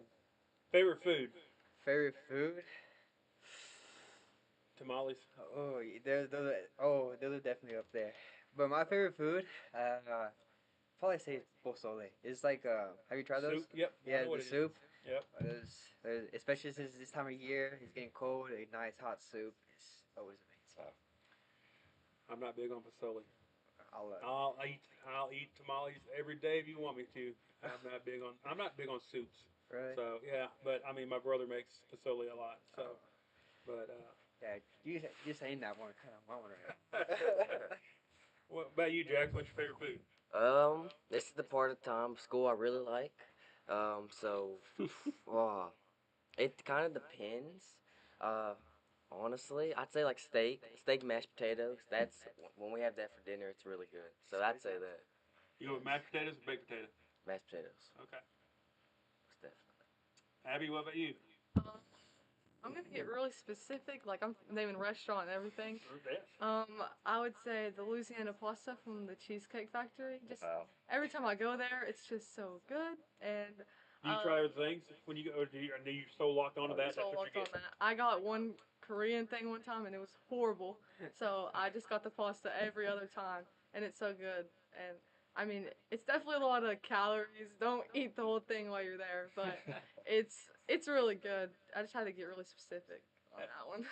favorite food? Favorite food? Tamales. Oh, those are definitely up there. But my favorite food, probably say pozole. It's like have you tried those? Soup. Yep. I Yeah, know what the it is. soup. Yep. Especially since this time of year, it's getting cold. A nice hot soup is always amazing. I'm not big on pozole. I'll I'll eat tamales every day if you want me to. I'm not big on soups. really. So yeah, but I mean my brother makes pozole a lot. So, but Yeah, you saying that one kind of want one right now. what about you, Jack? What's your favorite food? This is the part of time school I really like. So, wow, it kind of depends. Uh, honestly, I'd say like steak mashed potatoes. That's when we have that for dinner. It's really good. So I'd say that You go with mashed potatoes or baked potato? mashed potatoes. Okay. Most definitely. Abby, what about you? Um, I'm gonna get really specific, like I'm naming restaurant and everything. Yes. I would say the Louisiana pasta from the Cheesecake Factory. Just Wow. every time I go there, it's just so good. And Do you try other things when you go? Or are you so locked onto that? so That's what locked you on get. that. I got one Korean thing one time and it was horrible. So I just got the pasta every other time, and it's so good. And I mean, it's definitely a lot of calories. Don't eat the whole thing while you're there, but it's really good. I just had to get really specific on that one.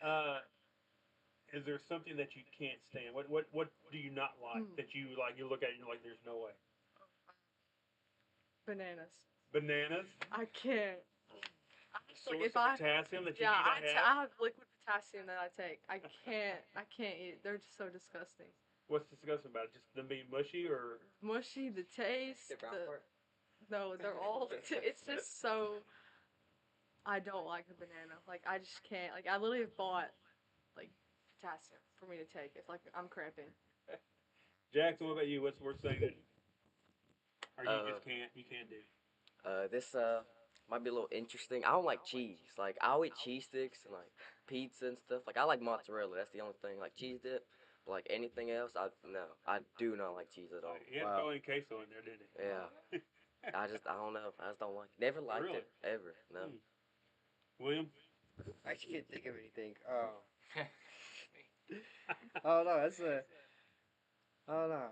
Uh, is there something that you can't stand? What do you not like that you like? You look at it and you're like, there's no way. Bananas. Bananas. I can't. Source If of I potassium that you yeah, need to have. I have liquid potassium that I take. I can't eat. They're just so disgusting. What's disgusting about it? Just them being mushy, or Mushy, the taste. The brown part? No, they're all. It's just so. I don't like a banana. Like I just can't. Like I literally have bought like potassium for me to take. It's like I'm cramping. Jackson? What about you? What's the worst thing that, or you Uh, just can't? You can't do. This might be a little interesting. I don't like cheese. Like I'll eat cheese sticks and like pizza and stuff. Like I like mozzarella. That's the only thing. Like cheese dip. But like anything else, I do not like cheese at all. He had to Wow. throw in queso in there, didn't he? Yeah. I don't know. I just don't like it. Never liked Really? it ever. No. William. I actually can't think of anything. Oh no, that's a. Oh no.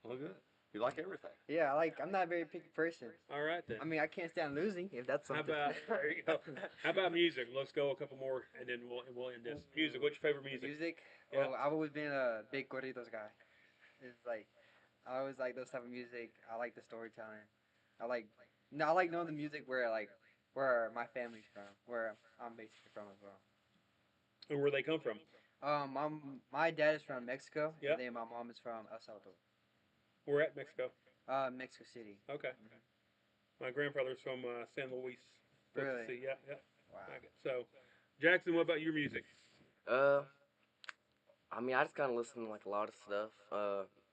Well, good. You like everything. Yeah, I'm not a very picky person. All right then. I mean, I can't stand losing if that's How something. about there you go. How about music? Let's go a couple more, and then we'll end this. Music. What's your favorite music? Music? Yeah. Oh, I've always been a big corridos guy. It's like I always like those type of music. I like the storytelling. I like I like knowing the music where my family's from, where I'm basically from as well. And where they come from? My dad is from Mexico, Yeah. and then my mom is from El Salvador. We're at Mexico. Mexico City. Okay. My grandfather's from San Luis. Really? Potosí. Yeah, yeah. Wow. Okay. So, Jackson, what about your music? Uh, I mean, I just kind of listen to like a lot of stuff.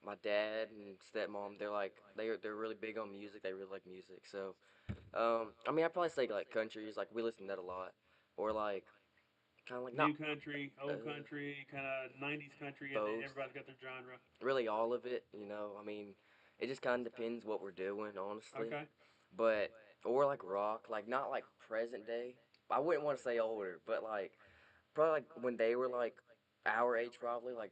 My dad and stepmom, they're really big on music. They really like music. So, I mean, I probably say like countries. Like we listen to that a lot, or like kind of like New not country, old uh, country, kind of '90s country, and both. everybody's got their genre. Really, all of it. You know, I mean, it just kind of depends what we're doing, honestly. Okay. But or like rock, like not like present day. I wouldn't want to say older, but like probably like when they were like our age, probably like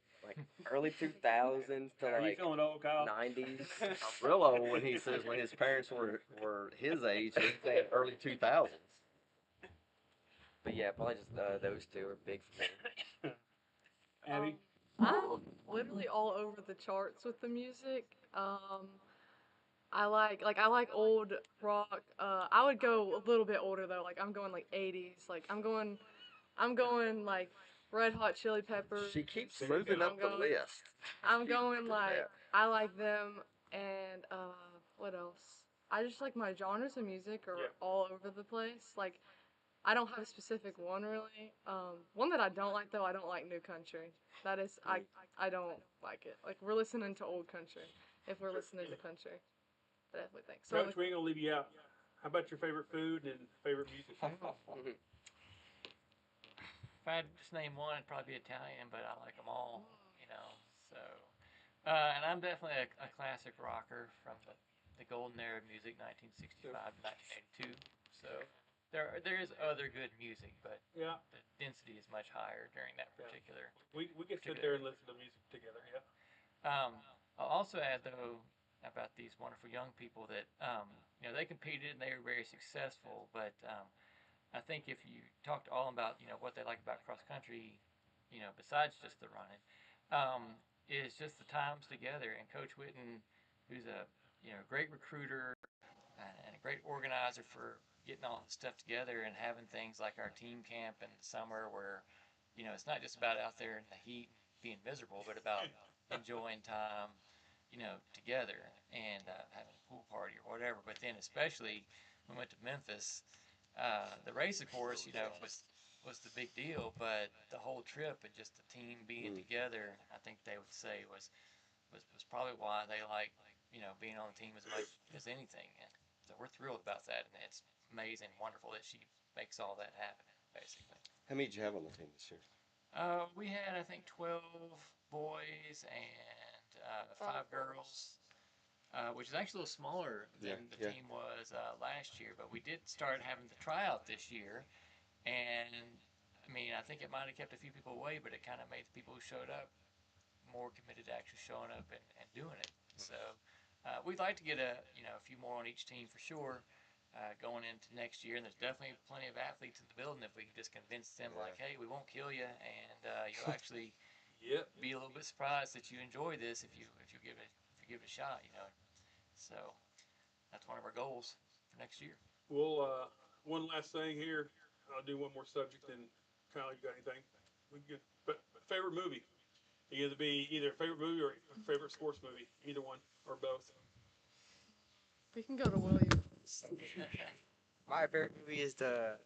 early 2000s to Are you like feeling old, Kyle? 90s. I'm real old when he says when his parents were his age, he's saying early 2000s. But yeah, probably just those two are big for me. Abby? I'm literally all over the charts with the music. I like old rock. I would go a little bit older though. Like I'm going like 80s. Like I'm going like Red Hot Chili Peppers. She keeps There you moving go. up the list. I'm going Look at like that. I like them and what else? I just like my genres of music are Yeah. all over the place. Like I don't have a specific one really. One that I don't like though, I don't like new country. That is I don't like it. Like we're listening to old country if we're listening to country. I definitely think. So Coach, we ain't gonna leave you out. How about your favorite food and favorite music? If I had to just name one, it'd probably be Italian, but I like them all, you know. So, and I'm definitely a classic rocker from the golden era of music, 1965 to 1982. So there is other good music, but Yeah. the density is much higher during that Yeah. particular. We can sit there and listen to music together. Yeah. I'll also add though about these wonderful young people that they competed and they were very successful, but I think if you talk to all about what they like about cross country, besides just the running, is just the times together. And Coach Witten, who's a great recruiter and a great organizer for getting all this stuff together and having things like our team camp in the summer where it's not just about out there in the heat being miserable, but about enjoying time together and having a pool party or whatever. But then especially when we went to Memphis, the race, of course, was the big deal, but the whole trip and just the team being together, I think they would say was probably why they like being on the team as much as anything. And so we're thrilled about that, and it's amazing, wonderful that she makes all that happen, basically. How many did you have on the team this year? We had, I think, 12 boys and 5 girls, which is actually a little smaller than the team was last year. But we did start having the tryout this year, and I mean, I think it might have kept a few people away, but it kind of made the people who showed up more committed to actually showing up and doing it. So we'd like to get a few more on each team for sure. Going into next year, and there's definitely plenty of athletes in the building if we can just convince them, like, hey, we won't kill you, and you'll actually be a little bit surprised that you enjoy this if you give it a shot, So that's one of our goals for next year. Well, one last thing here. I'll do one more subject, and Kyle, you got anything? We good. But favorite movie. Either be either favorite movie or favorite sports movie. Either one or both. we can go to William. My favorite movie is the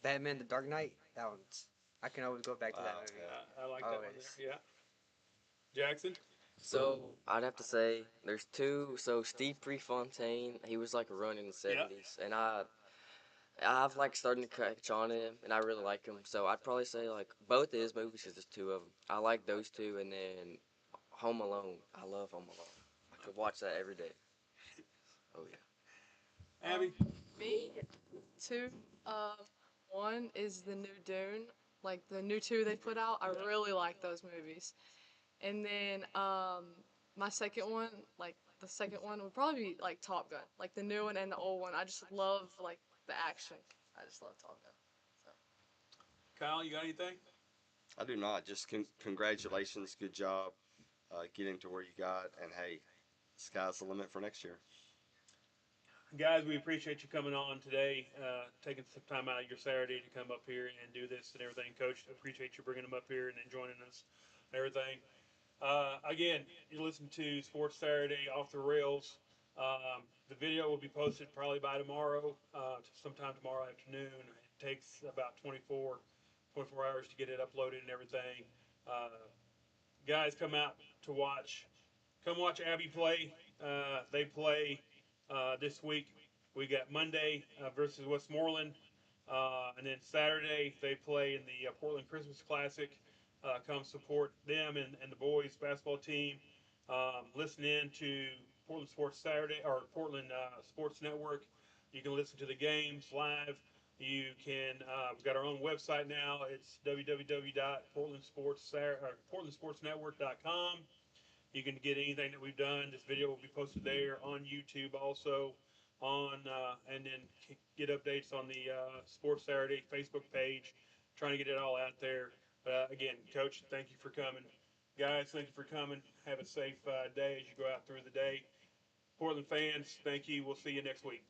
Batman: The Dark Knight. That one's. I can always go back to that movie. I like that one Always. there. Yeah. Jackson. So I'd have to say there's two. So Steve Prefontaine, he was like a run in the '70s, and I've like starting to catch on to him, and I really like him. So I'd probably say like both of his movies, 'cause there's two of them. I like those two, and then Home Alone. I love Home Alone. I could watch that every day. Oh yeah. Abby. Me, two. One is the new Dune, like the new two they put out. I really like those movies. And then my second one, like the second one would probably be like Top Gun, like the new one and the old one. I just love like the action. I just love Top Gun. So. Kyle, you got anything? I do not. Just congratulations. Good job getting to where you got. And hey, sky's the limit for next year. Guys, we appreciate you coming on today, taking some time out of your Saturday to come up here and do this and everything. Coach, appreciate you bringing them up here and joining us and everything. Again, you listen to Sports Saturday Off the Rails. The video will be posted probably by tomorrow, sometime tomorrow afternoon. It takes about 24 hours to get it uploaded and everything. Guys, come out to watch. Come watch Abby play. They play this week. We got Monday versus Westmoreland. And then Saturday they play in the Portland Christmas Classic. Come support them and the boys basketball team. Listen in to Portland Sports Saturday or Portland Sports Network. You can listen to the games live. You can we've got our own website now. It's www.portlandsportsnetwork.com. You can get anything that we've done. This video will be posted there on YouTube also and then get updates on the Sports Saturday Facebook page. Trying to get it all out there. Again, Coach, thank you for coming. Guys, thank you for coming. Have a safe day as you go out through the day. Portland fans, thank you. We'll see you next week.